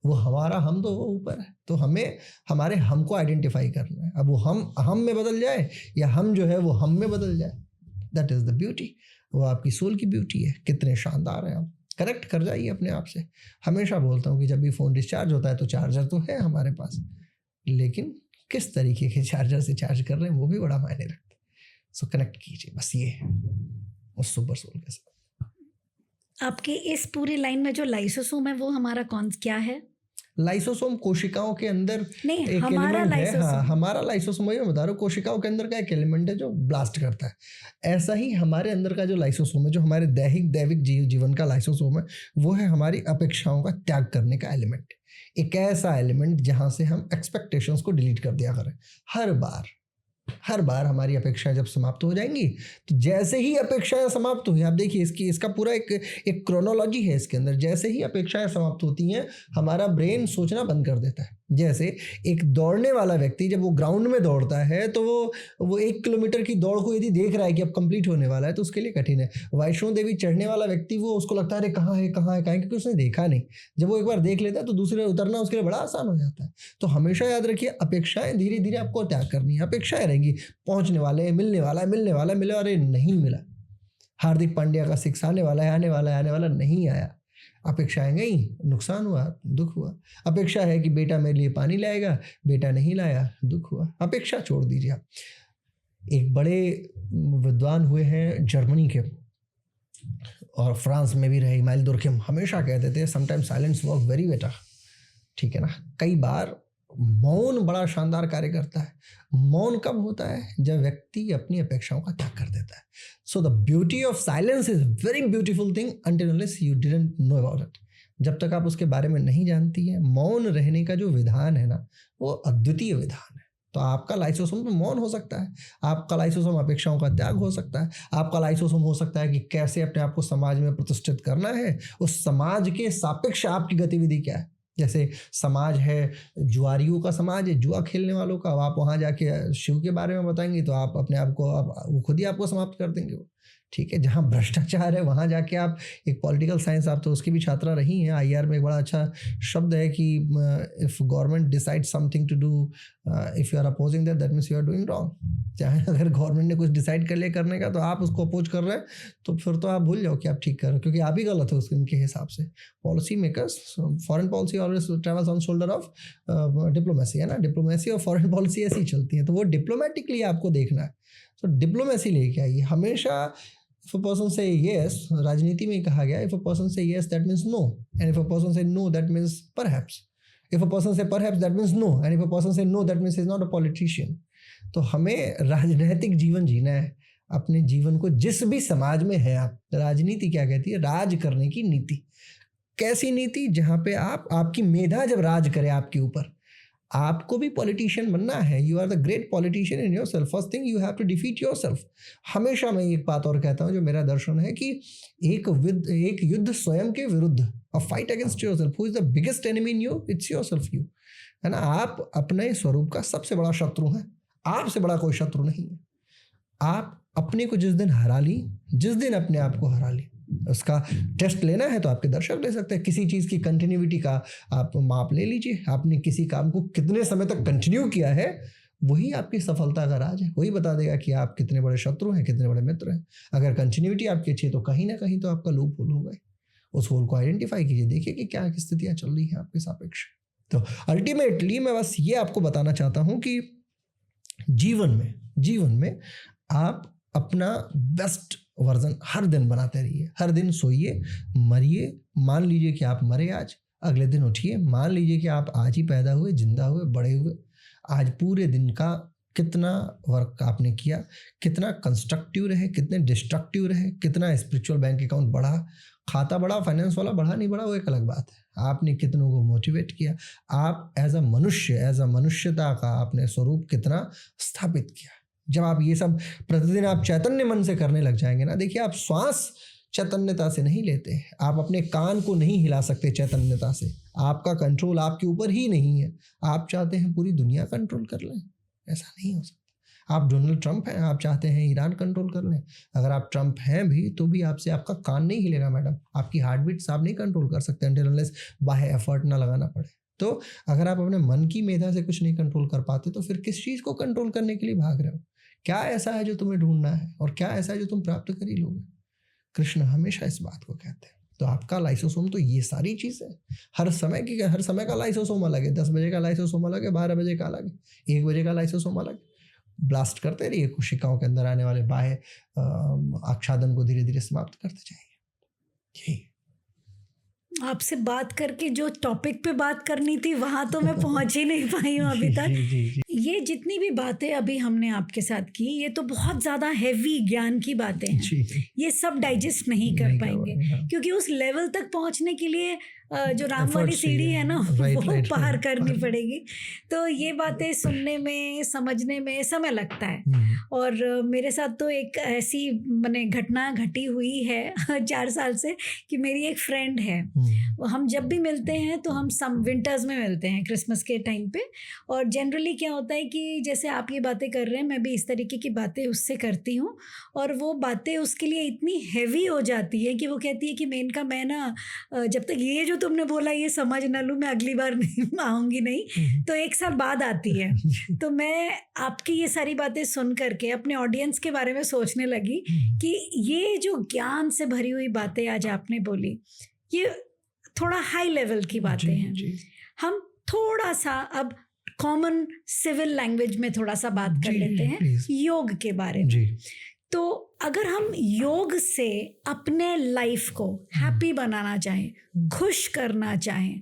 वो हमारा हम तो वो ऊपर है। तो हमें हमारे हम को आइडेंटिफाई करना है। अब वो हम में बदल जाए या हम जो है वो हम में बदल जाए, दैट इज़ द ब्यूटी। वो आपकी सोल की ब्यूटी है। कितने शानदार हैं आप, कनेक्ट कर जाइए अपने आप से। हमेशा बोलता हूँ कि जब भी फ़ोन डिस्चार्ज होता है तो चार्जर तो है हमारे पास, लेकिन किस तरीके के चार्जर से चार्ज कर रहे हैं वो भी बड़ा मायने रखता है। सो कनेक्ट कीजिए, बस ये है उस सुपर सोल के साथ। आपके इस पूरी लाइन में जो लाइसोसोम है वो हमारा क्या है? लाइसोसोम कोशिकाओं के अंदर नहीं, एक हमारा एलिमेंट है। लाइसोसोम। हाँ, हमारा लाइसोसोम, वही मैं बता रहा हूँ, कोशिकाओं के अंदर का एक एलिमेंट है जो ब्लास्ट करता है। ऐसा ही हमारे अंदर का जो लाइसोसोम है, जो हमारे दैविक जीवन का लाइसोसोम है, वो है हमारी अपेक्षाओं का त्याग करने का एलिमेंट। एक ऐसा एलिमेंट जहाँ से हम एक्सपेक्टेशंस को डिलीट कर दिया करें। हर बार हमारी अपेक्षाएं जब समाप्त हो जाएंगी, तो जैसे ही अपेक्षाएं समाप्त हुई, आप देखिए इसका पूरा एक क्रोनोलॉजी है इसके अंदर। जैसे ही अपेक्षाएं समाप्त होती हैं, हमारा ब्रेन सोचना बंद कर देता है। जैसे एक दौड़ने वाला व्यक्ति जब वो ग्राउंड में दौड़ता है तो वो 1 किलोमीटर की दौड़ को यदि देख रहा है कि अब कंप्लीट होने वाला है तो उसके लिए कठिन है। वैष्णो देवी चढ़ने वाला व्यक्ति, वो उसको लगता है अरे कहाँ है, क्योंकि उसने देखा नहीं। जब वो एक बार देख लेता है तो दूसरे उतरना उसके लिए बड़ा आसान हो जाता है। तो हमेशा याद रखिए, अपेक्षाएं धीरे धीरे आपको त्याग करनी है। अपेक्षाएं रहेंगी, पहुंचने वाले, मिलने वाला, मिले, अरे नहीं मिला। हार्दिक पांड्या का 6 आने वाला नहीं आया। अपेक्षाएं गई, नुकसान हुआ, दुख हुआ। अपेक्षा है कि बेटा मेरे लिए पानी लाएगा, बेटा नहीं लाया, दुख हुआ। अपेक्षा छोड़ दीजिए आप। एक बड़े विद्वान हुए हैं जर्मनी के, और फ्रांस में भी रहे, इमाइल दुर्खिम, हमेशा कहते थे sometimes silence work very better. ठीक है ना। कई बार मौन बड़ा शानदार कार्य करता है। मौन कब होता है? जब व्यक्ति अपनी अपेक्षाओं का त्याग कर देता है। So the beauty of silence is very beautiful thing until unless you didn't know about it. जब तक आप उसके बारे में नहीं जानती है, मौन रहने का जो विधान है ना, वो अद्वितीय विधान है। तो आपका लाइसोसोम तो मौन हो सकता है, आपका लाइसोसोम अपेक्षाओं का त्याग हो सकता है, आपका लाइसोसोम हो सकता है कि कैसे अपने आप को समाज में प्रतिष्ठित करना है, उस समाज के सापेक्ष आपकी गतिविधि क्या है। जैसे समाज है, जुआरियों का समाज है, जुआ खेलने वालों का। अब आप वहाँ जाके शिव के बारे में बताएंगे तो आप अपने आप को, वो खुद ही आपको समाप्त कर देंगे वो। ठीक है। जहाँ भ्रष्टाचार है वहाँ जाके आप, एक पॉलिटिकल साइंस, आप तो उसकी भी छात्रा रही हैं। IR में एक बड़ा अच्छा शब्द है कि if government decide something to do, if you are opposing that means you are doing wrong. चाहे अगर गवर्नमेंट ने कुछ डिसाइड कर लिया करने का तो आप उसको अपोज कर रहे हैं, तो फिर तो आप भूल जाओ कि आप ठीक कर रहे हो, क्योंकि आप ही गलत हो उनके हिसाब से। Policy makers, foreign policy always travels on shoulder of diplomacy, है ना। डिप्लोमेसी और फॉरेन पॉलिसी ऐसी चलती है, तो वो डिप्लोमेटिकली आपको देखना है। तो डिप्लोमेसी लेके आइए। हमेशा If a person say yes, राजनीति में कहा गया, if a person say yes, that means no, and if a person say no, that means perhaps. If a person say perhaps, that means no, and if a person say no, that means he's not a politician. तो हमें राजनैतिक जीवन जीना है, अपने जीवन को जिस भी समाज में है आप, राजनीति क्या कहती है? राज करने की नीति। कैसी नीति? जहाँ पे आपकी मेधा जब राज करे आपके ऊपर, आपको भी पॉलिटिशियन बनना है। You are the great politician in yourself. First thing, you have to defeat yourself. हमेशा मैं एक बात और कहता हूँ, जो मेरा दर्शन है, कि एक युद्ध स्वयं के विरुद्ध, a fight against your self. Who is the biggest enemy in you? It's your self, you, है ना। आप अपने स्वरूप का सबसे बड़ा शत्रु हैं, आपसे बड़ा कोई शत्रु नहीं है। आप अपने को जिस दिन हरा ली, जिस दिन अपने आप को हरा ली, उसका टेस्ट लेना है तो आपके दर्शक ले सकते हैं। किसी चीज़ की कंटिन्यूटी का आप माप ले लीजिए। आपने किसी काम को कितने समय तक कंटिन्यू किया है, वही आपकी सफलता का राज है। वही बता देगा कि आप कितने बड़े शत्रु हैं, कितने बड़े मित्र हैं। अगर कंटिन्यूटी आपकी अच्छी है तो कहीं ना कहीं तो आपका लूप होल होगा। उस होल को आइडेंटिफाई कीजिए, देखिए कि क्या स्थितियाँ चल रही हैं आपके सापेक्ष। तो अल्टीमेटली मैं बस ये आपको बताना चाहता हूँ कि जीवन में आप अपना बेस्ट वर्जन हर दिन बनाते रहिए। हर दिन सोइए, मरिए, मान लीजिए कि आप मरे आज, अगले दिन उठिए, मान लीजिए कि आप आज ही पैदा हुए, जिंदा हुए, बड़े हुए। आज पूरे दिन का कितना वर्क आपने किया, कितना कंस्ट्रक्टिव रहे, कितने डिस्ट्रक्टिव रहे, कितना स्पिरिचुअल बैंक अकाउंट बढ़ा, खाता बढ़ा, फाइनेंस वाला बढ़ा नहीं बढ़ा, वो एक अलग बात है। आपने कितनों को मोटिवेट किया, आप एज अ मनुष्यता का आपने स्वरूप कितना स्थापित किया। जब आप ये सब प्रतिदिन आप चैतन्य मन से करने लग जाएंगे ना, देखिए, आप श्वास चैतन्यता से नहीं लेते, आप अपने कान को नहीं हिला सकते चैतन्यता से। आपका कंट्रोल आपके ऊपर ही नहीं है। आप चाहते हैं पूरी दुनिया कंट्रोल कर लें, ऐसा नहीं हो सकता। आप डोनाल्ड ट्रंप हैं, आप चाहते हैं ईरान कंट्रोल कर लें। अगर आप ट्रंप हैं भी तो भी आपसे आपका कान नहीं हिलेगा मैडम। आपकी हार्ट बीट्स आप नहीं कंट्रोल कर सकते until unless बाहर एफर्ट ना लगाना पड़े। तो अगर आप अपने मन की मेधा से कुछ नहीं कंट्रोल कर पाते तो फिर किस चीज़ को कंट्रोल करने के लिए भाग रहे हो? क्या ऐसा है जो तुम्हें ढूंढना है और क्या ऐसा है जो तुम प्राप्त कर ही लोगे? कृष्ण हमेशा इस बात को कहते हैं। तो आपका लाइसोसोम तो ये सारी चीज़ है। हर समय का लाइसोसोम अलग है। 10 बजे का लाइसोसोम अलग है, 12 बजे का अलग है, 1 बजे का लाइसोसोम अलग है। ब्लास्ट करते रहिए, कोशिकाओं के अंदर आने वाले बाह्य आच्छादन को धीरे धीरे समाप्त करते जाइए। यही आपसे बात करके जो टॉपिक पे बात करनी थी वहाँ तो मैं पहुँच ही नहीं पाई हूँ अभी तक। जी। ये जितनी भी बातें अभी हमने आपके साथ की, ये तो बहुत ज़्यादा हैवी ज्ञान की बातें हैं। ये सब डाइजेस्ट नहीं कर पाएंगे, क्योंकि उस लेवल तक पहुँचने के लिए जो राम वाली सीढ़ी है ना, वो पार करनी पड़ेगी। तो ये बातें सुनने में, समझने में समय लगता है। और मेरे साथ तो एक ऐसी घटना घटी हुई है 4 साल से, कि मेरी एक फ्रेंड है, हम जब भी मिलते हैं तो हम विंटर्स में मिलते हैं, क्रिसमस के टाइम पे। और जनरली क्या होता है कि जैसे आप ये बातें कर रहे हैं, मैं भी इस तरीके की बातें उससे करती हूँ, और वो बातें उसके लिए इतनी हैवी हो जाती है कि वो कहती है कि मैं ना जब तक ये जो तुमने बोला ये समझ ना लूँ, मैं अगली बार नहीं आऊँगी नहीं। तो 1 साल बाद आती है। तो मैं आपकी ये सारी बातें सुन करके अपने ऑडियंस के बारे में सोचने लगी कि ये जो ज्ञान से भरी हुई बातें आज आपने बोली, ये थोड़ा हाई लेवल की बातें हैं। हम थोड़ा सा अब कॉमन सिविल लैंग्वेज में थोड़ा सा बात कर लेते हैं योग के बारे में। तो अगर हम योग से अपने लाइफ को हैप्पी बनाना चाहें, खुश करना चाहें,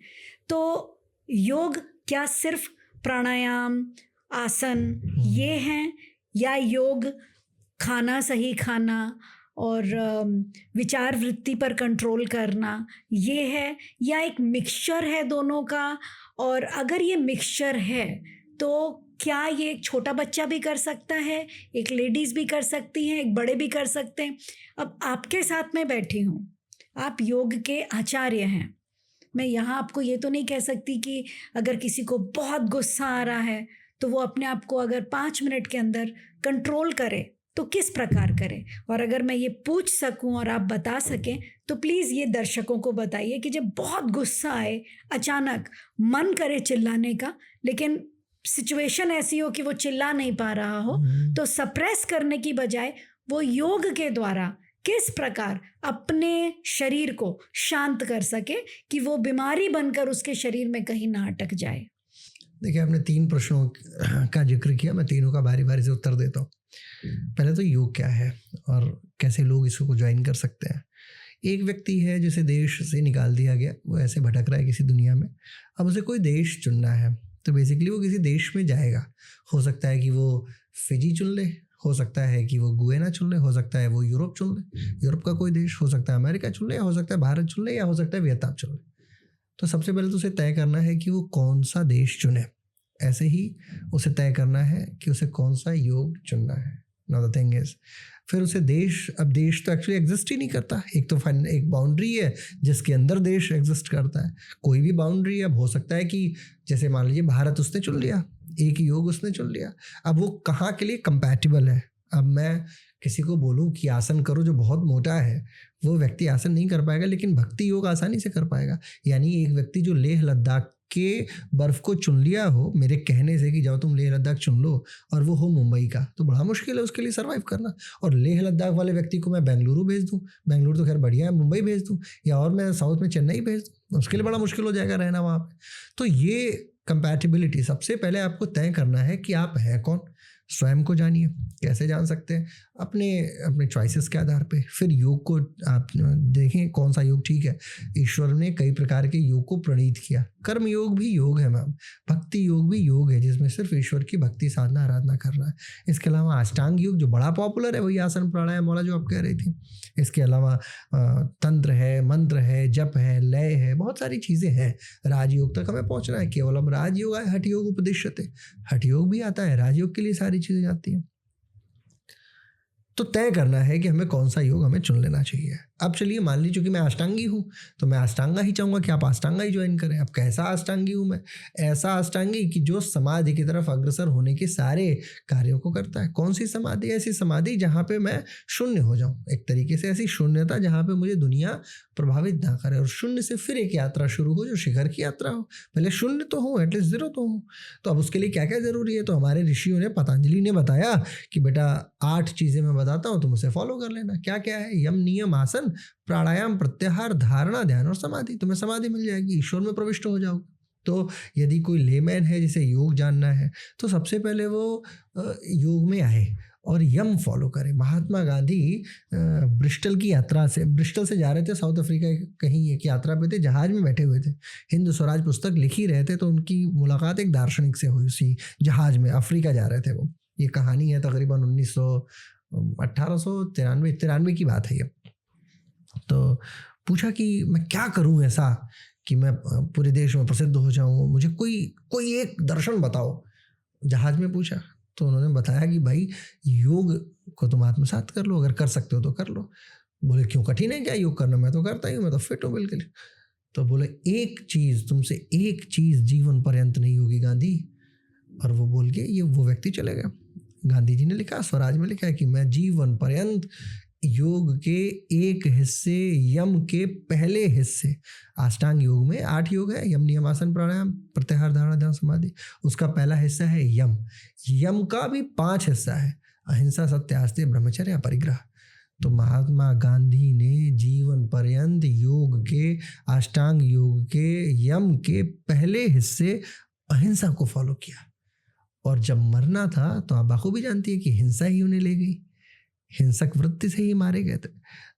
तो योग क्या सिर्फ प्राणायाम, आसन ये हैं, या योग खाना सही खाना और विचार वृत्ति पर कंट्रोल करना ये है, या एक मिक्सचर है दोनों का? और अगर ये मिक्सचर है तो क्या ये एक छोटा बच्चा भी कर सकता है, एक लेडीज़ भी कर सकती हैं, एक बड़े भी कर सकते हैं? अब आपके साथ मैं बैठी हूँ, आप योग के आचार्य हैं। मैं यहाँ आपको ये तो नहीं कह सकती कि अगर किसी को बहुत गुस्सा आ रहा है तो वो अपने आप को अगर 5 मिनट के अंदर कंट्रोल करे तो किस प्रकार करे। और अगर मैं ये पूछ सकूं और आप बता सकें तो प्लीज़ ये दर्शकों को बताइए कि जब बहुत गुस्सा आए, अचानक मन करे चिल्लाने का, लेकिन सिचुएशन ऐसी हो कि वो चिल्ला नहीं पा रहा हो, तो सप्रेस करने की बजाय वो योग के द्वारा किस प्रकार अपने शरीर को शांत कर सके कि वो बीमारी बनकर उसके शरीर में कहीं ना अटक जाए। देखिए, आपने 3 प्रश्नों का जिक्र किया, मैं तीनों का बारी बारी से उत्तर देता हूँ। पहले तो योग क्या है और कैसे लोग इसको ज्वाइन कर सकते हैं। एक व्यक्ति है जिसे देश से निकाल दिया गया, वो ऐसे भटक रहा है किसी दुनिया में, अब उसे कोई देश चुनना है, तो बेसिकली वो किसी देश में जाएगा। हो सकता है कि वो फिजी चुन ले, हो सकता है कि वो गुएना चुन ले, हो सकता है वो यूरोप चुन ले, यूरोप का कोई देश, हो सकता है अमेरिका चुन ले, या हो सकता है भारत चुन ले, या हो सकता है वियतनाम चुन ले। तो सबसे पहले तो उसे तय करना है कि वो कौन सा देश चुने। ऐसे ही उसे तय करना है कि उसे कौन सा योग चुनना है। नाउ द थिंग इज, फिर उसे देश, अब देश तो एक्चुअली एग्जिस्ट ही नहीं करता। एक तो एक बाउंड्री है जिसके अंदर देश एग्जिस्ट करता है, कोई भी बाउंड्री। अब हो सकता है कि जैसे मान लीजिए भारत उसने चुन लिया, एक योग उसने चुन लिया, अब वो कहाँ के लिए कंपैटिबल है। अब मैं किसी को बोलूँ कि आसन करो जो बहुत मोटा है, वो व्यक्ति आसन नहीं कर पाएगा, लेकिन भक्ति योग आसानी से कर पाएगा। यानी एक व्यक्ति जो लेह लद्दाख के बर्फ को चुन लिया हो मेरे कहने से कि जाओ तुम लेह लद्दाख चुन लो, और वो हो मुंबई का, तो बड़ा मुश्किल है उसके लिए सर्वाइव करना। और लेह लद्दाख वाले व्यक्ति को मैं बेंगलुरु भेज दूँ, बेंगलुरु तो खैर बढ़िया है, मुंबई भेज दूँ, या और मैं साउथ में चेन्नई भेज दूँ, उसके लिए बड़ा मुश्किल हो जाएगा रहना वहाँ पे। तो ये कंपैटिबिलिटी, सबसे पहले आपको तय करना है कि आप हैं कौन। स्वयं को जानिए। कैसे जान सकते हैं? अपने अपने चॉइसेस के आधार पे। फिर योग को आप देखें कौन सा योग ठीक है। ईश्वर ने कई प्रकार के योग को प्रणीत किया। कर्म योग भी योग है मैम, भक्ति योग भी योग है, जिसमें सिर्फ ईश्वर की भक्ति साधना आराधना करना है। इसके अलावा अष्टांग योग जो बड़ा पॉपुलर है, वही आसन प्राणायाम वाला जो आप कह रही थी। इसके अलावा तंत्र है, मंत्र है, जप है, लय है, बहुत सारी चीज़ें हैं। राजयोग तक हमें पहुंचना है। केवलम राजयोग है, हठ योग उपदिश्यते, हठ योग भी आता है, राजयोग के लिए सारी चीज़ें आती हैं। तो तय करना है कि हमें कौन सा योग हमें चुन लेना चाहिए। अब चलिए मान लीजिए कि मैं अष्टांगी हूँ, तो मैं अष्टांगा ही चाहूँगा कि आप अष्टांगा ही ज्वाइन करें। अब कैसा अष्टांगी हूँ मैं? ऐसा अष्टांगी कि जो समाधि की तरफ अग्रसर होने के सारे कार्यों को करता है। कौन सी समाधि? ऐसी समाधि जहाँ पे मैं शून्य हो जाऊँ, एक तरीके से ऐसी शून्यता जहाँ पे मुझे दुनिया प्रभावित ना करे, और शून्य से फिर एक यात्रा शुरू हो जो शिखर की यात्रा हो। पहले शून्य तो हो, एटलीस्ट जीरो तो हो। तो अब उसके लिए क्या क्या जरूरी है? तो हमारे ऋषियों ने, पतंजलि ने बताया कि बेटा 8 चीज़ें मैं बताता हूँ, तुम उसे फॉलो कर लेना। क्या क्या है? यम, नियम, आसन, प्राणायाम, प्रत्याहार, धारणा, ध्यान और समाधि। तुम्हें समाधि मिल जाएगी, ईश्वर में प्रविष्ट हो जाओगे। तो यदि कोई लेमैन है जिसे योग जानना है, तो सबसे पहले वो योग में आए और यम फॉलो करे। महात्मा गांधी ब्रिस्टल की यात्रा से, ब्रिस्टल से जा रहे थे साउथ अफ्रीका, कहीं एक यात्रा पे थे, जहाज में बैठे हुए थे, हिंद स्वराज पुस्तक लिख ही रहे थे, तो उनकी मुलाकात एक दार्शनिक से हुई उसी जहाज में। अफ्रीका जा रहे थे वो। ये कहानी है तकरीबन 1893 की बात है ये। तो पूछा कि मैं क्या करूं ऐसा कि मैं पूरे देश में प्रसिद्ध हो जाऊं, मुझे कोई एक दर्शन बताओ। जहाज में पूछा तो उन्होंने बताया कि भाई योग को तुम आत्मसात कर लो, अगर कर सकते हो तो कर लो। बोले क्यों, कठिन है क्या योग करना? मैं तो करता ही हूँ, मैं तो फिट हूँ बिल्कुल। तो बोले तुमसे एक चीज़ जीवन पर्यंत नहीं होगी गांधी। और वो बोल के वो व्यक्ति चले गया। गांधी जी ने लिखा, स्वराज में लिखा है कि मैं जीवन पर्यंत योग के एक हिस्से, यम के पहले हिस्से, अष्टांग योग में 8 योग है, यम, नियम, आसन, प्राणायाम, प्रत्याहार, धारणा, ध्यान, समाधि। उसका पहला हिस्सा है यम। यम का भी 5 हिस्सा है, अहिंसा, सत्य, आस्तेय, ब्रह्मचर्य, परिग्रह। तो महात्मा गांधी ने जीवन पर्यंत योग के, अष्टांग योग के यम के पहले हिस्से अहिंसा को फॉलो किया। और जब मरना था तो आप बखूबी जानती है कि हिंसा ही उन्हें ले गई, हिंसक वृत्ति से ही मारे गए थे।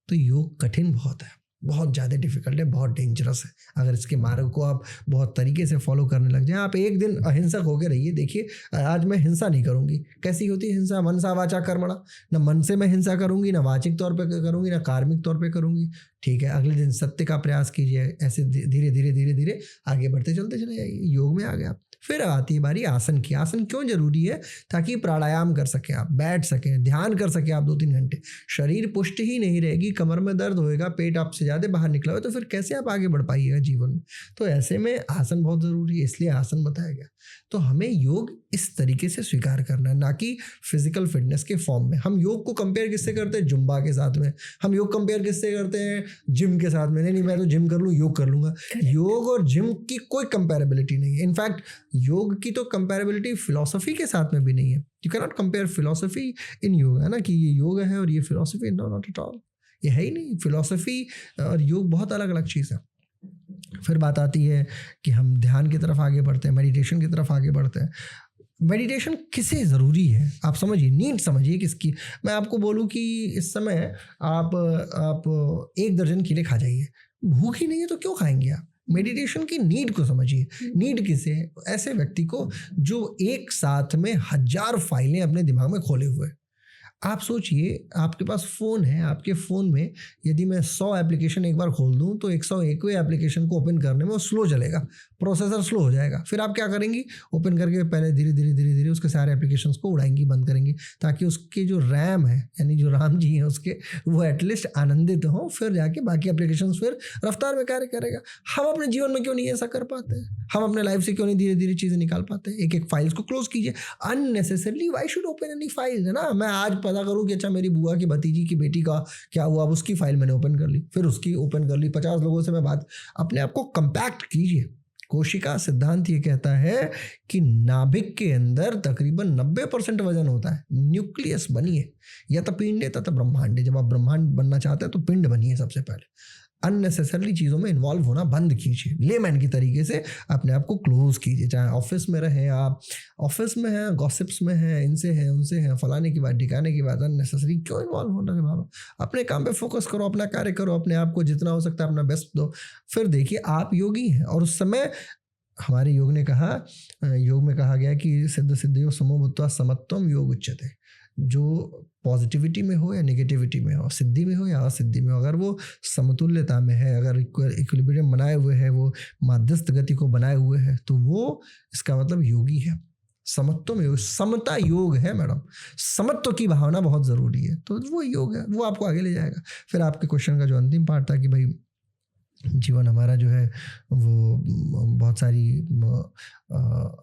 तो योग कठिन बहुत है, बहुत ज़्यादा डिफिकल्ट है, बहुत डेंजरस है। अगर इसके मार्ग को आप बहुत तरीके से फॉलो करने लग जाए, आप एक दिन अहिंसक होकर रहिए, देखिए आज मैं हिंसा नहीं करूँगी। कैसी होती है हिंसा? मनसा वाचा कर्मणा। न मन से मैं हिंसा करूँगी, ना वाचिक तौर पर करूँगी, ना कार्मिक तौर पर करूँगी। ठीक है, अगले दिन सत्य का प्रयास कीजिए। ऐसे धीरे धीरे धीरे धीरे आगे बढ़ते चलते चले जाइए। योग में आ गए आप। फिर आती है बारी आसन की। आसन क्यों जरूरी है? ताकि प्राणायाम कर सकें, आप बैठ सकें, ध्यान कर सकें आप 2-3 घंटे। शरीर पुष्ट ही नहीं रहेगी, कमर में दर्द होएगा, पेट आपसे ज़्यादा बाहर निकला हुआ, तो फिर कैसे आप आगे बढ़ पाइएगा जीवन में? तो ऐसे में आसन बहुत ज़रूरी है, इसलिए आसन बताया गया। तो हमें योग इस तरीके से स्वीकार करना है, ना कि फिजिकल फिटनेस के फॉर्म में। हम योग को कंपेयर किससे करते हैं? जुम्बा के साथ में। हम योग कंपेयर किससे करते हैं? जिम के साथ में। नहीं, मैं तो जिम कर लूँ, योग कर लूँगा। योग और जिम की कोई कंपेरेबिलिटी नहीं है। इनफैक्ट योग की तो कंपेरेबिलिटी फिलॉसफी के साथ में भी नहीं है। You can not compare philosophy in yoga, है ना, कि ये योग है और ये philosophy. No, not at all, ये है ही नहीं। फिलॉसफी और योग बहुत अलग अलग चीज़ है। फिर बात आती है कि हम ध्यान की तरफ आगे बढ़ते हैं, मेडिटेशन की तरफ आगे बढ़ते हैं। मेडिटेशन किसे ज़रूरी है आप समझिए, नीड समझिए किसकी। मैं आपको बोलूँ कि इस समय आप 1 दर्जन केले खा जाइए, भूख ही नहीं है तो क्यों खाएंगे आप? मेडिटेशन की नीड को समझिए। नीड किसे है? ऐसे व्यक्ति को जो एक साथ में 1000 फाइलें अपने दिमाग में खोले हुए है। आप सोचिए, आपके पास फ़ोन है, आपके फ़ोन में यदि मैं 100 एप्लीकेशन एक बार खोल दूँ तो 101वें एप्लीकेशन को ओपन करने में वो स्लो चलेगा, प्रोसेसर स्लो हो जाएगा। फिर आप क्या करेंगी? ओपन करके पहले धीरे-धीरे उसके सारे एप्लीकेशंस को उड़ाएँगी, बंद करेंगी, ताकि उसके जो रैम है, यानी जो राम जी हैं उसके, वो एटलीस्ट आनंदित हों, फिर जाके बाकी एप्लीकेशंस फिर रफ्तार में कार्य करेगा। हम अपने जीवन में क्यों नहीं ऐसा कर पाते हैं? हम अपने लाइफ से क्यों नहीं धीरे-धीरे चीज़ें निकाल पाते हैं? एक-एक फाइल्स को क्लोज़ कीजिए। Unnecessarily why should open any files, है ना? मैं आज पता करूँ कि अच्छा मेरी बुआ की भतीजी की बेटी का क्या हुआ, अब उसकी फाइल मैंने ओपन कर ली, फिर उसकी ओपन कर ली, 50 लोगों से मैं बात। अपने आप को कंपैक्ट कीजिए। कोशिका सिद्धांत ये कहता है कि नाभिक के अंदर तकरीबन 90% वजन होता है। न्यूक्लियस बनिए, या तो पिंड है तथा ब्रह्मांड। जब आप ब्रह्मांड बनना चाहते हैं तो पिंड बनिए सबसे पहले। अननेसेसरली चीज़ों में इन्वॉल्व होना बंद कीजिए। लेमैन की तरीके से अपने आप को क्लोज कीजिए। चाहे ऑफिस में रहें, आप ऑफिस में हैं, गॉसिप्स में हैं, इनसे हैं, उनसे हैं, फलाने की बात, ढिकाने की बात, अननेसेसरी क्यों इन्वॉल्व होना है बाबा? अपने काम पे फोकस करो, अपना कार्य करो, अपने आप को जितना हो सकता है अपना बेस्ट दो। फिर देखिए आप योगी हैं। और उस समय हमारे योग ने कहा, योग में कहा गया कि सिद्ध सिद्धियों समो भूत्वा समत्वम योग उच्यते। जो पॉजिटिविटी में हो या नेगेटिविटी में हो, सिद्धि में हो या असिद्धि में हो, अगर वो समतुल्यता में है, अगर इक्विलिब्रियम बनाए हुए है, वो मध्यस्थ गति को बनाए हुए है, तो वो इसका मतलब योगी है। समत्व में योग, समता योग है मैडम। समत्व की भावना बहुत ज़रूरी है, तो वो योग है, वो आपको आगे ले जाएगा। फिर आपके क्वेश्चन का जो अंतिम पार्ट था कि भाई जीवन हमारा जो है वो बहुत सारी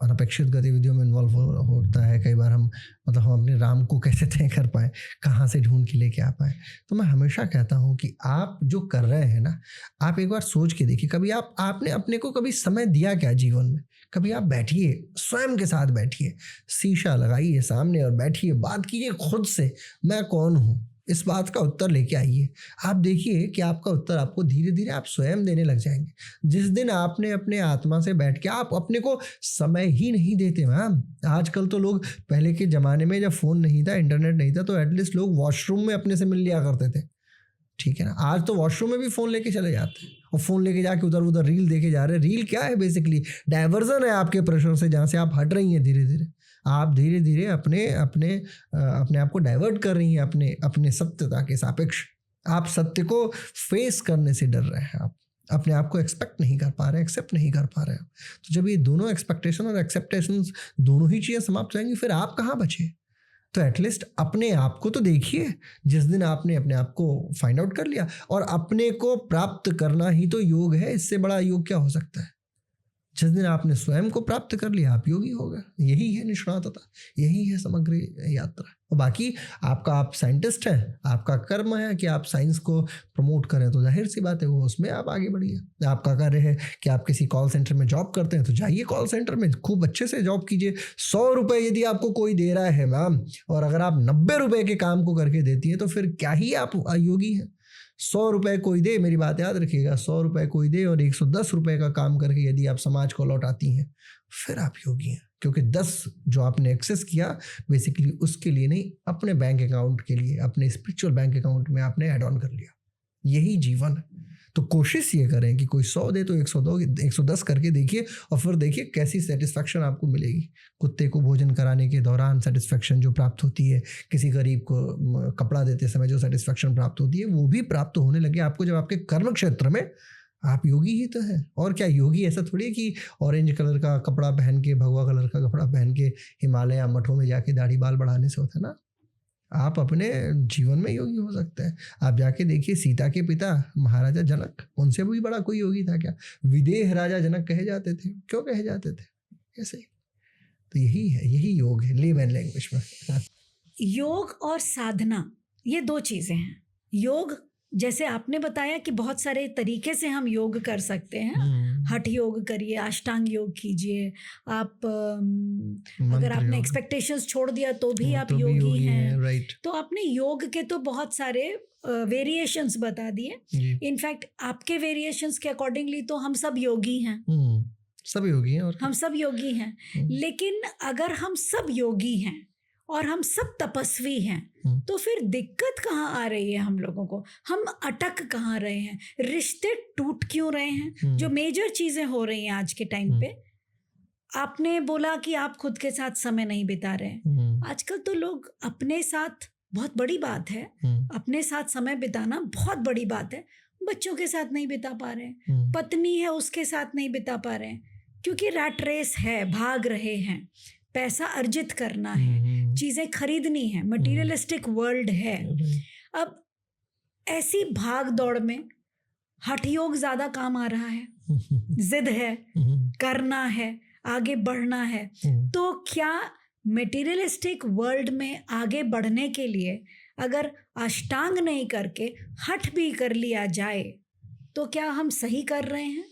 अनपेक्षित गतिविधियों में इन्वॉल्व होता है। कई बार हम मतलब हम अपने राम को कैसे तय कर पाए, कहाँ से ढूंढ के लेके आ पाए। तो मैं हमेशा कहता हूँ कि आप जो कर रहे हैं ना, आप एक बार सोच के देखिए, कभी आपने अपने को कभी समय दिया क्या जीवन में? कभी आप बैठिए, स्वयं के साथ बैठिए, शीशा लगाइए सामने और बैठिए, बात कीजिए खुद से, मैं कौन हूँ, इस बात का उत्तर लेके आइए। आप देखिए कि आपका उत्तर आपको धीरे धीरे आप स्वयं देने लग जाएंगे। जिस दिन आपने अपने आत्मा से बैठ के, आप अपने को समय ही नहीं देते मैम। आजकल तो लोग, पहले के ज़माने में जब फ़ोन नहीं था, इंटरनेट नहीं था, तो एटलीस्ट लोग वॉशरूम में अपने से मिल लिया करते थे, ठीक है ना। आज तो वॉशरूम में भी फ़ोन लेके चले जाते हैं और फ़ोन लेके जाके उधर उधर रील देखे जा रहे हैं। रील क्या है? बेसिकली डाइवर्जन है आपके प्रेशर से, जहाँ से आप हट रही हैं धीरे धीरे। आप धीरे धीरे अपने आप को डाइवर्ट कर रही हैं अपने सत्यता के सापेक्ष। आप सत्य को फेस करने से डर रहे हैं, आप अपने आप को एक्सपेक्ट नहीं कर पा रहे, एक्सेप्ट नहीं कर पा रहे। तो जब ये दोनों एक्सपेक्टेशन और एक्सेप्टेशन दोनों ही चीज़ें समाप्त हो जाएंगी, फिर आप कहाँ बचे? तो एटलीस्ट अपने आप को तो देखिए। जिस दिन आपने अपने आप को फाइंड आउट कर लिया, और अपने को प्राप्त करना ही तो योग है, इससे बड़ा योग क्या हो सकता है? जिस दिन आपने स्वयं को प्राप्त कर लिया, आप योगी हो गए। यही है निष्णातता, यही है समग्र यात्रा। और बाकी आपका, आप साइंटिस्ट हैं, आपका कर्म है कि आप साइंस को प्रमोट करें, तो जाहिर सी बात है वो उसमें आप आगे बढ़िए। आपका कार्य है कि आप किसी कॉल सेंटर में जॉब करते हैं, तो जाइए कॉल सेंटर में, खूब अच्छे से जॉब कीजिए। 100 रुपये यदि आपको कोई दे रहा है मैम, और अगर आप 90 रुपये के काम को करके देती है, तो फिर क्या ही आप योगी हैं? 100 रुपये कोई दे, मेरी बात याद रखिएगा, 100 रुपये कोई दे और 110 रुपये का काम करके यदि आप समाज को लौटाती हैं, फिर आप योगी हैं। क्योंकि 10 जो आपने एक्सेस किया, बेसिकली उसके लिए नहीं, अपने बैंक अकाउंट के लिए, अपने स्पिरिचुअल बैंक अकाउंट में आपने ऐड ऑन कर लिया। यही जीवन है। तो कोशिश ये करें कि कोई 100 दे तो 110 करके देखिए, और फिर देखिए कैसी सेटिस्फैक्शन आपको मिलेगी। कुत्ते को भोजन कराने के दौरान सेटिस्फैक्शन जो प्राप्त होती है, किसी गरीब को कपड़ा देते समय जो सेटिस्फैक्शन प्राप्त होती है, वो भी प्राप्त होने लगे आपको जब आपके कर्म क्षेत्र में आप योगी ही तो हैं। और क्या, योगी ऐसा थोड़ी है कि ऑरेंज कलर का कपड़ा पहन के, भगवा कलर का कपड़ा पहन के हिमालय या मठों में जाके दाढ़ी बाल बढ़ाने से होता है ना। आप अपने जीवन में योगी हो सकते हैं। आप जाके देखिए, सीता के पिता महाराजा जनक, उनसे भी बड़ा कोई योगी था क्या? विदेह राजा जनक कहे जाते थे। क्यों कहे जाते थे? ऐसे ही। तो यही है, यही योग है लेमैन लैंग्वेज में। योग और साधना, ये 2 चीज़ें हैं। योग, जैसे आपने बताया कि बहुत सारे तरीके से हम योग कर सकते हैं। हठ योग करिए, अष्टांग योग कीजिए, आप अगर आपने एक्सपेक्टेशंस छोड़ दिया तो भी आप योगी हैं, राइट। तो आपने योग के तो बहुत सारे वेरिएशंस बता दिए। इनफैक्ट आपके वेरिएशंस के अकॉर्डिंगली तो हम सब योगी हैं। सब योगी हैं और हम सब योगी हैं। लेकिन अगर हम सब योगी हैं और हम सब तपस्वी हैं तो फिर दिक्कत कहाँ आ रही है हम लोगों को? हम अटक कहाँ रहे हैं? रिश्ते टूट क्यों रहे हैं? जो मेजर चीजें हो रही हैं आज के टाइम पे, आपने बोला कि आप खुद के साथ समय नहीं बिता रहे हैं। आजकल तो लोग अपने साथ, बहुत बड़ी बात है, अपने साथ समय बिताना बहुत बड़ी बात है, बच्चों के साथ नहीं बिता पा रहे हैं, पत्नी है उसके साथ नहीं बिता पा रहे हैं, क्योंकि रैट रेस है, भाग रहे हैं, पैसा अर्जित करना है, चीजें खरीदनी है, मटेरियलिस्टिक वर्ल्ड है। अब ऐसी भाग दौड़ में हठ योग ज्यादा काम आ रहा है, जिद है, करना है, आगे बढ़ना है। तो क्या मटेरियलिस्टिक वर्ल्ड में आगे बढ़ने के लिए अगर अष्टांग नहीं करके हठ भी कर लिया जाए तो क्या हम सही कर रहे हैं?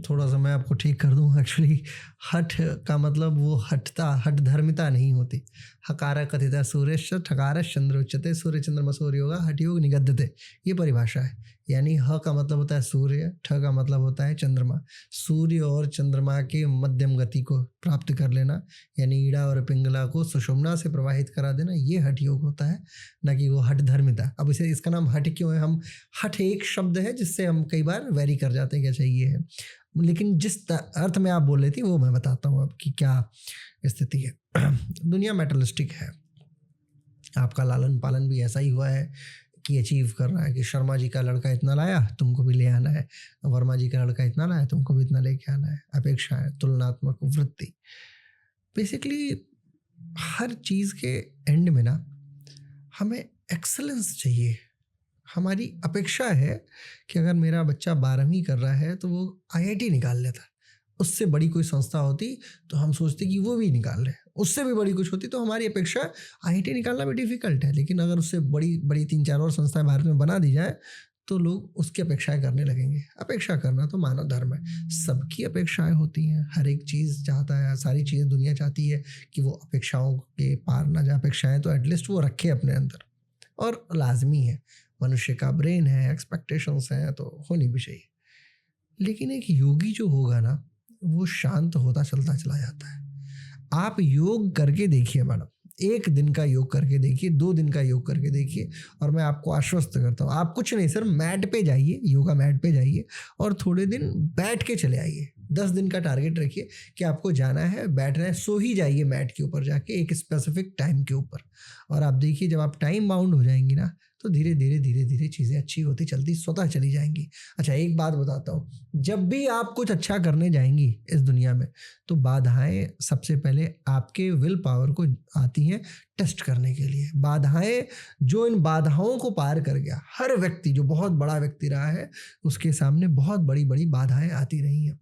थोड़ा सा मैं आपको ठीक कर दूं। एक्चुअली हठ का मतलब वो हठ धर्मिता नहीं होती। हकार कथिता सूर्य ठकार चंद्र उच्चते सूर्य चंद्रमा सूर्य होगा हठ योग निगद्यते, ये परिभाषा है। यानी ह का मतलब होता है सूर्य, ठ का मतलब होता है चंद्रमा। सूर्य और चंद्रमा के मध्यम गति को प्राप्त कर लेना, यानी ईड़ा और पिंगला को सुषुम्ना से प्रवाहित करा देना, ये हठ योग होता है, न कि वो हठ धर्मिता। अब इसे इसका नाम हठ क्यों है? हम हठ एक शब्द है जिससे हम कई बार वैरी कर जाते हैं कि अच्छा ये है, लेकिन जिस अर्थ में आप बोल रही थी वो मैं बताता हूँ अब कि क्या स्थिति है। दुनिया मेटलिस्टिक है, आपका लालन पालन भी ऐसा ही हुआ है कि अचीव कर रहा है कि शर्मा जी का लड़का इतना लाया तुमको भी ले आना है, वर्मा जी का लड़का इतना लाया तुमको भी इतना लेके आना है। अपेक्षाएं, तुलनात्मक वृत्ति, बेसिकली हर चीज़ के एंड में ना हमें एक्सेलेंस चाहिए। हमारी अपेक्षा है कि अगर मेरा बच्चा 12वीं कर रहा है तो वो IIT निकाल लेता, उससे बड़ी कोई संस्था होती तो हम सोचते कि वो भी निकाल ले, उससे भी बड़ी कुछ होती तो हमारी अपेक्षा IIT निकालना भी डिफ़िकल्ट है, लेकिन अगर उससे बड़ी बड़ी 3-4 और संस्थाएं भारत में बना दी जाए तो लोग उसकी अपेक्षाएं करने लगेंगे। अपेक्षा करना तो मानव धर्म है, सबकी अपेक्षाएं होती हैं, हर एक चीज़ चाहता है, सारी चीज़ें दुनिया चाहती है कि वो अपेक्षाओं के पार ना जाए। अपेक्षाएँ तो एटलीस्ट वो रखे अपने अंदर, और लाजमी है, मनुष्य का ब्रेन है, एक्सपेक्टेशंस हैं तो होनी भी चाहिए। लेकिन एक योगी जो होगा ना वो शांत होता चलता चला जाता है। आप योग करके देखिए मैडम, 1 दिन का योग करके देखिए, 2 दिन का योग करके देखिए, और मैं आपको आश्वस्त करता हूँ, आप कुछ नहीं, सिर्फ मैट पे जाइए, योगा मैट पे जाइए और थोड़े दिन बैठ के चले आइए। 10 दिन का टारगेट रखिए कि आपको जाना है, बैठना है, सो ही जाइए मैट के ऊपर जाके एक स्पेसिफिक टाइम के ऊपर, और आप देखिए जब आप टाइम बाउंड हो जाएंगी ना तो धीरे धीरे चीज़ें अच्छी होती चलती स्वतः चली जाएंगी। अच्छा, एक बात बताता हूँ, जब भी आप कुछ अच्छा करने जाएंगी इस दुनिया में तो बाधाएं सबसे पहले आपके विल पावर को आती हैं टेस्ट करने के लिए। बाधाएं, जो इन बाधाओं को पार कर गया, हर व्यक्ति जो बहुत बड़ा व्यक्ति रहा है उसके सामने बहुत बड़ी बड़ी बाधाएं आती रही हैं।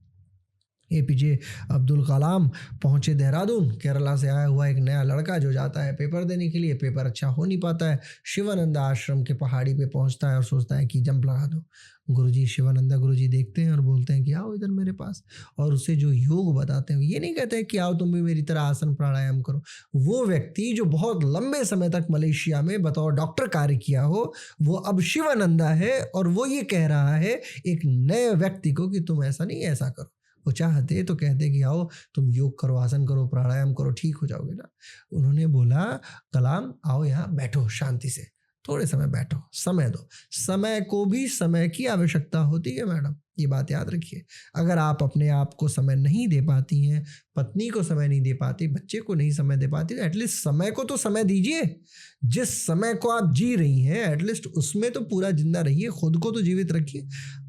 APJ अब्दुल कलाम पहुँचे देहरादून, केरला से आया हुआ एक नया लड़का जो जाता है पेपर देने के लिए, पेपर अच्छा हो नहीं पाता है, शिवानंदा आश्रम के पहाड़ी पे पहुँचता है और सोचता है कि जंप लगा दो। गुरुजी, शिवानंदा गुरुजी देखते हैं और बोलते हैं कि आओ इधर मेरे पास, और उसे जो योग बताते हैं, ये नहीं कहते हैं कि आओ तुम भी मेरी तरह आसन प्राणायाम करो। वो व्यक्ति जो बहुत लंबे समय तक मलेशिया में बतौर डॉक्टर कार्य किया हो, वो अब शिवानंदा है और वो ये कह रहा है एक नए व्यक्ति को कि तुम ऐसा नहीं ऐसा करो। वो चाहते तो कहते कि आओ तुम योग करो, आसन करो, प्राणायाम करो, ठीक हो जाओगे ना। उन्होंने बोला कलाम आओ यहाँ बैठो, शांति से थोड़े समय बैठो, समय दो। समय को भी समय की आवश्यकता होती है मैडम, ये बात याद रखिए। अगर आप अपने आप को समय नहीं दे पाती हैं, पत्नी को समय नहीं दे पाती, बच्चे को नहीं समय दे पाती, तो एटलीस्ट समय को तो समय दीजिए। जिस समय को आप जी रही हैं एटलीस्ट उसमें तो पूरा जिंदा रहिए, खुद को तो जीवित रखिए।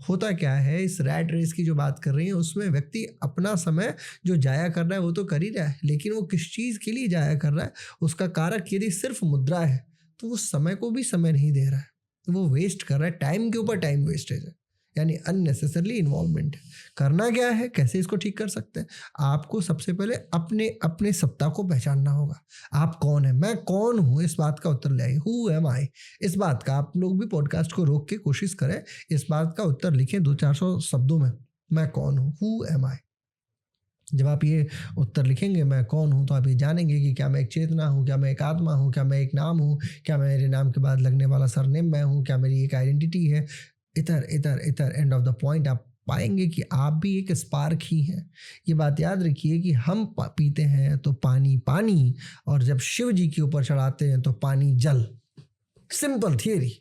होता क्या है, इस रैट रेस की जो बात कर रही है उसमें व्यक्ति अपना समय जो जाया कर रहा है वो तो कर ही रहा है, लेकिन वो किस चीज़ के लिए जाया कर रहा है, उसका कारक यदि सिर्फ मुद्रा है तो वो समय को भी समय नहीं दे रहा है, तो वो वेस्ट कर रहा है, टाइम के ऊपर टाइम वेस्टेज है, यानी अननेसेसरली इन्वॉल्वमेंट है। करना क्या है, कैसे इसको ठीक कर सकते हैं? आपको सबसे पहले अपने अपने सत्ता को पहचानना होगा। आप कौन है, मैं कौन हूँ, इस बात का उत्तर ले आइए। हु एम आई, इस बात का आप लोग भी पॉडकास्ट को रोक के कोशिश करें, इस बात का उत्तर लिखें 200-400 शब्दों में, मैं कौन हूँ, हु एम आई। जब आप ये उत्तर लिखेंगे मैं कौन हूँ, तो आप ये जानेंगे कि क्या मैं एक चेतना हूँ, क्या मैं एक आत्मा हूँ, क्या मैं एक नाम हूँ, क्या मेरे नाम के बाद लगने वाला सरनेम मैं हूँ, क्या मेरी एक आइडेंटिटी है, इधर इधर इधर एंड ऑफ द पॉइंट आप पाएंगे कि आप भी एक स्पार्क ही हैं। ये बात याद रखिए कि हम पीते हैं तो पानी पानी, और जब शिव जी के ऊपर चढ़ाते हैं तो पानी जल। सिंपल थियरी,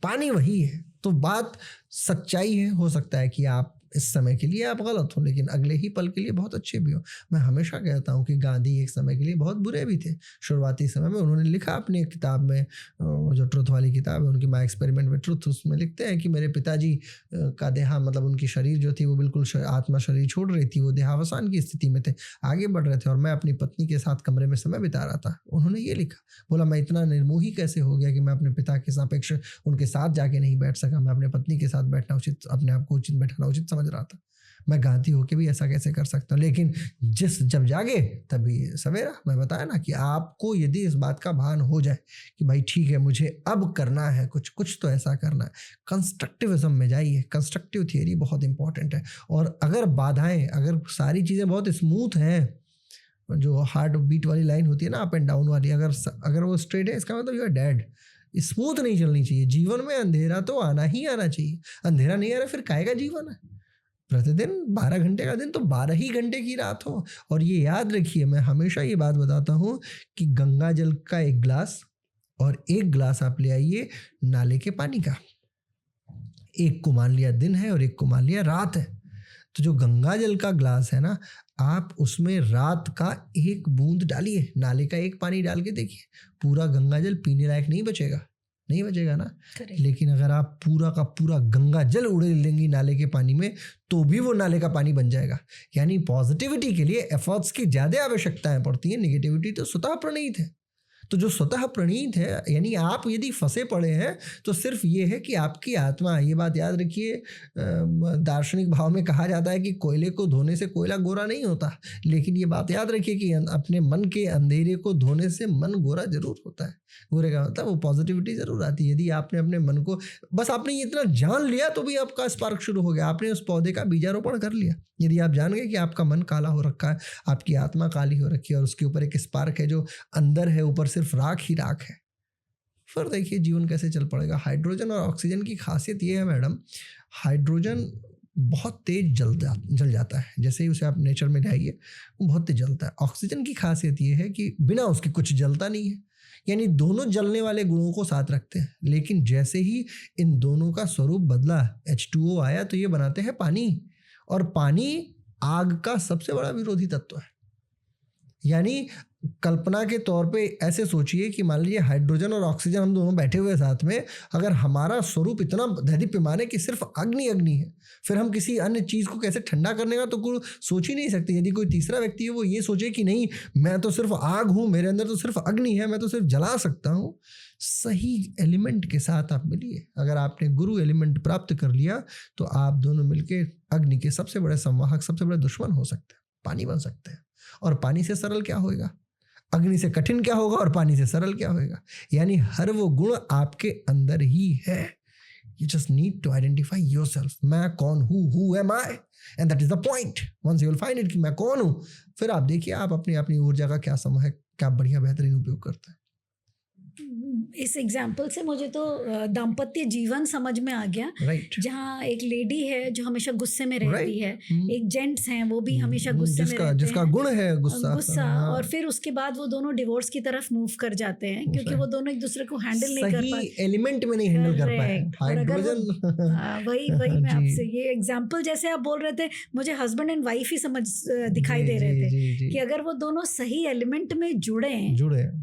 पानी वही है। तो बात सच्चाई है। हो सकता है कि आप इस समय के लिए आप गलत हो, लेकिन अगले ही पल के लिए बहुत अच्छे भी हो। मैं हमेशा कहता हूँ कि गांधी एक समय के लिए बहुत बुरे भी थे। शुरुआती समय में उन्होंने लिखा अपनी किताब में, जो ट्रुथ वाली किताब है उनकी, माय एक्सपेरिमेंट विद ट्रुथ, उसमें लिखते हैं कि मेरे पिताजी का देहांत, मतलब उनकी शरीर जो थी वो बिल्कुल आत्मा शरीर छोड़ रही थी, वो देहावसान की स्थिति में थे, आगे बढ़ रहे थे, और मैं अपनी पत्नी के साथ कमरे में समय बिता रहा था। उन्होंने ये लिखा, बोला मैं इतना निर्मोही कैसे हो गया कि मैं अपने पिता के सापेक्ष उनके साथ जाके नहीं बैठ सका, मैं अपने पत्नी के साथ बैठना उचित, अपने आप को उचित बैठाना उचित समझ रहा था। मैं गांधी होके भी ऐसा कैसे कर सकता हूँ। लेकिन जब जागे तभी सवेरा। मैं बताया ना कि आपको यदि इस बात का भान हो जाए कि भाई ठीक है मुझे अब करना है कुछ तो ऐसा करना है, कंस्ट्रक्टिविज्म में जाइए। कंस्ट्रक्टिव थियरी बहुत इंपॉर्टेंट है। और अगर बाधाएं, अगर सारी चीज़ें बहुत स्मूथ हैं, जो हार्ट बीट वाली लाइन होती है ना, अप एंड डाउन वाली, अगर वो स्ट्रेट है, इसका मतलब यू आर डेड। स्मूथ नहीं चलनी चाहिए। जीवन में अंधेरा तो आना ही आना चाहिए। अंधेरा नहीं आ रहा फिर काहे का जीवन है। प्रतिदिन 12 घंटे का दिन तो 12 ही घंटे की रात हो। और ये याद रखिए, मैं हमेशा ये बात बताता हूँ कि गंगा जल का एक गिलास और एक गिलास आप ले आइए नाले के पानी का। एक को मान लिया दिन है और एक को मान लिया रात है। तो जो गंगा जल का गिलास है ना, आप उसमें रात का एक बूंद डालिए, नाले का एक पानी डाल के देखिए, पूरा गंगा जल पीने लायक नहीं बचेगा ना। लेकिन अगर आप पूरा का पूरा गंगा जल उड़ेल देंगी नाले के पानी में, तो भी वो नाले का पानी बन जाएगा। यानी पॉजिटिविटी के लिए एफर्ट्स की ज़्यादा आवश्यकताएं पड़ती हैं, नेगेटिविटी तो स्वतः प्रणीत है। तो जो स्वतः प्रणीत है, यानी आप यदि फंसे पड़े हैं तो सिर्फ ये है कि आपकी आत्मा, ये बात याद रखिए, दार्शनिक भाव में कहा जाता है कि कोयले को धोने से कोयला गोरा नहीं होता, लेकिन ये बात याद रखिए कि अपने मन के अंधेरे को धोने से मन गोरा जरूर होता है। गोरे का मतलब वो पॉजिटिविटी जरूर आती है। यदि आपने अपने मन को, बस आपने ये इतना जान लिया तो भी आपका स्पार्क शुरू हो गया, आपने उस पौधे का बीजारोपण कर लिया। यदि आप जान गए कि आपका मन काला हो रखा है, आपकी आत्मा काली हो रखी है, और उसके ऊपर एक स्पार्क है जो अंदर है, ऊपर सिर्फ राख ही राख है, फिर देखिए जीवन कैसे चल पड़ेगा। हाइड्रोजन और ऑक्सीजन की खासियत ये है मैडम, हाइड्रोजन बहुत तेज जल जाता है, जैसे ही उसे आप नेचर में लाइए वो बहुत तेज जलता है। ऑक्सीजन की खासियत ये है कि बिना उसके कुछ जलता नहीं है, यानी दोनों जलने वाले गुणों को साथ रखते हैं। लेकिन जैसे ही इन दोनों का स्वरूप बदला, H2O आया, तो ये बनाते हैं पानी, और पानी आग का सबसे बड़ा विरोधी तत्व है। यानी कल्पना के तौर पे ऐसे सोचिए कि मान लीजिए हाइड्रोजन और ऑक्सीजन हम दोनों बैठे हुए साथ में, अगर हमारा स्वरूप इतना दैदीप्यमान है कि सिर्फ अग्नि अग्नि है, फिर हम किसी अन्य चीज़ को कैसे ठंडा करने का तो कोई सोच ही नहीं सकते। यदि कोई तीसरा व्यक्ति है वो ये सोचे कि नहीं मैं तो सिर्फ आग हूँ, मेरे अंदर तो सिर्फ अग्नि है, मैं तो सिर्फ जला सकता हूँ। सही एलिमेंट के साथ आप मिलिए। अगर आपने गुरु एलिमेंट प्राप्त कर लिया तो आप दोनों मिलके अग्नि के सबसे बड़े संवाहक, सबसे बड़े दुश्मन हो सकते हैं, पानी बन सकते हैं। और पानी से सरल क्या होगा, अग्नि से कठिन क्या होगा, और पानी से सरल क्या होगा। यानी हर वो गुण आपके अंदर ही है। You just need to identify yourself. मैं कौन हूँ, who am I? And that is the point. Once you will find it कि मैं कौन हूँ, फिर आप देखिए आप अपनी ऊर्जा का क्या समय है, क्या बढ़िया बेहतरीन उपयोग करते हैं। इस एग्जाम्पल से मुझे तो दाम्पत्य जीवन समझ में आ गया। जहाँ एक लेडी है जो हमेशा गुस्से में रहती है, एक जेंट्स हैं वो भी हमेशा गुस्से में रहते हैं, जिसका गुण है गुस्सा। और फिर उसके बाद वो दोनों डिवोर्स की तरफ मूव कर जाते हैं, क्योंकि वो दोनों एक दूसरे को हैंडल नहीं कर पाते, एलिमेंट में नहीं हैंडल कर पाए हाइड्रोजन। वही मैं आपसे ये एग्जाम्पल, जैसे आप बोल रहे थे, मुझे हस्बैंड एंड वाइफ ही समझ दिखाई दे रहे थे कि अगर वो दोनों सही एलिमेंट में जुड़े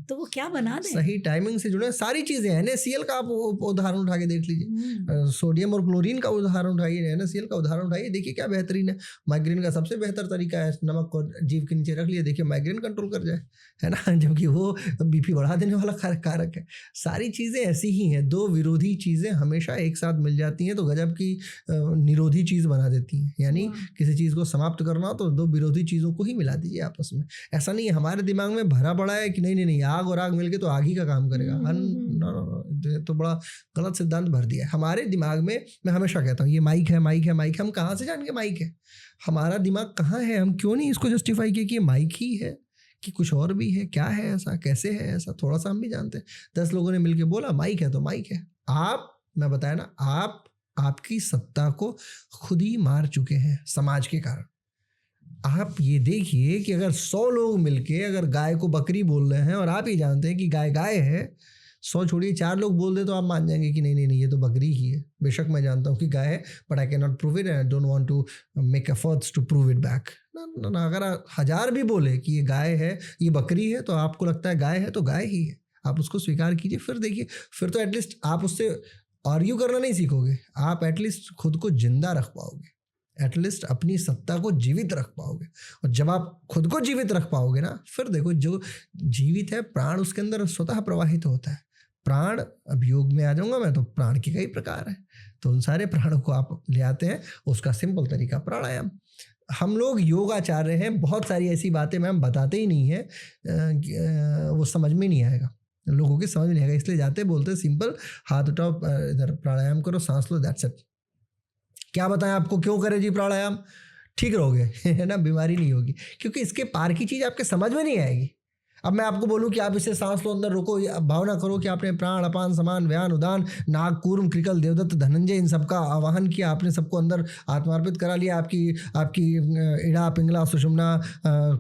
तो वो क्या बना दें, सही टाइमिंग से जुड़े। सारी चीजें हैं, NaCl का आप उदाहरण उठा के देख लीजिए, सोडियम और क्लोरीन का उदाहरण उठाइए, NaCl का उदाहरण उठाइए, देखिए क्या बेहतरीन है। माइग्रेन का सबसे बेहतर तरीका है नमक को जीभ के नीचे रख लिया, देखिए माइग्रेन कंट्रोल कर जाए, है ना, जबकि वो बीपी बढ़ा देने वाला कारक है। सारी चीजें ऐसी ही हैं, दो विरोधी चीजें हमेशा एक साथ मिल जाती हैं तो गजब की निरोधी चीज बना देती हैं। यानी किसी चीज को समाप्त करना हो तो दो विरोधी चीजों को ही मिला दीजिए आपस में। ऐसा नहीं है हमारे दिमाग में भरा पड़ा है कि नहीं आग और आग मिलके तो आग ही का काम करेगा, तो बड़ा गलत सिद्धांत भर दिया है हमारे दिमाग में। मैं हमेशा कहता हूँ ये माइक है, हम कहाँ से जान के माइक है, हमारा दिमाग कहाँ है, हम क्यों नहीं इसको जस्टिफाई किए कि ये माइक ही है कि कुछ और भी है, क्या है ऐसा, कैसे है ऐसा, थोड़ा सा हम भी जानते हैं। 10 लोगों ने मिलके बोला माइक है तो माइक है। मैं बताया ना, आप आपकी सत्ता को खुद ही मार चुके हैं समाज के कारण। आप ये देखिए कि अगर 100 लोग मिलके अगर गाय को बकरी बोल रहे हैं और आप ही जानते हैं कि गाय गाय है, 100 छोड़िए 4 लोग बोल दे तो आप मान जाएंगे कि नहीं नहीं नहीं ये तो बकरी ही है। बेशक मैं जानता हूँ कि गाय है, but I can not prove it and I don't want to make efforts to prove it back. ना अगर 1000 भी बोले कि ये गाय है ये बकरी है, तो आपको लगता है गाय है तो गाय ही है, आप उसको स्वीकार कीजिए। फिर देखिए, फिर तो एटलीस्ट आप उससे आर्ग्यू करना नहीं सीखोगे, आप एटलीस्ट खुद को जिंदा रख पाओगे, एटलीस्ट अपनी सत्ता को जीवित रख पाओगे। और जब आप खुद को जीवित रख पाओगे ना, फिर देखो जो जीवित है प्राण उसके अंदर स्वतः प्रवाहित होता है। प्राण, अब योग में आ जाऊंगा मैं, तो प्राण के कई प्रकार हैं, तो उन सारे प्राणों को आप ले आते हैं। उसका सिंपल तरीका प्राणायाम। हम लोग योगाचार्य हैं, बहुत सारी ऐसी बातें मैम बताते ही नहीं है, वो समझ में नहीं आएगा, लोगों के समझ में नहीं आएगा, इसलिए जाते बोलते सिंपल हाथ उठाओ, इधर प्राणायाम करो, सांस लो, दैट्स इट। क्या बताएं आपको क्यों करें जी प्राणायाम, ठीक रहोगे है ना, बीमारी नहीं होगी, क्योंकि इसके पार की चीज़ आपके समझ में नहीं आएगी। अब मैं आपको बोलूं कि आप इसे सांस लो, अंदर रोको, भावना करो कि आपने प्राण अपान समान व्यान उदान नाग कूर्म कृकल देवदत्त धनंजय इन सबका आवाहन किया, आपने सबको अंदर आत्मार्पित करा लिया। आपकी इड़ा पिंगला सुषुम्ना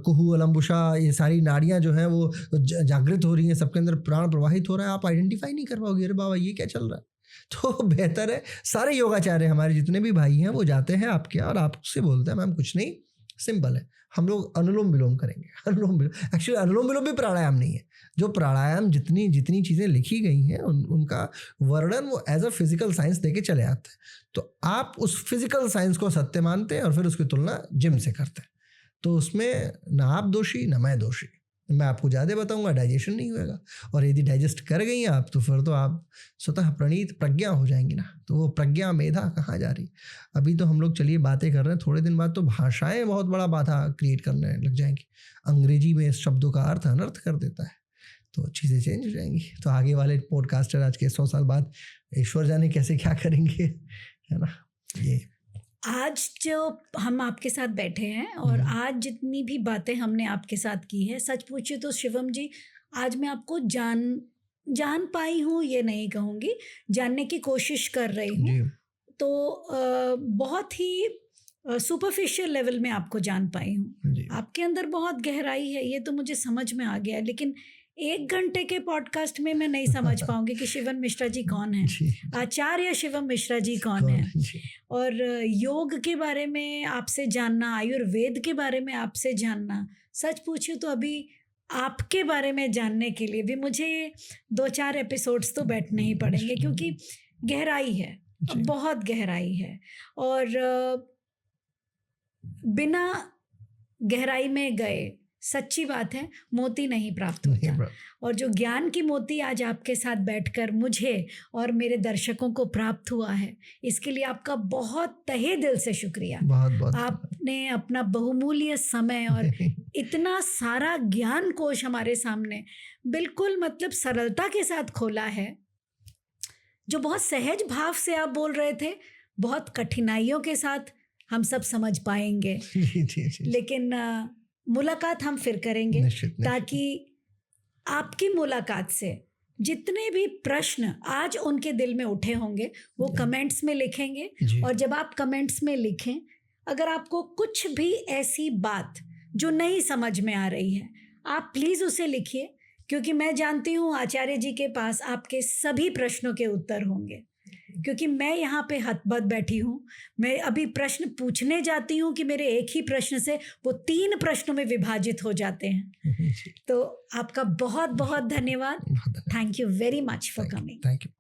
कुहू अलम्बुषा ये सारी नाड़ियाँ जो हैं वो जागृत हो रही हैं, सबके अंदर प्राण प्रवाहित हो रहा है, आप आइडेंटिफाई नहीं कर पाओगे, अरे बाबा ये क्या चल रहा है। तो बेहतर है सारे योगाचार्य हमारे जितने भी भाई हैं वो जाते हैं आपके और आपसे बोलते हैं मैम कुछ नहीं, सिंपल है, हम लोग अनुलोम विलोम करेंगे। अनुलोम विलोम, एक्चुअली अनुलोम विलोम भी प्राणायाम नहीं है। जो प्राणायाम जितनी चीज़ें लिखी गई हैं उनका वर्णन वो एज अ फिजिकल साइंस देके चले आते हैं। तो आप उस फिजिकल साइंस को सत्य मानते हैं और फिर उसकी तुलना जिम से करते हैं, तो उसमें ना आप दोषी ना मैं दोषी। मैं आपको ज़्यादा बताऊंगा, डाइजेशन नहीं होएगा, और यदि डाइजेस्ट कर गई आप तो फिर तो आप स्वतः प्रणीत प्रज्ञा हो जाएंगी ना, तो वो प्रज्ञा मेधा कहाँ जा रही। अभी तो हम लोग चलिए बातें कर रहे हैं, थोड़े दिन बाद तो भाषाएं बहुत बड़ा बाधा क्रिएट करने लग जाएंगी। अंग्रेजी में इस शब्दों का अर्थ अनर्थ कर देता है, तो चीज़ें चेंज हो जाएंगी। तो आगे वाले पॉडकास्टर आज के 100 साल बाद ईश्वर जाने कैसे क्या करेंगे, है ना। ये आज जो हम आपके साथ बैठे हैं और आज जितनी भी बातें हमने आपके साथ की है, सच पूछिए तो शिवम जी, आज मैं आपको जान पाई हूँ ये नहीं कहूँगी, जानने की कोशिश कर रही हूँ, तो बहुत ही सुपरफिशियल लेवल में आपको जान पाई हूँ। आपके अंदर बहुत गहराई है, ये तो मुझे समझ में आ गया, लेकिन 1 घंटे के पॉडकास्ट में मैं नहीं समझ पाऊंगी कि शिवम मिश्रा जी कौन है, आचार्य शिवम मिश्रा जी कौन है, और योग के बारे में आपसे जानना, आयुर्वेद के बारे में आपसे जानना, सच पूछूं तो अभी आपके बारे में जानने के लिए भी मुझे 2-4 एपिसोड्स तो बैठने ही पड़ेंगे, क्योंकि गहराई है, बहुत गहराई है, और बिना गहराई में गए सच्ची बात है मोती नहीं प्राप्त होता। और जो ज्ञान की मोती आज आपके साथ बैठकर मुझे और मेरे दर्शकों को प्राप्त हुआ है, इसके लिए आपका बहुत तहे दिल से शुक्रिया। बहुत आपने अपना बहुमूल्य समय और इतना सारा ज्ञान कोश हमारे सामने बिल्कुल मतलब सरलता के साथ खोला है, जो बहुत सहज भाव से आप बोल रहे थे, बहुत कठिनाइयों के साथ हम सब समझ पाएंगे। लेकिन मुलाकात हम फिर करेंगे, ताकि आपकी मुलाकात से जितने भी प्रश्न आज उनके दिल में उठे होंगे वो कमेंट्स में लिखेंगे। और जब आप कमेंट्स में लिखें, अगर आपको कुछ भी ऐसी बात जो नहीं समझ में आ रही है, आप प्लीज़ उसे लिखिए, क्योंकि मैं जानती हूँ आचार्य जी के पास आपके सभी प्रश्नों के उत्तर होंगे, क्योंकि मैं यहाँ पे हतबत बैठी हूँ। मैं अभी प्रश्न पूछने जाती हूँ कि मेरे एक ही प्रश्न से वो 3 प्रश्नों में विभाजित हो जाते हैं। तो आपका बहुत बहुत धन्यवाद। Thank you very much for coming. Thank you.